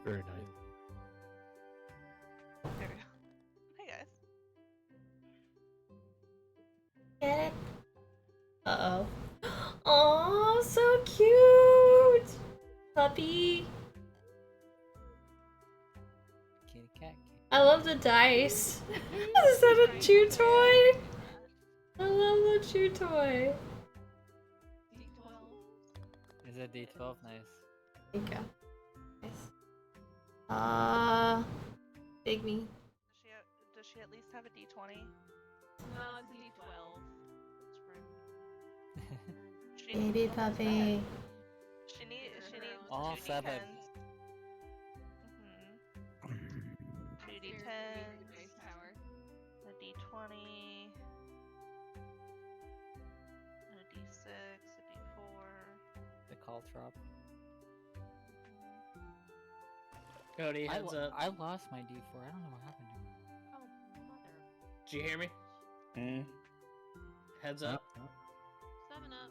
Speaker 2: Very nice.
Speaker 4: There we go. Hey guys.
Speaker 1: Get it? Uh-oh. Aw, so cute! Puppy.
Speaker 6: Kitty cat.
Speaker 1: I love the dice. Is that a chew toy? I love the chew toy.
Speaker 6: Is it D12? Nice.
Speaker 1: There you go. Nice. Big me.
Speaker 4: Does she at least have a D20?
Speaker 8: No, it's a D12.
Speaker 4: She
Speaker 1: Baby puppy.
Speaker 4: She needs
Speaker 6: All
Speaker 4: 2
Speaker 6: 7.
Speaker 4: D10s. Mhm. 2 D10s.
Speaker 8: Grace power.
Speaker 4: A D20. A D6. A D4.
Speaker 6: The caltrop.
Speaker 11: Cody, heads up.
Speaker 6: I lost my D4. I don't know what happened to me.
Speaker 8: Oh, mother.
Speaker 11: Did you hear me? Heads up.
Speaker 8: 7 up.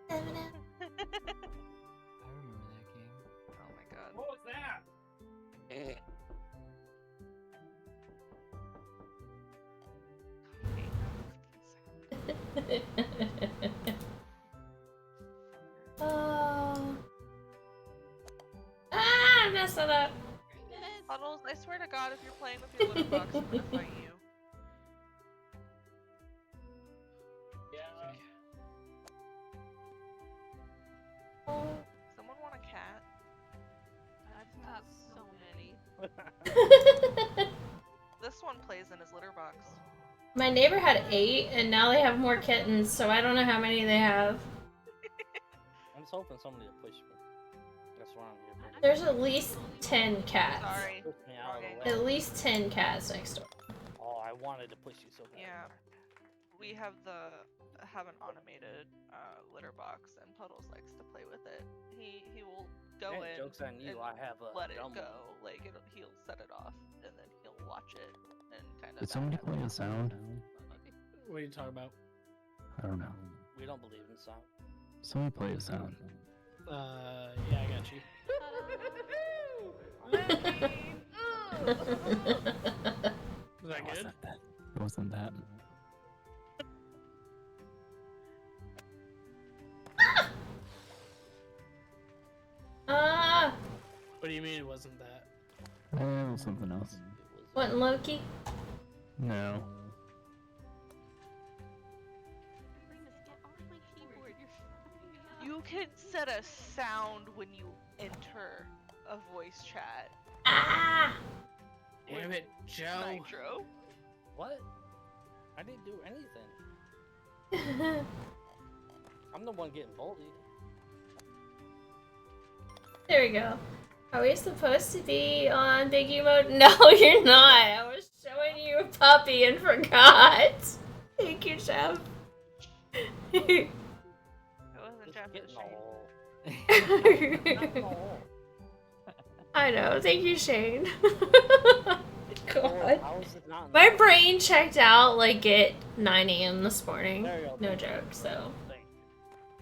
Speaker 1: 7 up.
Speaker 6: I remember that game.
Speaker 4: Oh my god.
Speaker 1: Oh. Ah, I messed it up.
Speaker 4: Puddles, I swear to God, if you're playing with your litter box, I'm gonna fight you. Someone want a cat?
Speaker 8: I've got so many.
Speaker 4: This one plays in his litter box.
Speaker 1: My neighbor had 8, and now they have more kittens, so I don't know how many they have.
Speaker 7: I'm just hoping somebody will push me. That's what I'm here for.
Speaker 1: There's at least 10 cats.
Speaker 4: Sorry.
Speaker 7: Push me out of the way.
Speaker 1: At least 10 cats next door.
Speaker 7: Oh, I wanted to push you so bad.
Speaker 4: Yeah. We have an automated litter box, and Puddles likes to play with it. He will go
Speaker 7: Hey,
Speaker 4: in
Speaker 7: joke's on you,
Speaker 4: and
Speaker 7: I have a
Speaker 4: let it
Speaker 7: dumb
Speaker 4: go.
Speaker 7: one.
Speaker 4: Like he'll set it off, and then he'll watch it and kind of.
Speaker 2: Did somebody play a sound?
Speaker 11: What are you talking about?
Speaker 2: I don't know.
Speaker 7: We don't believe in sound.
Speaker 2: Somebody play a sound.
Speaker 11: Yeah, I got you. Was that good?
Speaker 2: It wasn't that.
Speaker 1: Ah!
Speaker 11: What do you mean it wasn't that?
Speaker 2: It was something else.
Speaker 1: What, Loki?
Speaker 2: No.
Speaker 8: Remus, get off my keyboard. You're fucking me up.
Speaker 4: You can set a sound when you enter a voice chat.
Speaker 1: Ah!
Speaker 11: Damn it, Joe.
Speaker 4: Nitro.
Speaker 7: What? I didn't do anything. I'm the one getting bullied.
Speaker 1: There we go. Are we supposed to be on Big U mode? No, you're not. I was showing you a puppy and forgot. Thank you, Jeff.
Speaker 4: It wasn't Jeff, it was Shane.
Speaker 1: I know. Thank you, Shane. God.
Speaker 7: How is it not
Speaker 1: My brain checked out like at 9 a.m. this morning.
Speaker 7: There you go.
Speaker 1: No joke, so
Speaker 7: Thank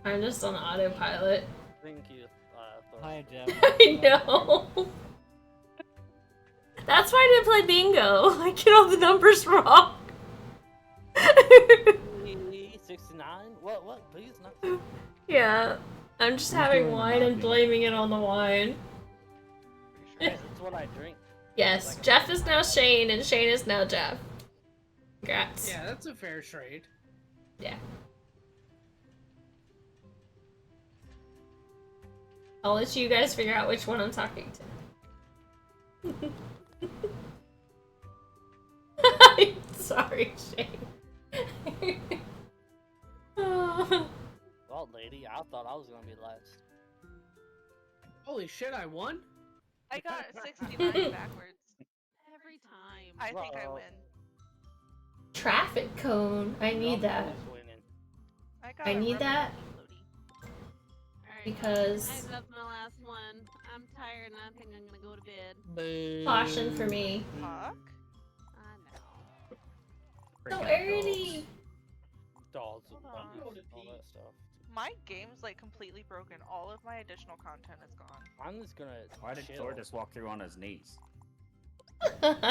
Speaker 1: I'm just on autopilot.
Speaker 7: Thank you, Thor.
Speaker 6: Hi, Jeff.
Speaker 1: I know. That's why I didn't play bingo. I get all the numbers wrong.
Speaker 7: 69? What? Please, not.
Speaker 1: Yeah. I'm just having wine and blaming it on the wine.
Speaker 7: That's what I drink.
Speaker 1: Yes, Jeff is now Shane and Shane is now Jeff. Congrats.
Speaker 11: Yeah, that's a fair trade.
Speaker 1: Yeah. I'll let you guys figure out which one I'm talking to. Sorry, Shane. Oh.
Speaker 7: Well, lady, I thought I was gonna be last.
Speaker 11: Holy shit, I won?
Speaker 4: I got 69 backwards.
Speaker 8: Every time.
Speaker 4: I think I
Speaker 7: Well.
Speaker 4: win.
Speaker 1: Traffic cone. I need that.
Speaker 7: I was winning.
Speaker 1: I need that
Speaker 8: Alright.
Speaker 1: because
Speaker 8: I love my last one. I'm tired and I think I'm gonna go to bed.
Speaker 7: Boo.
Speaker 1: caution for me.
Speaker 4: Fuck.
Speaker 8: I know.
Speaker 1: So early.
Speaker 7: Dolls and
Speaker 4: Hold on.
Speaker 7: all that stuff.
Speaker 4: My game's like completely broken. All of my additional content is gone.
Speaker 7: I'm just gonna.
Speaker 9: Why did
Speaker 7: chill
Speaker 9: Thor just walk through on his knees?
Speaker 7: Because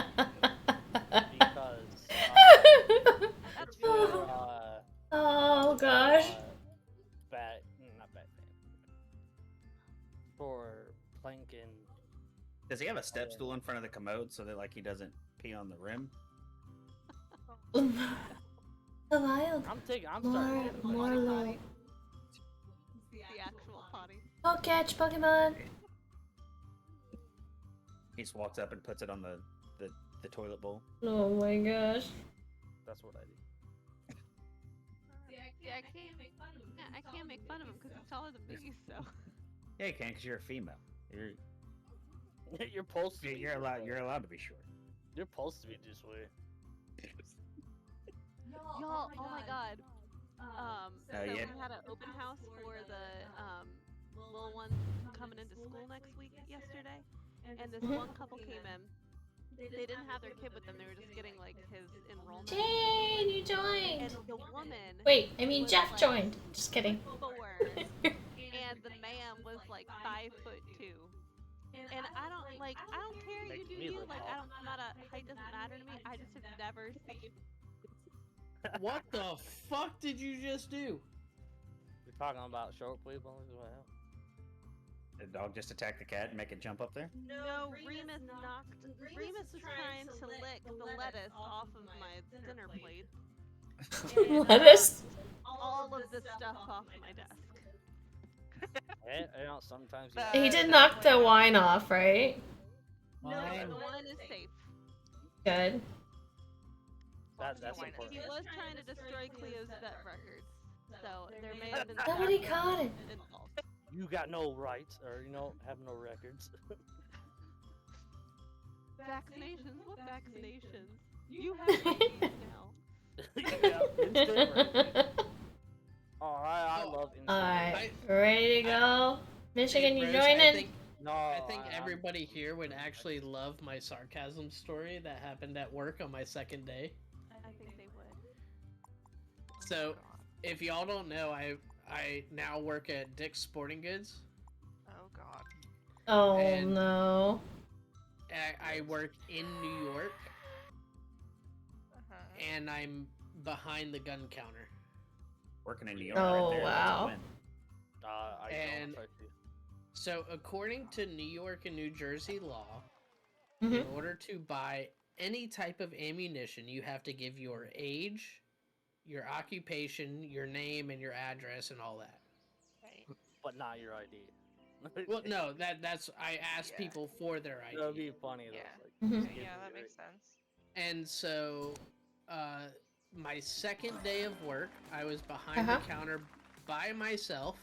Speaker 8: That's
Speaker 7: for
Speaker 1: Oh gosh.
Speaker 7: not bad fan. For planking.
Speaker 9: Does he have a step stool in front of the commode so that like he doesn't pee on the rim?
Speaker 1: The wild.
Speaker 7: I'm starting.
Speaker 1: More low.
Speaker 8: the actual potty.
Speaker 1: Oh, catch Pokemon.
Speaker 9: He just walks up and puts it on the toilet bowl.
Speaker 1: Oh my gosh.
Speaker 7: That's what I do.
Speaker 8: Yeah, I can't make fun of him. Yeah, I can't make fun of him because he's taller than me, so.
Speaker 9: Yeah, you can because you're a female. You're
Speaker 7: You're supposed to. Be
Speaker 9: you're
Speaker 7: this
Speaker 9: allowed
Speaker 7: way.
Speaker 9: you're allowed to be short.
Speaker 7: You're supposed to be this way.
Speaker 8: Y'all, oh my god. So
Speaker 9: yeah.
Speaker 8: we had an open house for the little ones coming into school next week yesterday, and this one couple came in. They didn't have their kid with them. They were just getting like his enrollment.
Speaker 1: Jane, you
Speaker 8: And
Speaker 1: joined.
Speaker 8: the woman.
Speaker 1: Wait, I mean
Speaker 8: was,
Speaker 1: Jeff
Speaker 8: like,
Speaker 1: joined. Just kidding.
Speaker 8: 4, and the man was like 5'2". And I don't care. You
Speaker 7: Makes
Speaker 8: do
Speaker 7: me
Speaker 8: you.
Speaker 7: look
Speaker 8: Like
Speaker 7: tall.
Speaker 8: height doesn't matter to me. I just have never seen
Speaker 11: What the fuck did you just do?
Speaker 7: We're talking about short people as well.
Speaker 9: The dog just attacked the cat and make it jump up there?
Speaker 8: No, Remus Remus was trying to lick the lettuce off of my dinner plate. And,
Speaker 1: Lettuce?
Speaker 8: all of the stuff off my desk.
Speaker 7: You know, sometimes
Speaker 1: He did knock the wine off, right?
Speaker 8: No,
Speaker 6: Fine.
Speaker 8: the wine is safe.
Speaker 1: Good.
Speaker 7: That's
Speaker 8: He
Speaker 7: important.
Speaker 8: was trying to destroy Cleo's vet records, so there may have been
Speaker 1: Somebody caught it.
Speaker 8: involved.
Speaker 7: You got no rights, or have no records.
Speaker 8: Vaccinations? What vaccinations? You have rabies now.
Speaker 7: Yeah, instant rabies. Oh, I love instant
Speaker 1: Alright,
Speaker 7: rabies.
Speaker 1: ready to go? Michigan, you
Speaker 11: Rose,
Speaker 1: joining?
Speaker 11: I think everybody here would actually love my sarcasm story that happened at work on my second day.
Speaker 8: I think they would.
Speaker 11: So, if y'all don't know, I now work at Dick's Sporting Goods.
Speaker 4: Oh god.
Speaker 1: Oh
Speaker 11: And-
Speaker 1: no.
Speaker 11: I work in New York,
Speaker 4: Uh-huh.
Speaker 11: and I'm behind the gun counter.
Speaker 9: Working in New York
Speaker 1: Oh,
Speaker 9: right there.
Speaker 1: wow.
Speaker 9: That's a win.
Speaker 11: And- So, according to New York and New Jersey law,
Speaker 1: Mhm.
Speaker 11: in order to buy any type of ammunition, you have to give your age, your occupation, your name, and your address, and all that.
Speaker 4: Right.
Speaker 7: But not your ID.
Speaker 11: Well, no, that's I asked
Speaker 4: Yeah.
Speaker 11: people for their ID.
Speaker 7: That'd be funny though.
Speaker 4: Yeah.
Speaker 7: Like,
Speaker 1: Mhm.
Speaker 7: just give
Speaker 4: Yeah,
Speaker 7: me
Speaker 4: that
Speaker 7: your-
Speaker 4: makes sense.
Speaker 11: And so, my second day of work, I was behind
Speaker 1: Uh-huh.
Speaker 11: the counter by myself.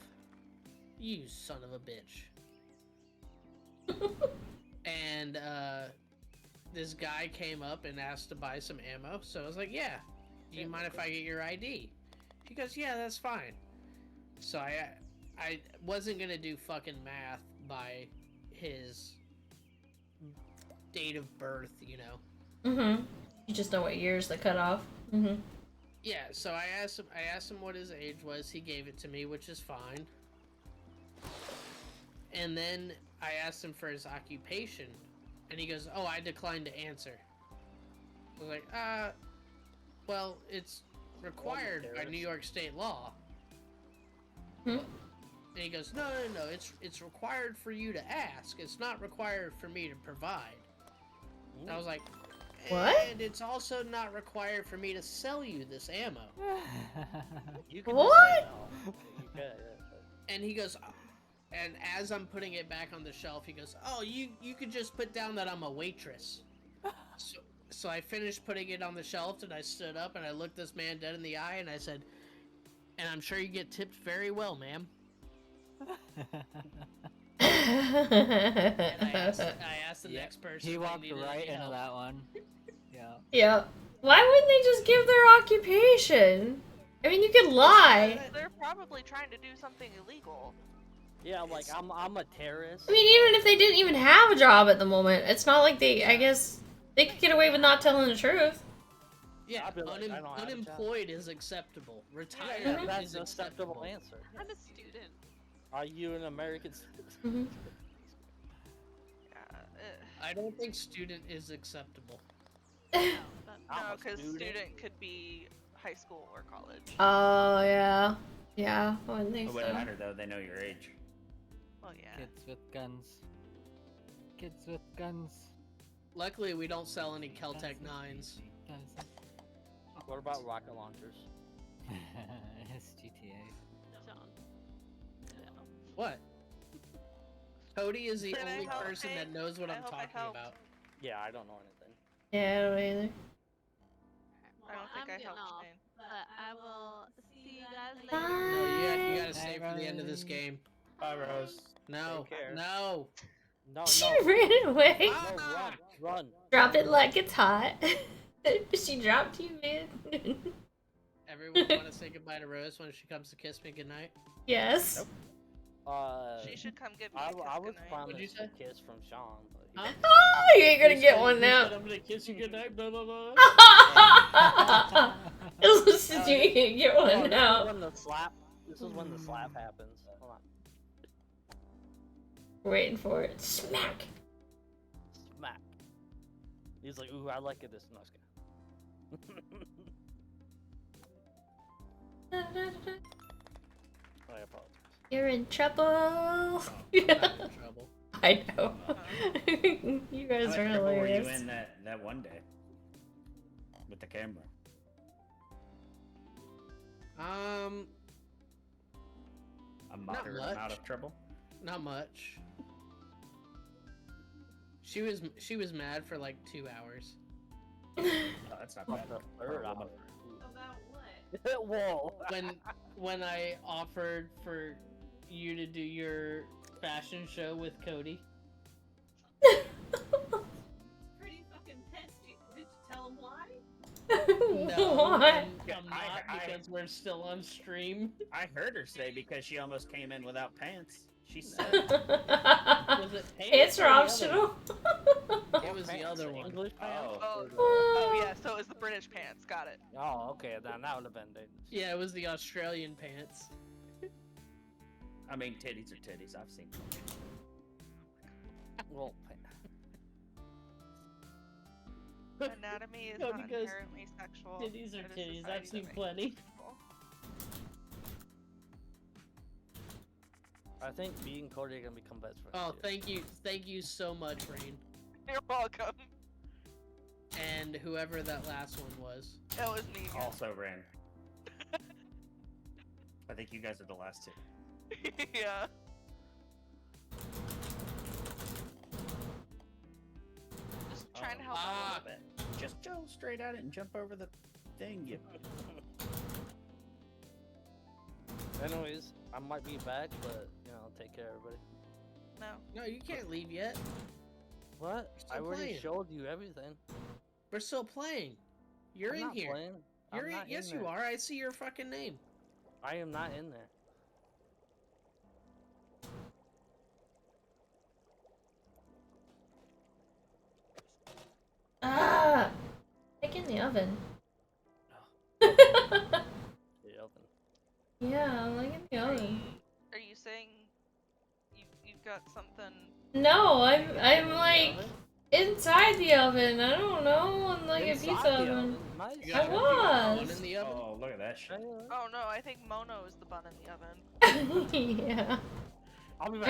Speaker 11: You son of a bitch. And this guy came up and asked to buy some ammo, so I was like, "Yeah, do you mind if I get your ID?" He goes, "Yeah, that's fine." So I wasn't gonna do fucking math by his date of birth, you know.
Speaker 1: Mhm. You just know what year's the cutoff. Mhm.
Speaker 11: Yeah, so I asked him what his age was. He gave it to me, which is fine. And then I asked him for his occupation, and he goes, "Oh, I declined to answer." I was like, well, it's required by New York state law."
Speaker 1: Hmm?
Speaker 11: And he goes, "No, it's required for you to ask. It's not required for me to provide." And I was like,
Speaker 1: What?
Speaker 11: And it's also not required for me to sell you this ammo.
Speaker 7: You can
Speaker 1: What?
Speaker 7: Just say no. You could,
Speaker 11: And he goes, and as I'm putting it back on the shelf, he goes, "Oh, you could just put down that I'm a waitress." So I finished putting it on the shelf, and I stood up and I looked this man dead in the eye, and I said, "And I'm sure you get tipped very well, ma'am." And I asked the
Speaker 6: Yeah,
Speaker 11: next person.
Speaker 6: He
Speaker 11: if they
Speaker 6: walked
Speaker 11: needed
Speaker 6: right
Speaker 11: any
Speaker 6: into
Speaker 11: help.
Speaker 6: that one. Yeah.
Speaker 1: Yeah. Why wouldn't they just give their occupation? I mean, you could lie.
Speaker 4: They're probably trying to do something illegal.
Speaker 7: Yeah, like I'm a terrorist.
Speaker 1: I mean, even if they didn't even have a job at the moment, it's not like they. I guess they could get away with not telling the truth.
Speaker 11: Yeah,
Speaker 7: I'd be like, I don't have a job.
Speaker 11: unemployed is acceptable. Retired
Speaker 7: Yeah, that's
Speaker 11: is
Speaker 7: an acceptable
Speaker 11: acceptable.
Speaker 7: answer.
Speaker 8: I'm a student.
Speaker 7: Are you an American citizen?
Speaker 1: Mhm.
Speaker 11: I don't think student is acceptable.
Speaker 8: No,
Speaker 4: No,
Speaker 7: I'm a
Speaker 4: because
Speaker 7: student.
Speaker 4: student could be high school or college.
Speaker 1: Oh yeah, yeah. I wouldn't think
Speaker 9: It wouldn't
Speaker 1: so.
Speaker 9: matter though, they know your age.
Speaker 4: Well, yeah.
Speaker 6: Kids with guns. Kids with guns.
Speaker 11: Luckily, we don't sell any Keltec 9s.
Speaker 7: What about rocket launchers?
Speaker 6: It's GTA.
Speaker 8: John. No.
Speaker 11: What? Cody is the
Speaker 4: Can I
Speaker 11: only
Speaker 4: help?
Speaker 11: person that knows what
Speaker 4: I
Speaker 11: I'm
Speaker 4: hope I
Speaker 11: talking
Speaker 4: helped.
Speaker 11: about.
Speaker 7: Yeah, I don't know anything.
Speaker 1: Yeah, I don't either.
Speaker 4: I don't think
Speaker 8: I'm
Speaker 4: I
Speaker 8: getting
Speaker 4: helped
Speaker 8: off,
Speaker 4: Shane.
Speaker 8: but I will see you guys
Speaker 1: Bye.
Speaker 8: later.
Speaker 11: No, you gotta stay for the end of this
Speaker 6: Bye.
Speaker 11: game.
Speaker 9: Bye, Rose.
Speaker 11: No,
Speaker 7: Take care.
Speaker 11: no.
Speaker 7: No,
Speaker 1: She
Speaker 7: no,
Speaker 1: ran away.
Speaker 7: no, run.
Speaker 1: Drop it like it's hot. She dropped you, man.
Speaker 11: Everyone want to say goodbye to Rose when she comes to kiss me goodnight?
Speaker 1: Yes.
Speaker 9: Nope.
Speaker 4: She should come get me a
Speaker 7: I
Speaker 4: kiss
Speaker 7: was
Speaker 4: goodnight.
Speaker 11: What'd you
Speaker 7: promised
Speaker 11: say?
Speaker 7: a kiss from Sean, but he
Speaker 11: Huh?
Speaker 1: Oh, you ain't gonna get one
Speaker 11: He
Speaker 1: now.
Speaker 11: said, "I'm gonna kiss you goodnight." Blah blah blah.
Speaker 1: Listen, you ain't get
Speaker 7: Oh,
Speaker 1: one
Speaker 7: this is
Speaker 1: now.
Speaker 7: when the slap. This is when the slap happens. Hold on.
Speaker 1: Waiting for it. Smack.
Speaker 7: Smack. He's like, ooh, I like it this nice guy. I apologize.
Speaker 1: You're in trouble.
Speaker 11: I'm not in trouble.
Speaker 1: I know. You
Speaker 9: How
Speaker 1: guys
Speaker 9: much
Speaker 1: are
Speaker 9: trouble were you
Speaker 1: hilarious.
Speaker 9: in that one day with the camera? A moderate
Speaker 11: much.
Speaker 9: amount of trouble.
Speaker 11: Not much. She was mad for like 2 hours.
Speaker 9: Oh, that's not bad.
Speaker 7: The
Speaker 9: For a
Speaker 7: third
Speaker 9: woman.
Speaker 7: hour.
Speaker 8: About what?
Speaker 7: Whoa.
Speaker 11: When I offered for you to do your fashion show with Cody.
Speaker 8: Pretty fucking pissed. Did you tell him why?
Speaker 11: No,
Speaker 1: What?
Speaker 11: I'm
Speaker 9: Yeah,
Speaker 11: not because we're still on stream.
Speaker 9: I heard her say because she almost came in without pants. She said,
Speaker 11: Was it
Speaker 1: Pants are
Speaker 11: or the other
Speaker 1: optional.
Speaker 11: one? It was the other one.
Speaker 7: English pants?
Speaker 9: Oh.
Speaker 4: Oh yeah, so it was the British pants. Got it.
Speaker 7: Oh, okay, then that would have been dangerous.
Speaker 11: Yeah, it was the Australian pants.
Speaker 9: I mean, titties are titties. I've seen them.
Speaker 7: Well,
Speaker 4: Anatomy is
Speaker 11: Cody
Speaker 4: not
Speaker 11: goes,
Speaker 4: inherently sexual.
Speaker 11: Titties are
Speaker 4: It is
Speaker 11: titties.
Speaker 4: society
Speaker 11: I've
Speaker 4: that
Speaker 11: seen
Speaker 4: makes it
Speaker 11: plenty.
Speaker 4: sexual.
Speaker 7: I think me and Cody are gonna become best friends.
Speaker 11: Oh,
Speaker 7: here.
Speaker 11: thank you so much, Rain.
Speaker 4: You're welcome.
Speaker 11: And whoever that last one was.
Speaker 4: It was me. again.
Speaker 9: Also ran. I think you guys are the last two.
Speaker 4: Yeah. Just trying to help out a
Speaker 11: Ah.
Speaker 4: little bit.
Speaker 9: Just go straight at it and jump over the thing. You.
Speaker 7: Anyways, I might be back, but take care, everybody.
Speaker 4: No.
Speaker 11: No, you can't leave yet.
Speaker 7: What?
Speaker 11: Still
Speaker 7: I already
Speaker 11: playing.
Speaker 7: showed you everything.
Speaker 11: We're still playing. You're
Speaker 7: I'm
Speaker 11: in
Speaker 7: not
Speaker 11: here.
Speaker 7: Playing.
Speaker 11: You're
Speaker 7: I'm
Speaker 11: in.
Speaker 7: not
Speaker 11: Yes,
Speaker 7: in
Speaker 11: you
Speaker 7: there.
Speaker 11: are. I see your fucking name.
Speaker 7: I am not in there.
Speaker 1: Ah! Stick in the oven.
Speaker 7: The oven.
Speaker 1: Yeah, like in the oven.
Speaker 4: Are you saying you've got something?
Speaker 1: No, I'm like inside the oven. I don't know, in like a
Speaker 7: Inside
Speaker 1: pizza
Speaker 7: the
Speaker 1: oven.
Speaker 7: Nice.
Speaker 11: You
Speaker 1: I
Speaker 11: got one
Speaker 1: was.
Speaker 11: in the oven.
Speaker 9: Oh, look at that shit.
Speaker 4: Oh no, I think Mono is the bun in the oven.
Speaker 1: Yeah.
Speaker 7: I'll be back.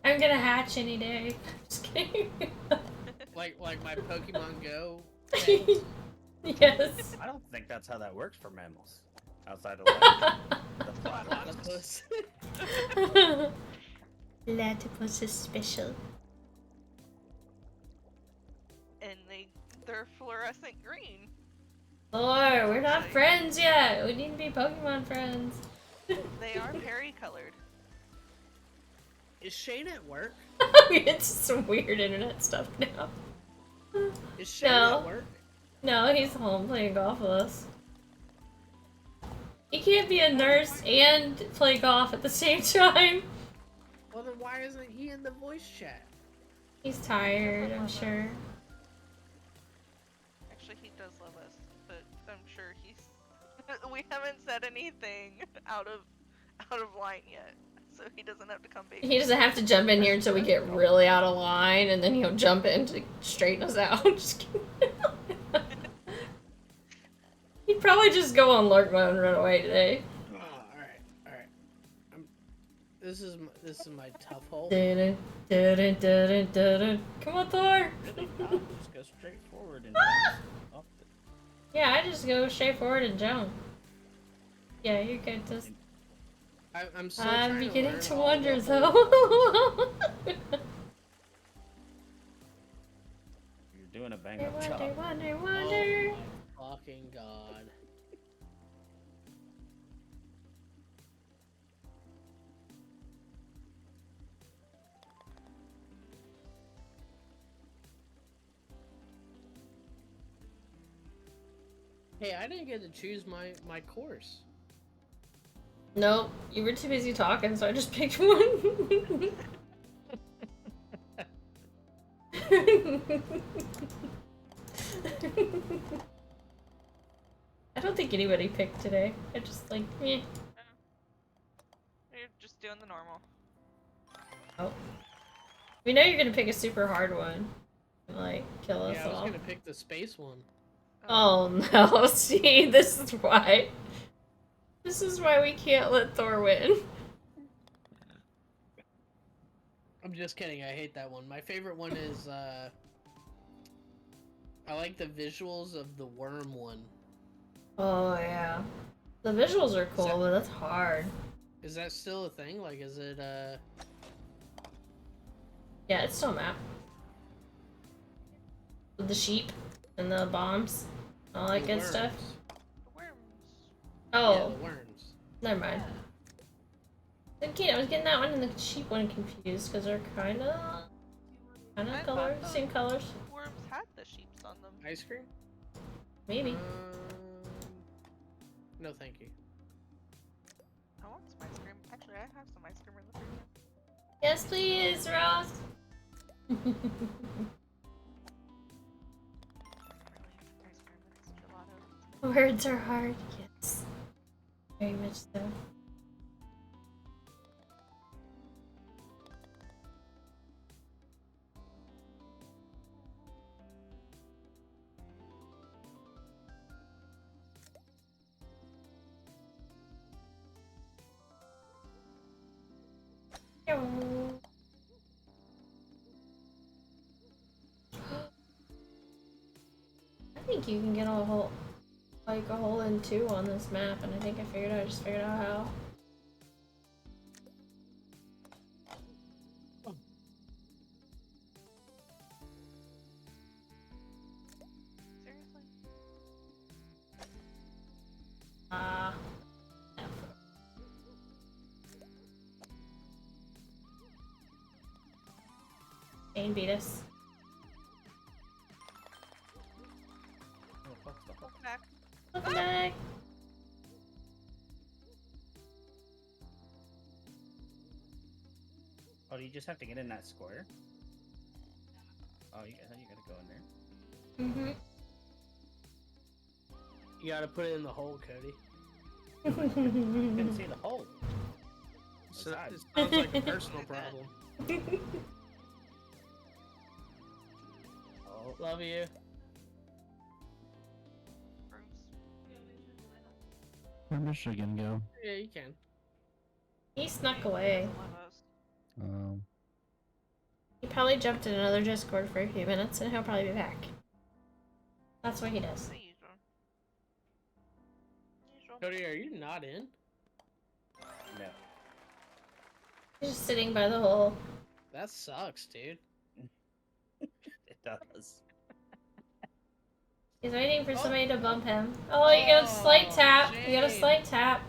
Speaker 1: I'm gonna hatch any day. Just kidding.
Speaker 11: Like my Pokemon Go.
Speaker 1: Yes.
Speaker 9: I don't think that's how that works for mammals. Outside of like, the platypus.
Speaker 11: Platypus.
Speaker 1: Platypus is special.
Speaker 4: And they're fluorescent green.
Speaker 1: Lord, we're not friends yet. We need to be Pokemon friends.
Speaker 4: They are peri-colored.
Speaker 11: Is Shane at work?
Speaker 1: It's some weird internet stuff now.
Speaker 11: Is Shane
Speaker 1: No.
Speaker 11: at work?
Speaker 1: No, he's home playing golf with us. He can't be a nurse and play golf at the same time.
Speaker 11: Well, then why isn't he in the voice chat?
Speaker 1: He's tired, I'm sure.
Speaker 4: Actually, he does love us, but I'm sure he's. We haven't said anything out of line yet, so he doesn't have to come back.
Speaker 1: He doesn't have to jump in here until we get really out of line, and then he'll jump in to straighten us out. Just kidding. He'd probably just go on lurk mode and run away today.
Speaker 11: Oh, all right. This is my tough hole.
Speaker 1: Dun, dun, dun, dun, dun, dun. Come on, Thor.
Speaker 9: Really not. Just go straight forward and up the...
Speaker 1: Yeah, I just go straight forward and jump. Yeah, you're good. Just...
Speaker 11: I'm still
Speaker 1: I'm
Speaker 11: trying
Speaker 1: beginning
Speaker 11: learn
Speaker 1: to
Speaker 11: all
Speaker 1: wonder,
Speaker 11: the
Speaker 1: though.
Speaker 9: You're doing a bang
Speaker 1: I
Speaker 9: up job.
Speaker 1: wonder.
Speaker 11: Oh, fucking god. Hey, I didn't get to choose my course.
Speaker 1: Nope, you were too busy talking, so I just picked one. I don't think anybody picked today. I just like, meh.
Speaker 4: You're just doing the normal.
Speaker 1: Oh. We know you're gonna pick a super hard one. And, like, kill us
Speaker 11: Yeah, I was
Speaker 1: all.
Speaker 11: gonna pick the space one.
Speaker 1: Oh no, see, this is why. This is why we can't let Thor win.
Speaker 11: I'm just kidding. I hate that one. My favorite one is I like the visuals of the worm one.
Speaker 1: Oh yeah. The visuals are cool, but that's hard.
Speaker 11: Is that still a thing? Like, is it
Speaker 1: Yeah, it's still a map. With the sheep and the bombs, all that
Speaker 11: the
Speaker 1: good
Speaker 11: worms?
Speaker 1: stuff.
Speaker 4: The worms.
Speaker 1: Oh,
Speaker 11: Yeah, the worms.
Speaker 1: never mind. Okay, I was getting that one and the sheep one confused because they're kind of
Speaker 4: I thought
Speaker 1: colors,
Speaker 4: the
Speaker 1: same colors.
Speaker 4: Worms had the sheeps on them.
Speaker 11: Ice cream?
Speaker 1: Maybe.
Speaker 11: No, thank you.
Speaker 4: I want some ice cream. Actually, I have some ice cream in the fridge.
Speaker 1: Yes, please, Rose. Words are hard. Yes, very much so. I think you can get a hole, like a hole in two on this map, and I think I just figured out how.
Speaker 4: Seriously?
Speaker 1: Shane beat us.
Speaker 4: Welcome back.
Speaker 1: Welcome back.
Speaker 9: Oh, you just have to get in that square? Oh, you gotta go in there.
Speaker 1: Mm-hmm.
Speaker 11: You gotta put it in the hole, Cody.
Speaker 9: Couldn't see the hole.
Speaker 11: So it sounds like a personal problem.
Speaker 9: Oh,
Speaker 11: Love you.
Speaker 2: Where Michigan go?
Speaker 11: Yeah, you can.
Speaker 1: He snuck away.
Speaker 2: Um,
Speaker 1: He probably jumped in another Discord for a few minutes, and he'll probably be back. That's what he does.
Speaker 11: Cody, are you not in?
Speaker 9: no.
Speaker 1: He's just sitting by the hole.
Speaker 11: That sucks, dude.
Speaker 9: It does.
Speaker 1: He's waiting for somebody to bump him. Oh, you got a slight tap. You got a slight tap.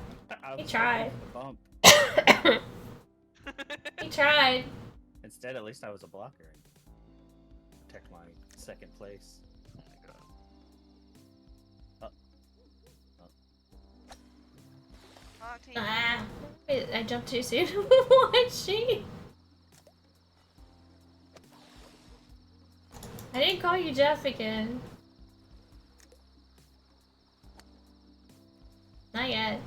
Speaker 1: He tried.
Speaker 9: Bump.
Speaker 1: He tried.
Speaker 9: Instead, at least I was a blocker and protect my second place. Oh my god.
Speaker 1: Ah, wait, I jumped too soon. What, she? I didn't call you Jeff again. Not yet.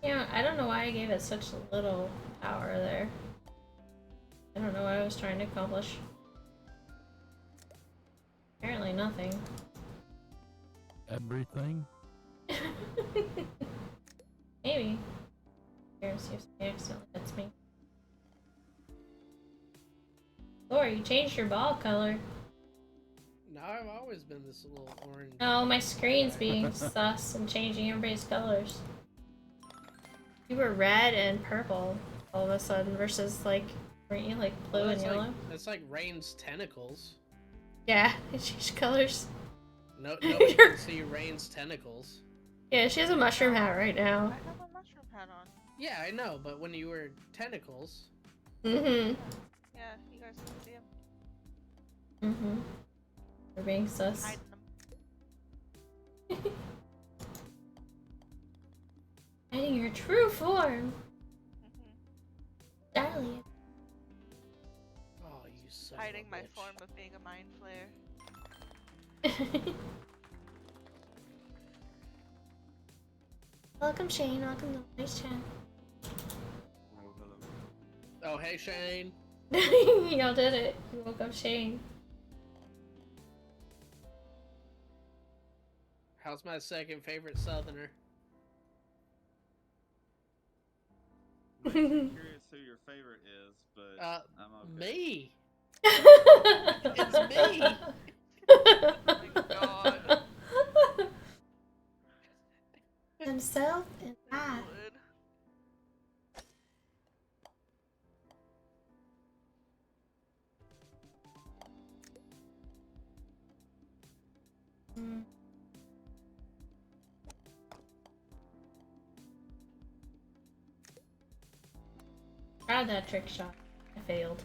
Speaker 1: Yeah, I don't know why I gave it such little power there. I don't know what I was trying to accomplish. Apparently nothing.
Speaker 2: everything.
Speaker 1: Maybe. Here, see if somebody accidentally hits me. Or you changed your ball color.
Speaker 11: No, I've always been this little orange.
Speaker 1: No, my screen's being sus and changing everybody's colors. You were red and purple all of a sudden versus like, weren't you like blue and yellow?
Speaker 11: That's like Rain's tentacles.
Speaker 1: Yeah, it changed colors.
Speaker 11: No, nobody can see Rain's tentacles.
Speaker 1: Yeah, she has a mushroom hat right now.
Speaker 4: I have a mushroom hat on.
Speaker 11: Yeah, I know, but when you were tentacles.
Speaker 1: Mm-hmm.
Speaker 4: Yeah, you guys can see him.
Speaker 1: Mm-hmm. We're being sus.
Speaker 4: Hiding them.
Speaker 1: Hiding your true form. Darling.
Speaker 11: Oh, you son
Speaker 4: Hiding
Speaker 11: of a
Speaker 4: my
Speaker 11: bitch.
Speaker 4: form of being a mind flayer.
Speaker 1: Welcome, Shane. Welcome to Nice Chat.
Speaker 11: Oh, hey, Shane.
Speaker 1: Y'all did it. You woke up Shane.
Speaker 11: How's my second favorite Southerner?
Speaker 12: Makes me curious who your favorite is, but I'm okay.
Speaker 11: Me. It's me.
Speaker 4: Oh my god.
Speaker 1: Himself and I.
Speaker 4: Wood.
Speaker 1: Tried that trick shot. I failed.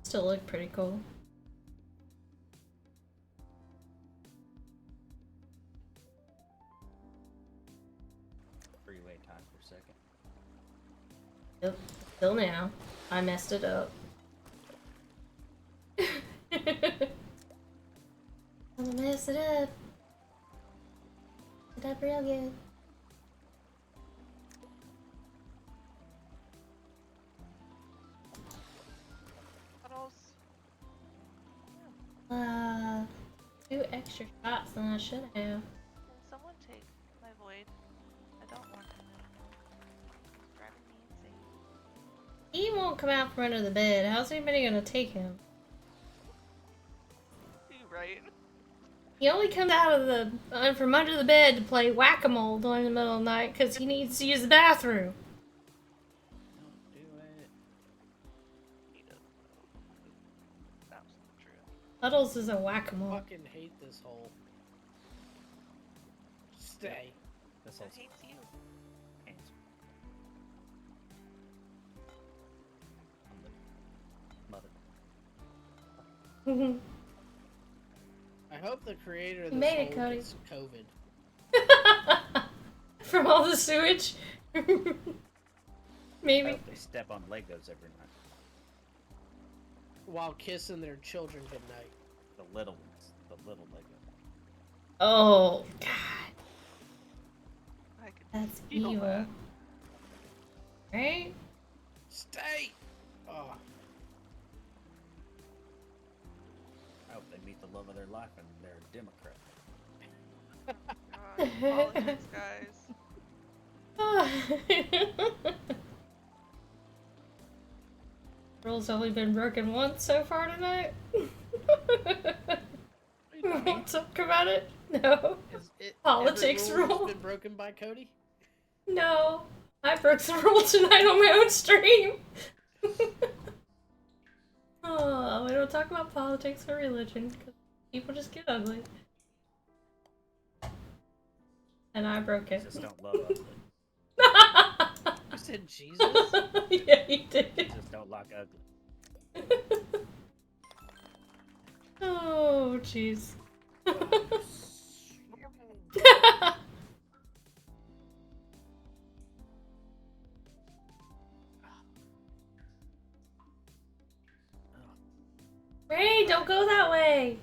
Speaker 1: Still look pretty cool.
Speaker 9: Freeway time for a second.
Speaker 1: Yep. Till now. I messed it up. I'm gonna mess it up. Mess it up real good.
Speaker 4: What else?
Speaker 1: 2 extra shots than I should have.
Speaker 4: Can someone take my void? I don't want him anymore. He's driving me insane.
Speaker 1: He won't come out from under the bed. How's anybody gonna take him?
Speaker 4: You right?
Speaker 1: He only comes out of the from under the bed to play whack-a-mole during the middle of the night because he needs to use the bathroom.
Speaker 9: Don't do it.
Speaker 4: He doesn't know. That's not true.
Speaker 1: Puddles is a whack-a-mole.
Speaker 11: Fucking hate this hole. Stay.
Speaker 9: This
Speaker 4: Who
Speaker 9: also
Speaker 4: hates you?
Speaker 9: hands. Mother.
Speaker 11: I hope the creator of
Speaker 1: You
Speaker 11: this
Speaker 1: made it,
Speaker 11: hole
Speaker 1: Cody.
Speaker 11: gets COVID.
Speaker 1: From all the sewage.
Speaker 9: I
Speaker 1: Maybe.
Speaker 9: hope they step on Legos every night.
Speaker 11: While kissing their children goodnight.
Speaker 9: The little ones. The little Lego.
Speaker 1: Oh, God.
Speaker 4: I can
Speaker 1: That's
Speaker 4: feel
Speaker 1: evil.
Speaker 4: that.
Speaker 1: Right?
Speaker 11: Stay! Oh,
Speaker 9: I hope they meet the love of their life and they're a Democrat.
Speaker 4: Politics, guys.
Speaker 1: Rule's only been broken once so far tonight. We won't talk about it. No. Politics
Speaker 11: every
Speaker 1: rule.
Speaker 11: has been broken by Cody?
Speaker 1: No. I broke the rule tonight on my own stream. Oh, we don't talk about politics or religion because people just get ugly. And I broke it.
Speaker 9: Just don't love ugly.
Speaker 11: You said Jesus?
Speaker 1: Yeah, you did.
Speaker 9: Just don't like ugly.
Speaker 1: Oh, jeez. Ray, don't go that way.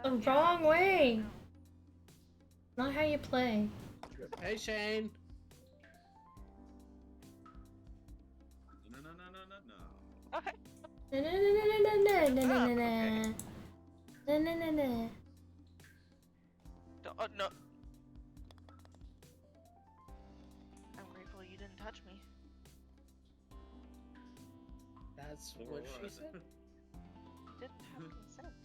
Speaker 1: The
Speaker 4: Yeah.
Speaker 1: wrong way. Not how you play.
Speaker 11: Hey, Shane.
Speaker 12: No.
Speaker 4: Okay.
Speaker 1: Na na na na na na na na na na na na na.
Speaker 4: Oh, no. I'm grateful you didn't touch me.
Speaker 11: That's
Speaker 12: Or
Speaker 11: what she
Speaker 12: what?
Speaker 11: said.
Speaker 4: You didn't have consent.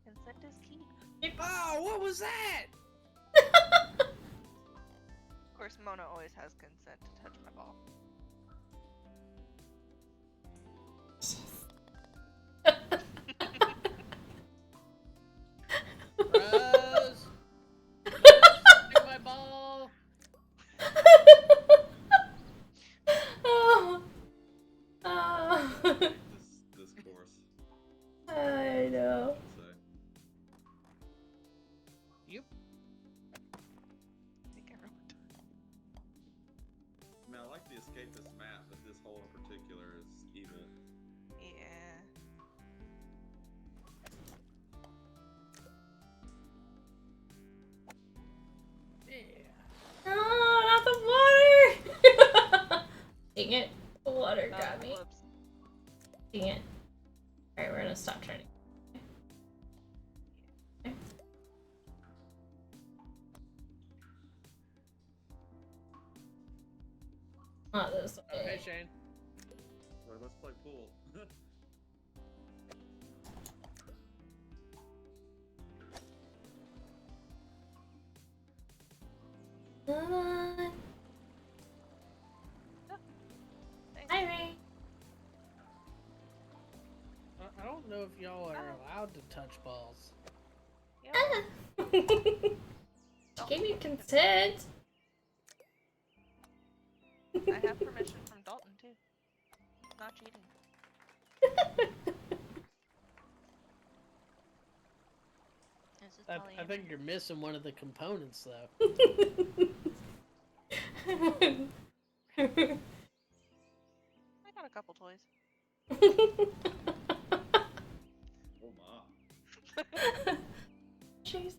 Speaker 4: Consent is key.
Speaker 11: Oh, what was that?
Speaker 4: Of course, Mona always has consent to touch my ball.
Speaker 11: Rose. Take my ball.
Speaker 1: Oh.
Speaker 12: This course.
Speaker 1: I know.
Speaker 12: So.
Speaker 11: Yep.
Speaker 4: I think everyone does.
Speaker 12: like the escapist map, but this hole in particular is evil.
Speaker 4: Yeah.
Speaker 1: No, not the water! Dang it. The water got me.
Speaker 4: Whoops.
Speaker 1: Dang it. Alright, we're gonna stop turning. Okay. Not this way.
Speaker 11: Oh, hey, Shane.
Speaker 12: So let's play pool.
Speaker 1: Come on. Hi, Ray.
Speaker 11: I don't know if y'all are allowed to touch balls.
Speaker 4: Yeah.
Speaker 1: Give me consent.
Speaker 4: I have permission from Dalton too. Not cheating. This is
Speaker 11: I think you're missing one of the components, though.
Speaker 4: I got a couple toys.
Speaker 12: Oh my.
Speaker 1: Jeez.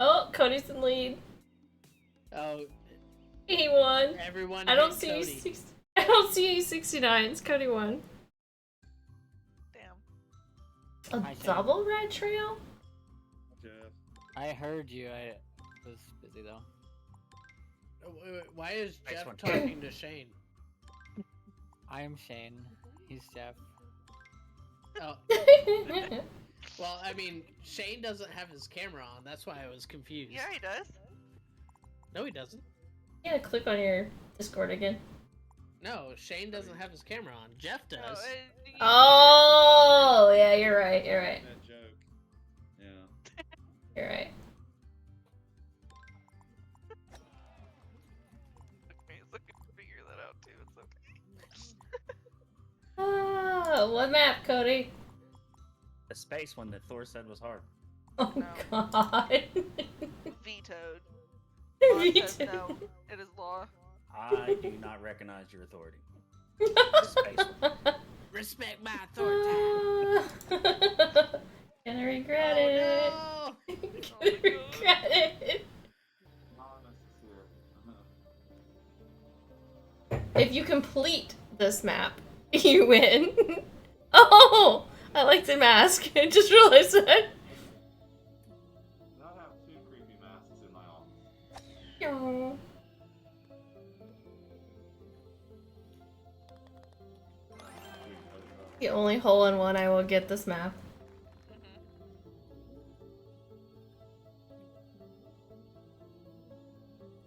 Speaker 1: Oh, Cody's in lead.
Speaker 11: Oh,
Speaker 1: He won.
Speaker 11: everyone.
Speaker 1: I don't
Speaker 11: hit
Speaker 1: see
Speaker 11: Cody.
Speaker 1: you. I don't see you. 69s. Cody won.
Speaker 4: Damn.
Speaker 1: A
Speaker 6: Hi, Shane.
Speaker 1: double red trail?
Speaker 12: Jeff.
Speaker 6: I heard you. I was busy though.
Speaker 11: Wait, why is
Speaker 9: Nice
Speaker 11: Jeff
Speaker 9: one.
Speaker 11: talking to Shane?
Speaker 6: I am Shane. He's Jeff.
Speaker 11: Oh, well, I mean, Shane doesn't have his camera on. That's why I was confused.
Speaker 4: Yeah, he does.
Speaker 11: No, he doesn't.
Speaker 1: You gotta click on your Discord again.
Speaker 11: No, Shane doesn't have his camera on. Jeff
Speaker 4: No,
Speaker 11: does.
Speaker 1: Oh, yeah, you're right. You're right.
Speaker 12: That joke. Yeah.
Speaker 1: You're right.
Speaker 4: He's looking to figure that out too. It's okay.
Speaker 1: Oh, what map, Cody?
Speaker 9: The space one that Thor said was hard.
Speaker 1: Oh
Speaker 4: No.
Speaker 1: God.
Speaker 4: Vetoed. Law
Speaker 1: Me
Speaker 4: says
Speaker 1: too.
Speaker 4: no. It is law.
Speaker 9: I do not recognize your authority. The space one.
Speaker 11: Respect my authority.
Speaker 1: Gonna regret it.
Speaker 11: Oh, no.
Speaker 1: Gonna regret it.
Speaker 12: Anonymous is here.
Speaker 1: If you complete this map, you win. Oh, I like the mask. I just realized that.
Speaker 12: I have two creepy masks in my office.
Speaker 1: Oh. The only hole in one I will get this map.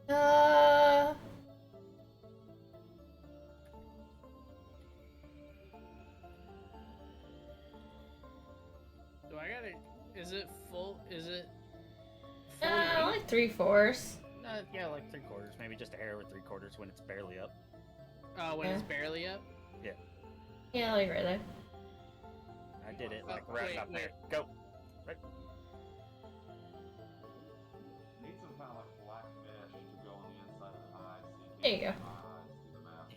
Speaker 1: Uh.
Speaker 11: Do I gotta? Is it full? Is it?
Speaker 1: Like 3/4.
Speaker 9: Yeah, like 3/4. Maybe just a hair with 3/4 when it's barely up.
Speaker 11: When
Speaker 1: Yeah.
Speaker 11: it's barely up.
Speaker 9: Yeah.
Speaker 1: Yeah, like right there.
Speaker 9: I did it like
Speaker 11: Oh,
Speaker 9: right
Speaker 11: wait,
Speaker 9: up there.
Speaker 11: wait.
Speaker 9: Go. Right.
Speaker 12: Need some kind of like black mesh to go on the inside of the eye so you
Speaker 1: There you
Speaker 12: can't
Speaker 1: go.
Speaker 12: see my eyes through the mask.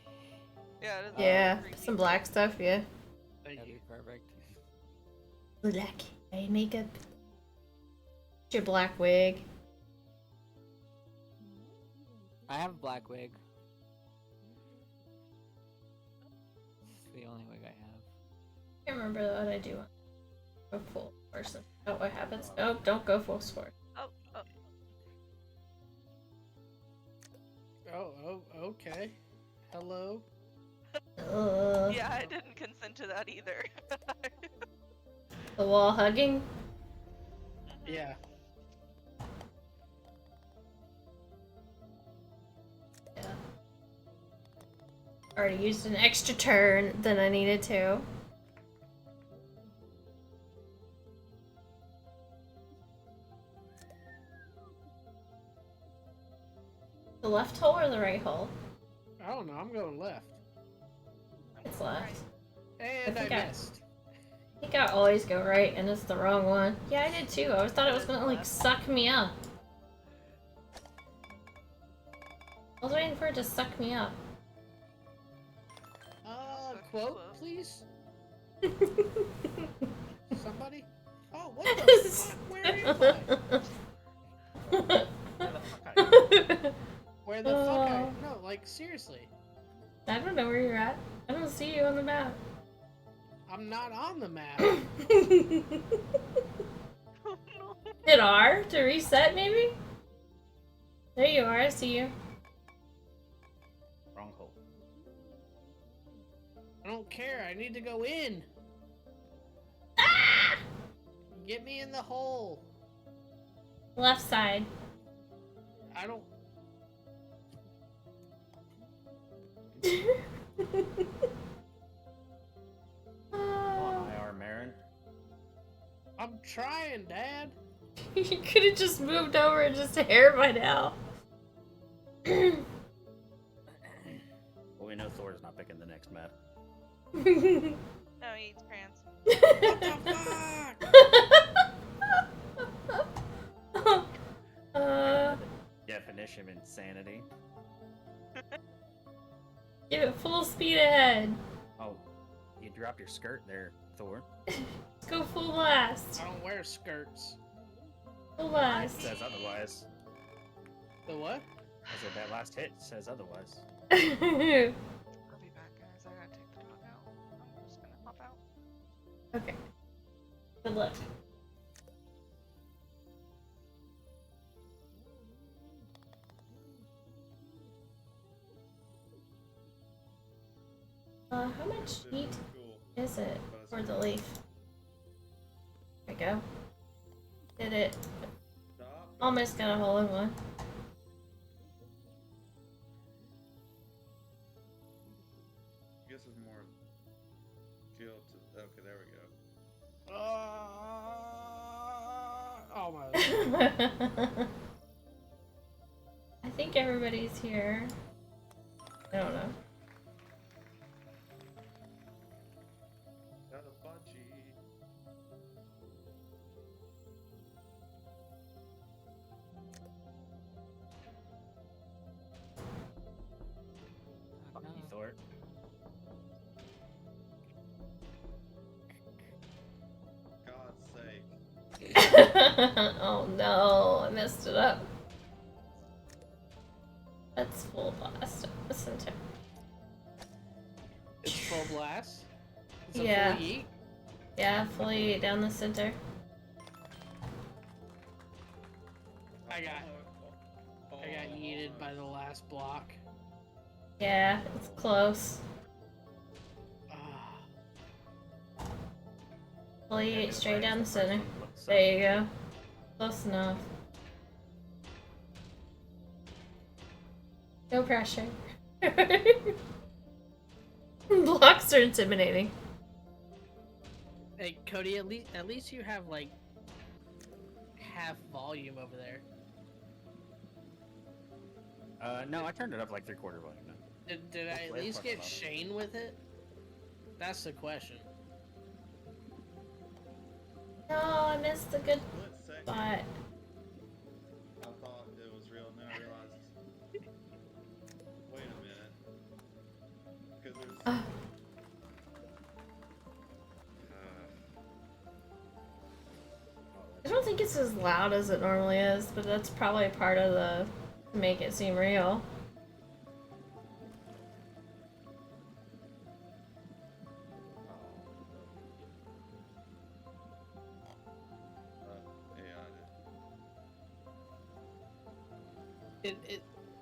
Speaker 4: Yeah, it is.
Speaker 1: Yeah,
Speaker 4: creepy.
Speaker 1: some black stuff, yeah.
Speaker 11: Thank
Speaker 6: That'd
Speaker 11: you.
Speaker 6: be perfect.
Speaker 1: Black eye makeup. Your black wig.
Speaker 6: I have a black wig. It's the only wig I have.
Speaker 1: I can't remember what I do. Go full force. Oh, what happens? Nope, don't go full force.
Speaker 4: Oh, oh.
Speaker 11: Oh, okay. Hello.
Speaker 4: Yeah, I didn't consent to that either.
Speaker 1: The wall hugging.
Speaker 11: Yeah.
Speaker 1: Yeah. Already used an extra turn than I needed to. The left hole or the right hole?
Speaker 11: I don't know. I'm going left.
Speaker 1: It's left.
Speaker 11: And
Speaker 1: I
Speaker 11: I
Speaker 1: think I-
Speaker 11: missed.
Speaker 1: I think I always go right and it's the wrong one. Yeah, I did too. I always thought it was gonna like suck me up. I was waiting for it to suck me up.
Speaker 11: Quote, please? Somebody? Oh, what the fuck? Where am I? Where the fuck I? No, like, seriously.
Speaker 1: I don't know where you're at. I don't see you on the map.
Speaker 11: I'm not on the map.
Speaker 1: Hit R to reset, maybe? There you are, I see you.
Speaker 9: Wrong hole.
Speaker 11: I don't care, I need to go in.
Speaker 1: Ah!
Speaker 11: Get me in the hole.
Speaker 1: Left side.
Speaker 11: I don't...
Speaker 9: Come on, IR Marin.
Speaker 11: I'm trying, Dad.
Speaker 1: You could have just moved over just a hair by now.
Speaker 9: Well, we know Thor's not picking the next map.
Speaker 4: No, he eats crayons.
Speaker 11: What the fuck?
Speaker 9: Definition of insanity.
Speaker 1: Give it full speed ahead.
Speaker 9: Oh, you dropped your skirt there, Thor.
Speaker 1: Let's go full blast.
Speaker 11: I don't wear skirts.
Speaker 1: Full blast.
Speaker 9: Says otherwise.
Speaker 11: The what?
Speaker 9: I said that last hit says otherwise.
Speaker 4: I'll be back, guys. I gotta take the dog out. I'm just gonna hop out.
Speaker 1: Okay. Good luck. How much heat is it for the leaf? There we go. Did it. Almost got a hole in one.
Speaker 12: I guess it's more feel to. Okay, there we go.
Speaker 11: Oh my.
Speaker 1: I think everybody's here. I don't know.
Speaker 12: Got a budgie.
Speaker 9: Fuck you, Thor.
Speaker 12: God's sake.
Speaker 1: Oh no, I messed it up. That's full blast. Listen to.
Speaker 11: It's full blast? It's a
Speaker 1: Yeah.
Speaker 11: full yeet?
Speaker 1: Yeah, fully down the center.
Speaker 11: I got yeeted by the last block.
Speaker 1: Yeah, it's close. Fully straight down the center. There you go. Close enough. No pressure. Blocks are intimidating.
Speaker 11: Hey, Cody, at least you have like half volume over there.
Speaker 9: No, I turned it up like 3/4 volume now.
Speaker 11: Did I at least get Shane with it? That's the question.
Speaker 1: No, I missed the good spot.
Speaker 12: I thought it was real, and then I realized. Wait a minute. Because there's.
Speaker 1: I don't think it's as loud as it normally is, but that's probably part of the to make it seem real.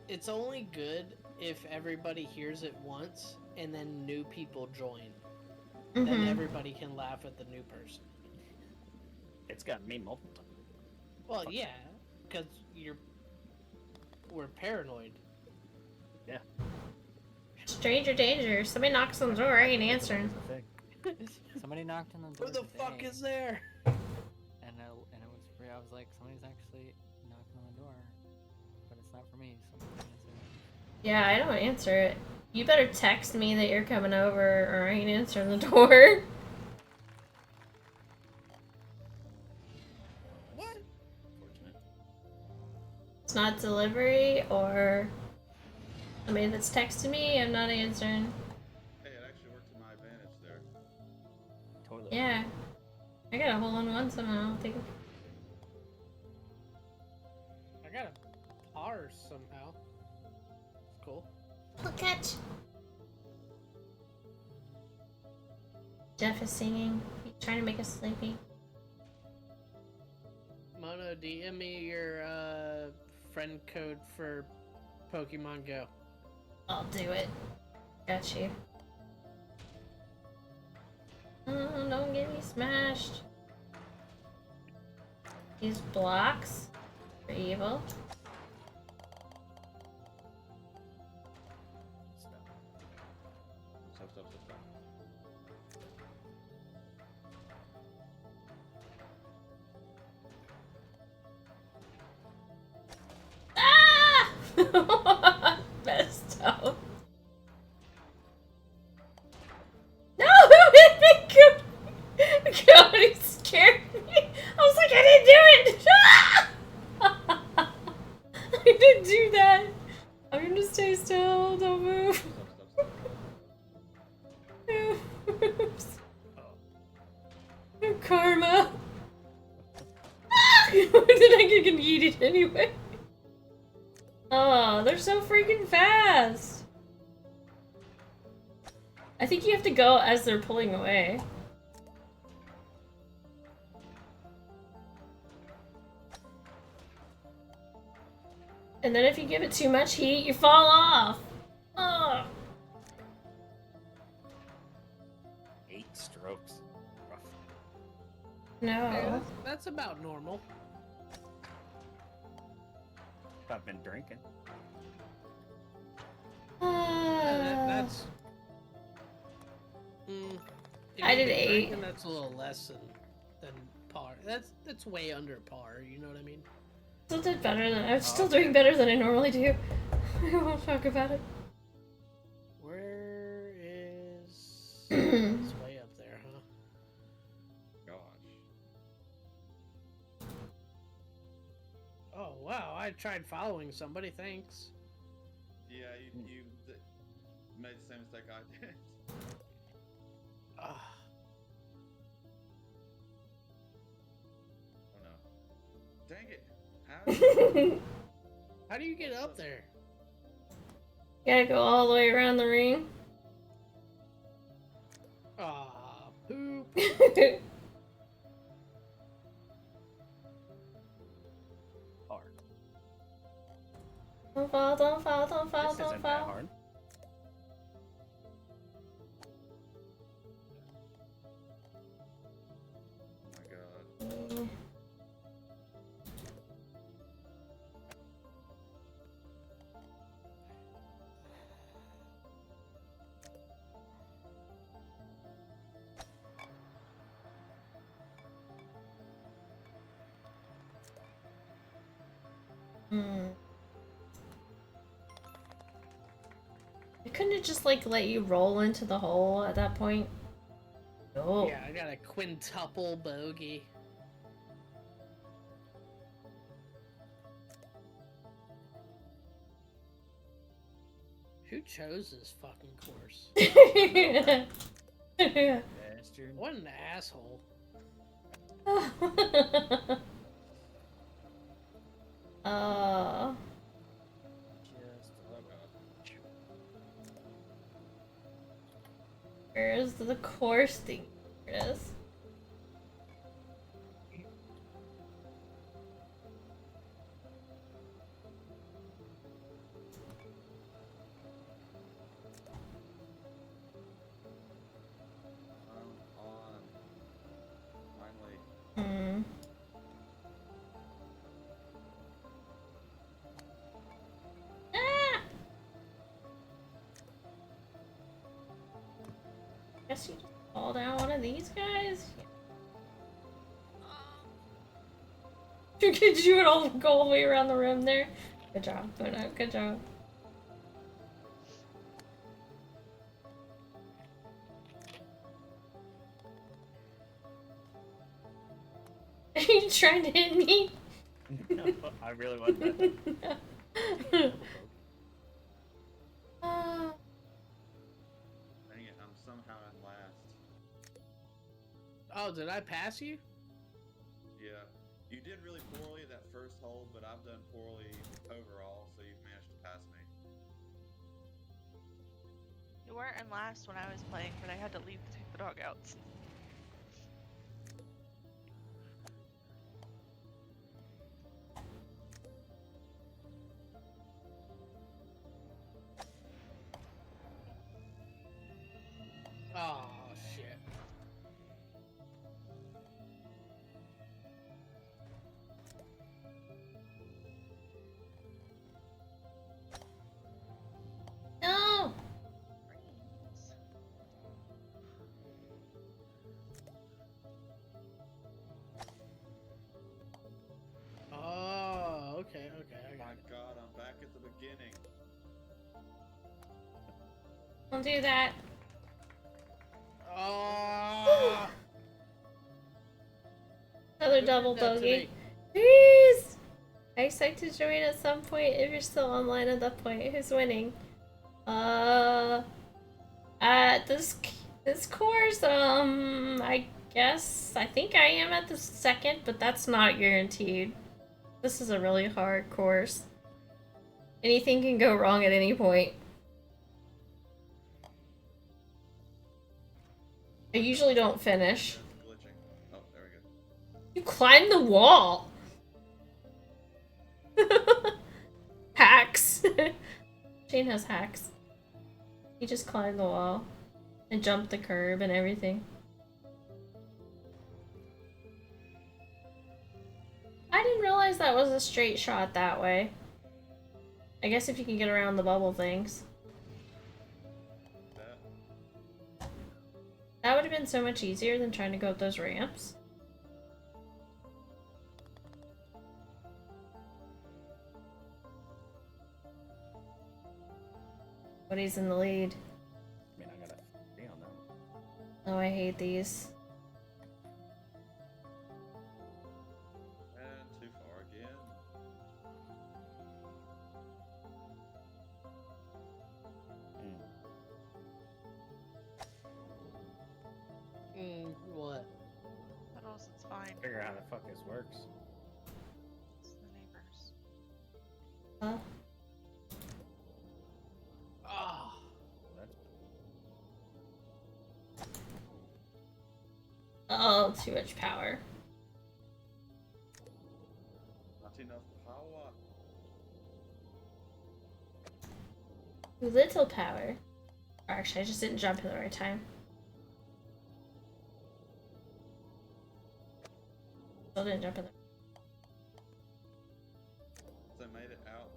Speaker 11: It's only good if everybody hears it once and then new people join. Then everybody can laugh at the new person.
Speaker 9: It's gotten me multiple times.
Speaker 11: Well, yeah, because we're paranoid.
Speaker 9: Yeah.
Speaker 1: Stranger danger. Somebody knocks on the door. I ain't answering.
Speaker 6: Somebody knocked on the door.
Speaker 11: Who the fuck
Speaker 6: today,
Speaker 11: is there?
Speaker 6: And it was free. I was like, somebody's actually knocking on the door, but it's not for me. So I'm gonna answer it.
Speaker 1: Yeah, I don't answer it. You better text me that you're coming over, or I ain't answering the door.
Speaker 11: What?
Speaker 9: Fortunate.
Speaker 1: It's not delivery, or Somebody that's texting me, I'm not answering.
Speaker 12: Hey, it actually worked to my advantage there.
Speaker 9: Totally.
Speaker 1: Yeah. I got a hole in one somehow, I think.
Speaker 11: I got a par somehow. It's cool.
Speaker 1: Look catch. Jeff is singing. He's trying to make us sleepy.
Speaker 11: Mono, DM me your friend code for Pokemon Go.
Speaker 1: I'll do it. Got you. Oh, don't get me smashed. These blocks are evil.
Speaker 12: Stop.
Speaker 1: Ah! Messed up. No, who hit me? Cody scared me. I was like, I didn't do it. I didn't do that. I'm gonna stay still. Don't move. Oops. Karma. Did I get yeeted anyway? Oh, they're so freaking fast. I think you have to go as they're pulling away. And then if you give it too much heat, you fall off. Oh.
Speaker 9: 8 strokes. Rough.
Speaker 1: No.
Speaker 11: Hey, that's about normal.
Speaker 9: I've been drinking.
Speaker 11: That's. If
Speaker 1: I
Speaker 11: you've
Speaker 1: did
Speaker 11: been
Speaker 1: 8.
Speaker 11: drinking, that's a little less than par. That's way under par. You know what I mean?
Speaker 1: Still did better than I'm still doing better than I normally do. I won't talk about it.
Speaker 11: Where is? It's way up there, huh?
Speaker 12: Gosh.
Speaker 11: Oh wow! I tried following somebody. Thanks.
Speaker 12: Yeah, you made the same mistake I did.
Speaker 11: Ah.
Speaker 12: Oh no. Dang it.
Speaker 11: How do you get up there?
Speaker 1: Gotta go all the way around the ring.
Speaker 11: Ah, poop.
Speaker 9: Hard.
Speaker 1: Don't fall, don't fall, don't fall,
Speaker 9: This
Speaker 1: don't
Speaker 9: isn't that
Speaker 1: fall.
Speaker 9: hard.
Speaker 12: Oh my god.
Speaker 1: Couldn't it just like let you roll into the hole at that point? No.
Speaker 11: Yeah, I got a quintuple bogey. Who chose this fucking course?
Speaker 9: Bastard.
Speaker 11: What an asshole.
Speaker 1: Where's the course thing? Here it is.
Speaker 12: On. Finally. Guess you just fall down one of these guys? Did you all go all the way around the rim there? Good job, Mono. Good job. Are you trying to hit me?
Speaker 9: No, I really want that.
Speaker 11: hell, did I pass you?
Speaker 12: Yeah. You did really poorly that first hole, but I've done poorly overall, so you've managed to pass me.
Speaker 4: You weren't in last when I was playing, but I had to leave to take the dog out.
Speaker 11: Oh, shit.
Speaker 1: No!
Speaker 11: Oh, okay, okay. I got
Speaker 12: My
Speaker 11: it.
Speaker 12: God, I'm back at the beginning.
Speaker 1: Don't do that.
Speaker 11: Oh!
Speaker 1: Another
Speaker 11: Who
Speaker 1: double
Speaker 11: did that to
Speaker 1: bogey.
Speaker 11: me?
Speaker 1: Please! I expect to join at some point if you're still online at that point. Who's winning? This course, I guess, I think I am at the second, but that's not guaranteed. This is a really hard course. Anything can go wrong at any point. I usually don't finish.
Speaker 12: Glitching. Oh, there we go.
Speaker 1: You climbed the wall! Hacks! Shane has hacks. He just climbed the wall and jumped the curb and everything. I didn't realize that was a straight shot that way. I guess if you can get around the bubble things. That would have been so much easier than trying to go up those ramps. But he's in the lead.
Speaker 9: I mean, I gotta stay on them.
Speaker 1: Oh, I hate these.
Speaker 12: And too far again.
Speaker 11: What?
Speaker 4: What else? It's fine.
Speaker 9: Figure out how the fuck this works.
Speaker 4: It's the neighbors.
Speaker 1: Huh?
Speaker 11: Oh.
Speaker 1: Oh, too much power.
Speaker 12: Not enough power.
Speaker 1: Too little power. Or actually, I just didn't jump at the right time. Still didn't jump in there.
Speaker 12: So I made it out.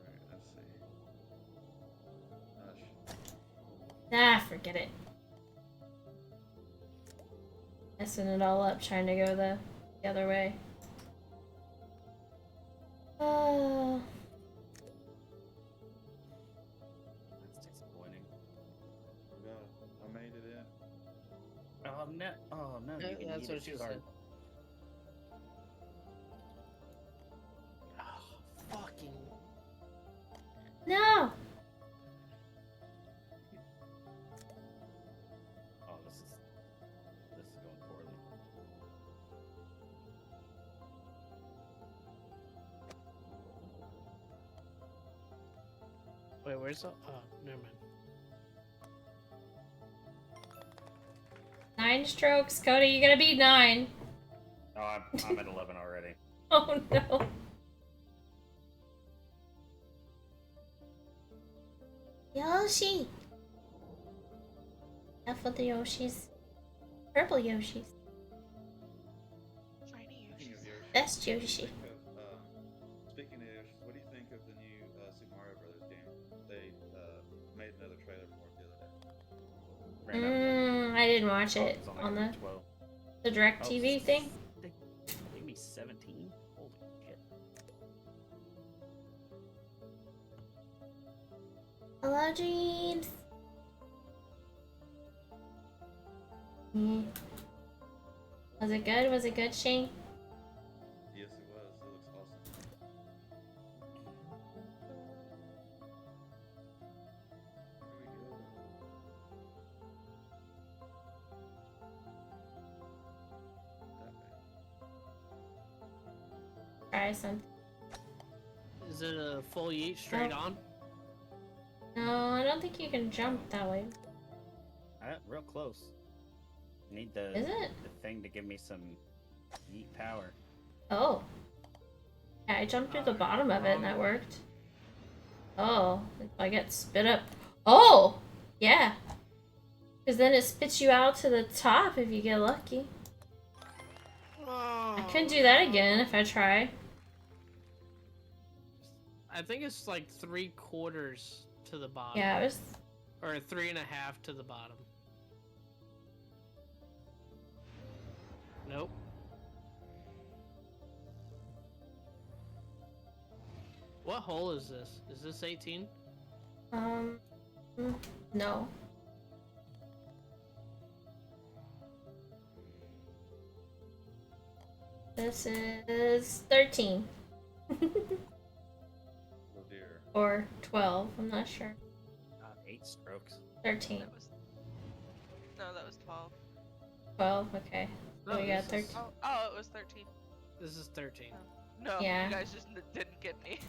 Speaker 12: Alright, let's see. Hush.
Speaker 1: Nah, forget it. Messing it all up, trying to go the other way. Oh.
Speaker 9: That's disappointing.
Speaker 12: God, I made it in.
Speaker 9: Oh no! Oh no!
Speaker 11: Yeah,
Speaker 9: You can
Speaker 11: that's
Speaker 9: eat
Speaker 11: what
Speaker 9: it
Speaker 11: she
Speaker 9: too
Speaker 11: said.
Speaker 9: hard.
Speaker 11: Oh, fucking.
Speaker 1: No!
Speaker 9: Oh, this is going poorly.
Speaker 11: Wait, where's the. Oh, never mind.
Speaker 1: 9 strokes. Cody, you gotta beat 9.
Speaker 9: Oh, I'm at 11 already.
Speaker 1: Oh no. Yoshi! Enough with the Yoshis. Purple Yoshis.
Speaker 4: Shiny
Speaker 12: Speaking of Yoshi,
Speaker 1: Best Yoshi.
Speaker 12: Speaking of Yoshi, what do you think of the new Super Mario Brothers game? They made another trailer for it the other day.
Speaker 1: I didn't watch
Speaker 9: Oh,
Speaker 1: it
Speaker 9: it's
Speaker 1: on the
Speaker 9: 12.
Speaker 1: Direct
Speaker 9: Oh,
Speaker 1: TV thing.
Speaker 9: They gave me 17. Holy shit!
Speaker 1: Hello, dreams. Was it good? Was it good, Shane?
Speaker 12: Yes, it was. It looks awesome.
Speaker 1: try something.
Speaker 11: Is it a full yeet straight on?
Speaker 1: No, I don't think you can jump that way.
Speaker 9: Real close. Need the
Speaker 1: Is it?
Speaker 9: the thing to give me some yeet power.
Speaker 1: Oh. Yeah, I jumped through the bottom of it and that worked. Oh, if I get spit up. Oh! Yeah. Because then it spits you out to the top if you get lucky.
Speaker 11: Oh,
Speaker 1: I couldn't do that again if I tried.
Speaker 11: I think it's like 3/4 to the bottom.
Speaker 1: Yeah, it was.
Speaker 11: Or 3.5 to the bottom. Nope. What hole is this? Is this 18?
Speaker 1: No. This is 13.
Speaker 12: Oh dear.
Speaker 1: Or 12, I'm not sure.
Speaker 9: 8 strokes.
Speaker 1: 13.
Speaker 4: No, that was 12.
Speaker 1: 12, okay. So we got 13.
Speaker 4: Oh, it was 13.
Speaker 11: This is 13.
Speaker 4: No,
Speaker 1: Yeah.
Speaker 4: you guys just didn't get me.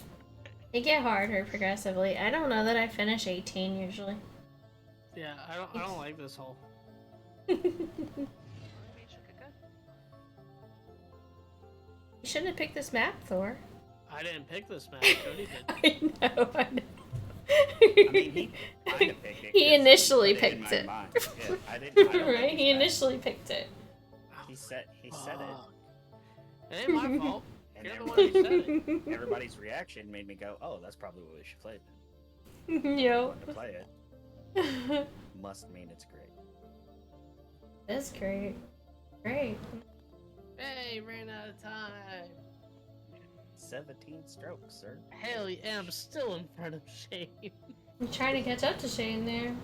Speaker 1: They get harder progressively. I don't know that I finish 18 usually.
Speaker 11: Yeah, I don't like this hole.
Speaker 1: You shouldn't have picked this map, Thor.
Speaker 11: I didn't pick this map. Cody did.
Speaker 1: I know.
Speaker 9: I mean, he kind of picked it.
Speaker 1: He
Speaker 9: 'cause
Speaker 1: initially
Speaker 9: put in
Speaker 1: picked
Speaker 9: my
Speaker 1: it.
Speaker 9: mind. Yeah, I don't
Speaker 1: Right?
Speaker 9: think
Speaker 1: He
Speaker 9: he's bad.
Speaker 1: initially picked it.
Speaker 9: He said it.
Speaker 11: It ain't my fault.
Speaker 9: And
Speaker 11: You're the one who said it.
Speaker 9: everybody's reaction made me go, "Oh, that's probably what we should play." Then.
Speaker 1: Yo.
Speaker 9: Wanted to play it. Must mean it's great.
Speaker 1: That's great. Great.
Speaker 11: Hey, ran out of time.
Speaker 9: 17 strokes, sir.
Speaker 11: Hell yeah, I'm still in front of Shane.
Speaker 1: I'm trying to catch up to Shane there.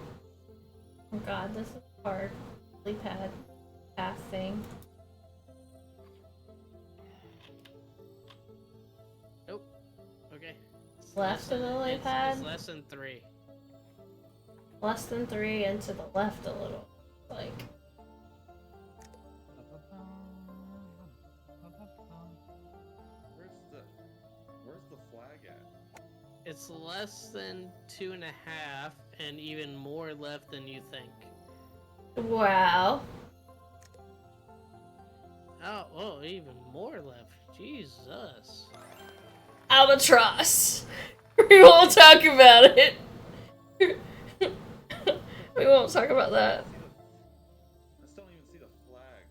Speaker 1: Oh god, this is hard. Lily pad path thing.
Speaker 11: Nope. Okay.
Speaker 1: Left of the lily pad?
Speaker 11: It's less than 3.
Speaker 1: Less than 3 and to the left a little. Like.
Speaker 12: Where's the flag at?
Speaker 11: It's less than 2.5 and even more left than you think.
Speaker 1: Wow.
Speaker 11: Oh, even more left. Jesus.
Speaker 1: Albatross. We won't talk about it. We won't talk about that.
Speaker 12: I still don't even see the flag.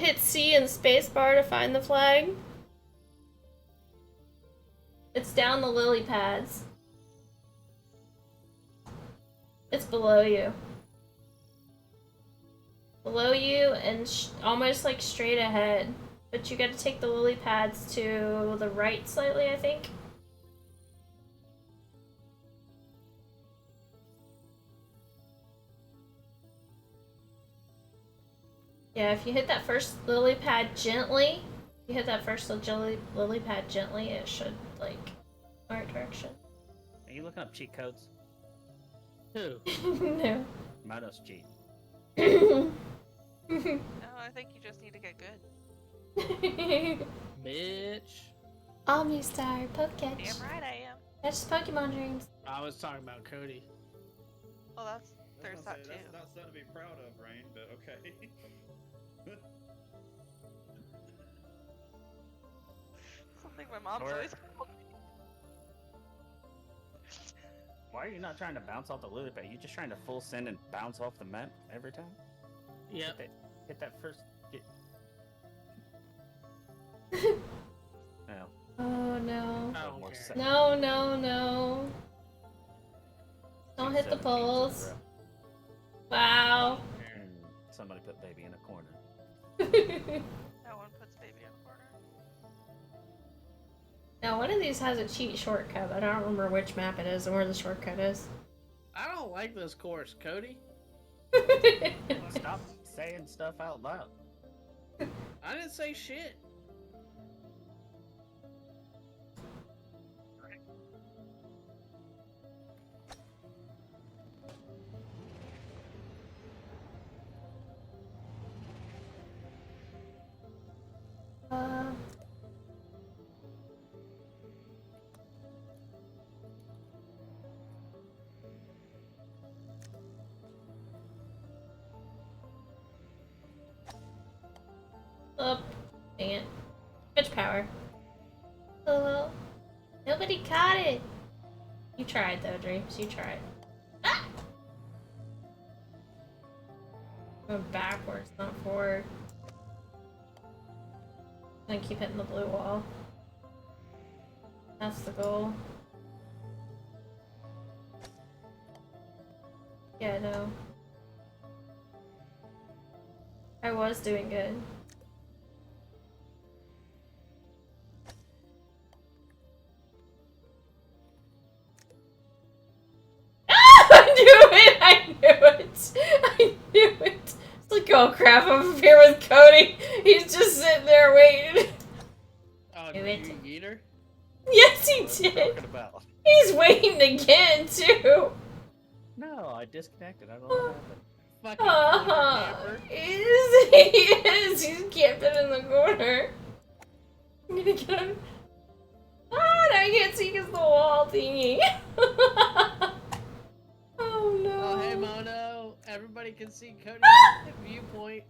Speaker 1: Hit C and spacebar to find the flag. It's down the lily pads. It's below you. Below you and almost like straight ahead. But you gotta take the lily pads to the right slightly, I think. Yeah, if you hit that first lily pad gently, you hit that first lily pad gently, it should, like, the right direction.
Speaker 9: Are you looking up cheat codes?
Speaker 11: Who?
Speaker 1: No.
Speaker 9: Motos cheat.
Speaker 4: No, I think you just need to get good.
Speaker 11: Bitch.
Speaker 1: Omnistar, Pokecatch.
Speaker 4: Damn right I am.
Speaker 1: Catch Pokemon dreams.
Speaker 11: I was talking about Cody.
Speaker 4: Well, there's that too.
Speaker 12: That's not something to be proud of, Rain, but okay.
Speaker 4: Something my mom's
Speaker 9: Or-
Speaker 4: always called me.
Speaker 9: Why are you not trying to bounce off the lily pad? You just trying to full send and bounce off the map every time?
Speaker 11: Yep.
Speaker 9: Hit that first. No.
Speaker 1: Oh no.
Speaker 11: I don't
Speaker 9: More
Speaker 11: care.
Speaker 9: second.
Speaker 1: No, no, no. Don't hit the
Speaker 9: 17s in a
Speaker 1: poles.
Speaker 9: row.
Speaker 1: Wow.
Speaker 9: Somebody put baby in a corner.
Speaker 4: No one puts baby in a corner.
Speaker 1: Now, one of these has a cheat shortcut, but I don't remember which map it is and where the shortcut is.
Speaker 11: I don't like this course, Cody.
Speaker 9: Stop saying stuff out loud.
Speaker 11: I didn't say shit.
Speaker 1: Oh, dang it. Too much power. Oh, nobody caught it. You tried though, Dreams. You tried. Ah! Going backwards, not forward. I'm gonna keep hitting the blue wall. That's the goal. Yeah, no. I was doing good. I knew it! I knew it! I knew it! It's like, oh crap, I'm up here with Cody. He's just sitting there waiting.
Speaker 11: Oh,
Speaker 1: Knew
Speaker 11: did
Speaker 1: it.
Speaker 11: you eat her?
Speaker 1: Yes, he
Speaker 9: What are you
Speaker 1: did!
Speaker 9: talking about?
Speaker 1: He's waiting again, too!
Speaker 9: No, I disconnected. I don't know what happened.
Speaker 11: Fucking corner
Speaker 1: Uh-huh.
Speaker 11: camper.
Speaker 1: He is! He's camping in the corner. I'm gonna get him. Ah, now I can't see because the wall thingy. Oh no.
Speaker 11: Oh, hey, Mono. Everybody can see Cody's viewpoint.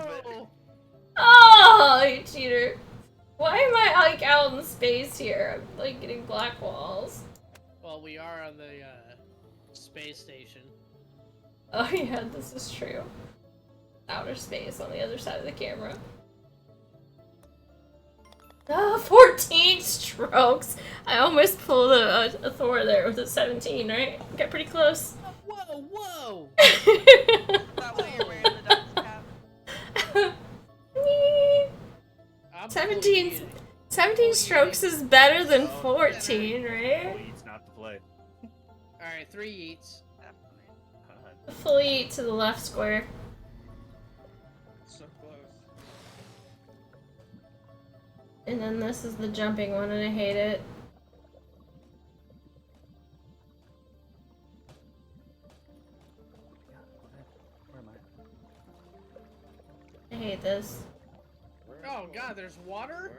Speaker 11: Oh.
Speaker 1: Oh, you cheater. Why am I like out in space here? I'm like getting black walls.
Speaker 11: Well, we are on the space station.
Speaker 1: Oh yeah, this is true. Outer space on the other side of the camera. Ah, 14 strokes. I almost pulled a Thor there with a 17, right? Got pretty close.
Speaker 11: Whoa, whoa!
Speaker 4: That way you're wearing the dunce cap.
Speaker 1: 17, 17 strokes is better than 14, right?
Speaker 9: It's not to play.
Speaker 11: Alright, 3 eats.
Speaker 1: Fully to the left square.
Speaker 12: So close.
Speaker 1: And then this is the jumping one, and I hate it.
Speaker 9: Where am I?
Speaker 1: I hate this.
Speaker 11: Oh god, there's water?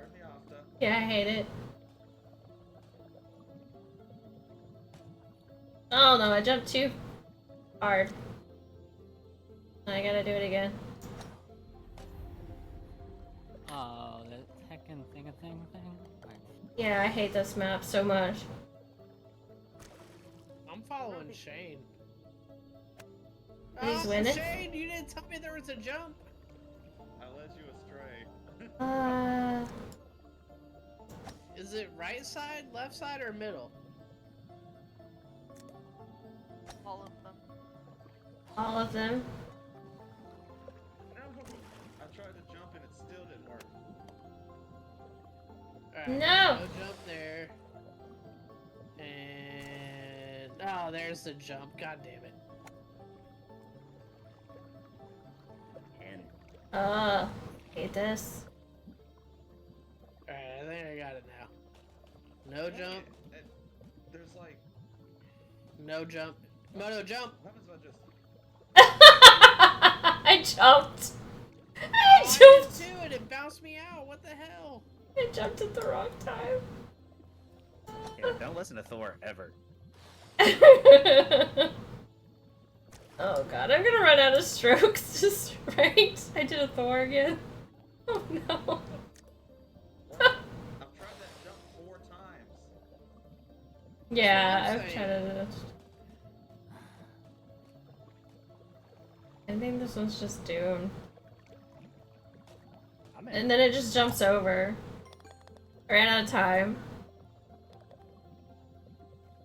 Speaker 1: Yeah, I hate it. Oh no, I jumped too hard. I gotta do it again.
Speaker 6: Oh, that heckin' thing.
Speaker 1: Yeah, I hate this map so much.
Speaker 11: I'm following Shane.
Speaker 1: He's winning?
Speaker 11: Shane, you didn't tell me there was a jump.
Speaker 12: I led you astray.
Speaker 11: Is it right side, left side, or middle?
Speaker 4: All of them.
Speaker 1: All of them.
Speaker 12: No! I tried to jump and it still didn't work.
Speaker 11: Alright,
Speaker 1: No!
Speaker 11: no jump there. And oh, there's the jump. God damn it.
Speaker 9: And
Speaker 1: Hate this.
Speaker 11: Alright, I think I got it now. No jump.
Speaker 12: There's like...
Speaker 11: No jump. Mono jump.
Speaker 12: What happens if I just...
Speaker 1: I jumped.
Speaker 11: I
Speaker 1: I
Speaker 11: did
Speaker 1: jumped.
Speaker 11: too, and it bounced me out. What the hell?
Speaker 1: I jumped at the wrong time.
Speaker 9: yeah, don't listen to Thor ever.
Speaker 1: Oh god, I'm gonna run out of strokes. Just right. I did a Thor again. Oh no.
Speaker 12: I've tried that jump 4 times.
Speaker 1: Yeah,
Speaker 11: That's what I'm
Speaker 1: I've tried it. I think this one's just doomed.
Speaker 9: I'm in.
Speaker 1: And then it just jumps over. Ran out of time.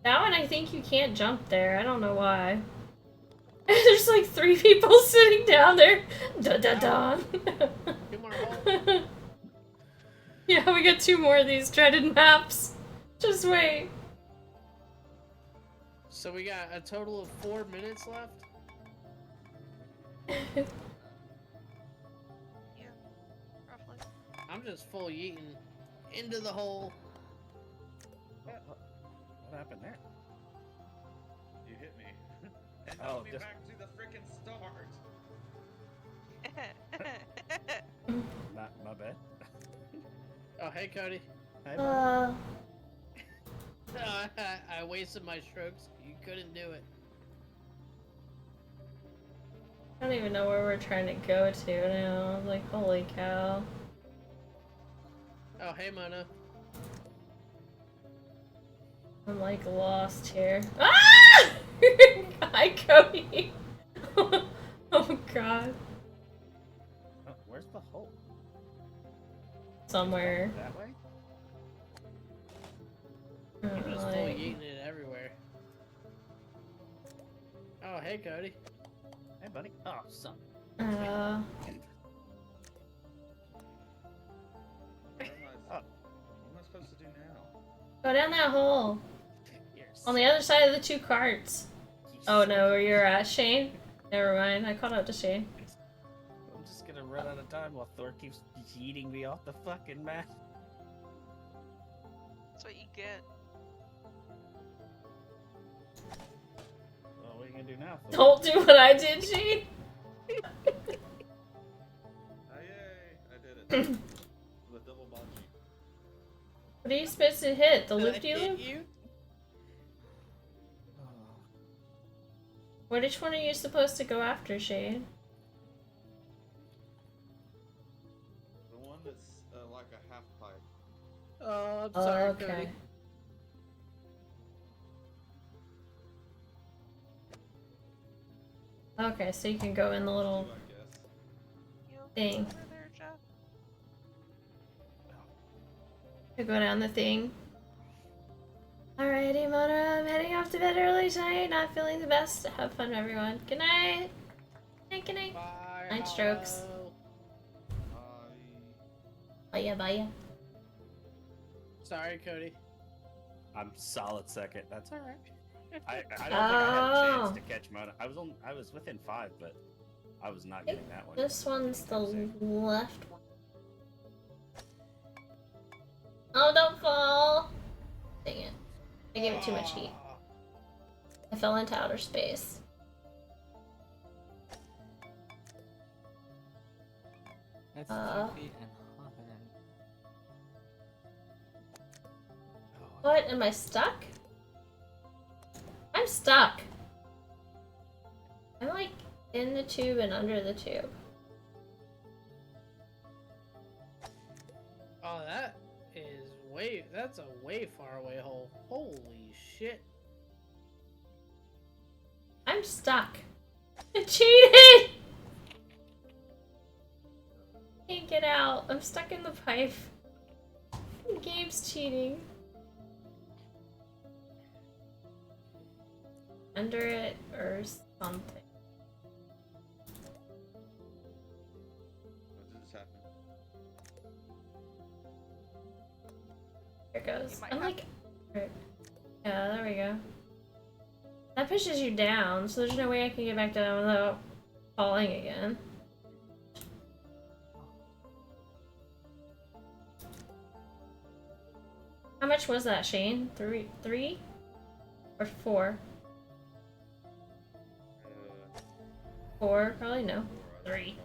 Speaker 1: That one, I think you can't jump there. I don't know why. There's like 3 people sitting down there. Da da da. Yeah, we got 2 more of these dreaded maps. Just wait.
Speaker 11: So we got a total of 4 minutes left.
Speaker 4: Yeah. Roughly.
Speaker 11: I'm just full yeeting into the hole.
Speaker 9: What happened there?
Speaker 12: You hit me. And
Speaker 9: Oh,
Speaker 12: knocked me
Speaker 9: just-
Speaker 12: back to the frickin' start.
Speaker 9: My bad.
Speaker 11: Oh, hey, Cody.
Speaker 9: Hey,
Speaker 11: I wasted my strokes. You couldn't do it.
Speaker 1: I don't even know where we're trying to go to now. Like, holy cow.
Speaker 11: Oh, hey, Mona.
Speaker 1: I'm like lost here. Ah! Hi, Cody. Oh god.
Speaker 9: Oh, where's the hole?
Speaker 1: Somewhere.
Speaker 9: That way?
Speaker 11: I'm just full
Speaker 1: Like,
Speaker 11: yeeting it everywhere. Oh, hey, Cody.
Speaker 9: Hey, buddy. Oh, son.
Speaker 1: uh,
Speaker 12: What am
Speaker 9: Oh.
Speaker 12: I supposed to do now?
Speaker 1: go down that hole. On the other side of the two carts. Oh no, where you're at, Shane? Never mind, I caught up to Shane.
Speaker 9: I'm just gonna run out of time while Thor keeps yeeting me off the fucking map.
Speaker 4: That's what you get.
Speaker 9: Well, what are you gonna do now, Thor?
Speaker 1: Don't do what I did, Shane.
Speaker 12: Ah, yay! I did it. The double bungee.
Speaker 1: What are you supposed to hit? The
Speaker 11: Did I
Speaker 1: loop
Speaker 11: hit
Speaker 1: loop?
Speaker 11: you?
Speaker 1: Which one are you supposed to go after, Shane?
Speaker 12: The one that's like a half pipe.
Speaker 11: Oh, I'm
Speaker 1: Oh,
Speaker 11: sorry,
Speaker 1: okay.
Speaker 11: Cody.
Speaker 1: Okay, so you can go in the little
Speaker 12: I guess.
Speaker 4: You okay
Speaker 1: thing.
Speaker 4: over there, Jeff?
Speaker 1: You go down the thing. Alrighty, Mona, I'm heading off to bed early tonight. Not feeling the best. Have fun, everyone. Good night. Good night.
Speaker 11: Bye.
Speaker 1: Night strokes.
Speaker 11: Hollow.
Speaker 1: Bye. Bye.
Speaker 11: Sorry, Cody.
Speaker 9: I'm solid second. That's alright. I don't think I had a
Speaker 1: Oh.
Speaker 9: chance to catch Mona. I was within 5, but I was not getting that one.
Speaker 1: This one's the left one. Oh, don't fall. Dang it. I gave it too much heat.
Speaker 11: Aw.
Speaker 1: I fell into outer space.
Speaker 6: That's
Speaker 1: Uh.
Speaker 6: Jumpy and hopping.
Speaker 1: What? Am I stuck? I'm stuck. I'm like in the tube and under the tube.
Speaker 11: Oh, that is way. That's a way far away hole. Holy shit.
Speaker 1: I'm stuck. I cheated! Can't get out. I'm stuck in the pipe. The game's cheating. Under it or something.
Speaker 12: What just happened?
Speaker 1: There it goes.
Speaker 4: You might
Speaker 1: I'm
Speaker 4: have-
Speaker 1: like. Yeah, there we go. That pushes you down, so there's no way I can get back down without falling again. How much was that, Shane? Three? Or 4? 4, probably no. 3.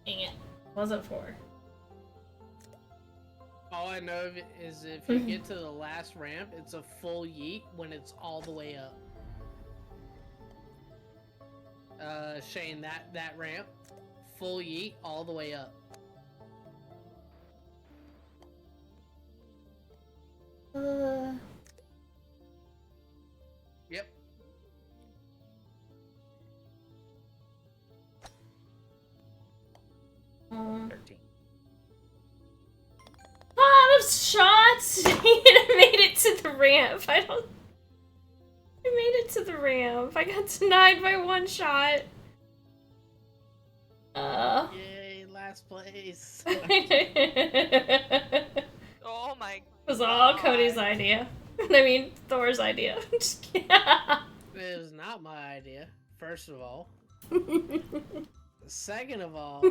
Speaker 1: Dang it. Wasn't 4.
Speaker 11: All I know is if you get to the last ramp, it's a full yeet when it's all the way up. Shane, that ramp, full yeet all the way up. Yep.
Speaker 1: Um,
Speaker 9: 13.
Speaker 1: lot of shots! I made it to the ramp. I made it to the ramp. I got denied by 1 shot.
Speaker 11: Yay, last place.
Speaker 4: Oh my.
Speaker 1: It was all
Speaker 4: God.
Speaker 1: Cody's idea. I mean, Thor's idea. Just kidding.
Speaker 11: It was not my idea, first of all. Second of all,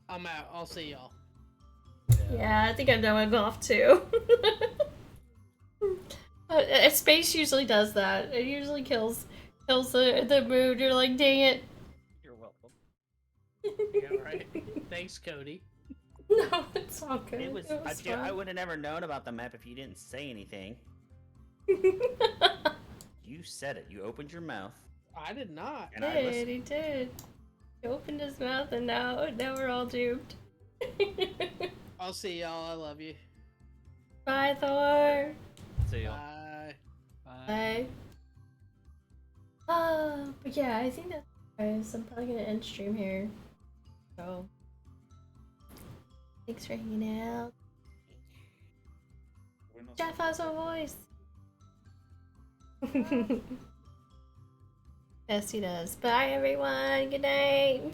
Speaker 11: I'm out. I'll see y'all.
Speaker 1: Yeah, I think I'm done with golf too. Space usually does that. It usually kills the mood. You're like, dang it.
Speaker 9: You're welcome.
Speaker 11: Yeah, right. Thanks, Cody.
Speaker 1: No, it's all good.
Speaker 9: It was I
Speaker 1: fun.
Speaker 9: would have never known about the map if you didn't say anything. You said it. You opened your mouth
Speaker 11: I did not.
Speaker 9: And I listened.
Speaker 1: He did. He opened his mouth and now we're all doomed.
Speaker 11: I'll see y'all. I love you.
Speaker 1: Bye, Thor.
Speaker 9: See you.
Speaker 11: Bye.
Speaker 1: Bye. But yeah, I think that's guys. I'm probably gonna end stream here. So thanks for hanging out. Jeff has a voice. Yes, he does. Bye, everyone. Good night.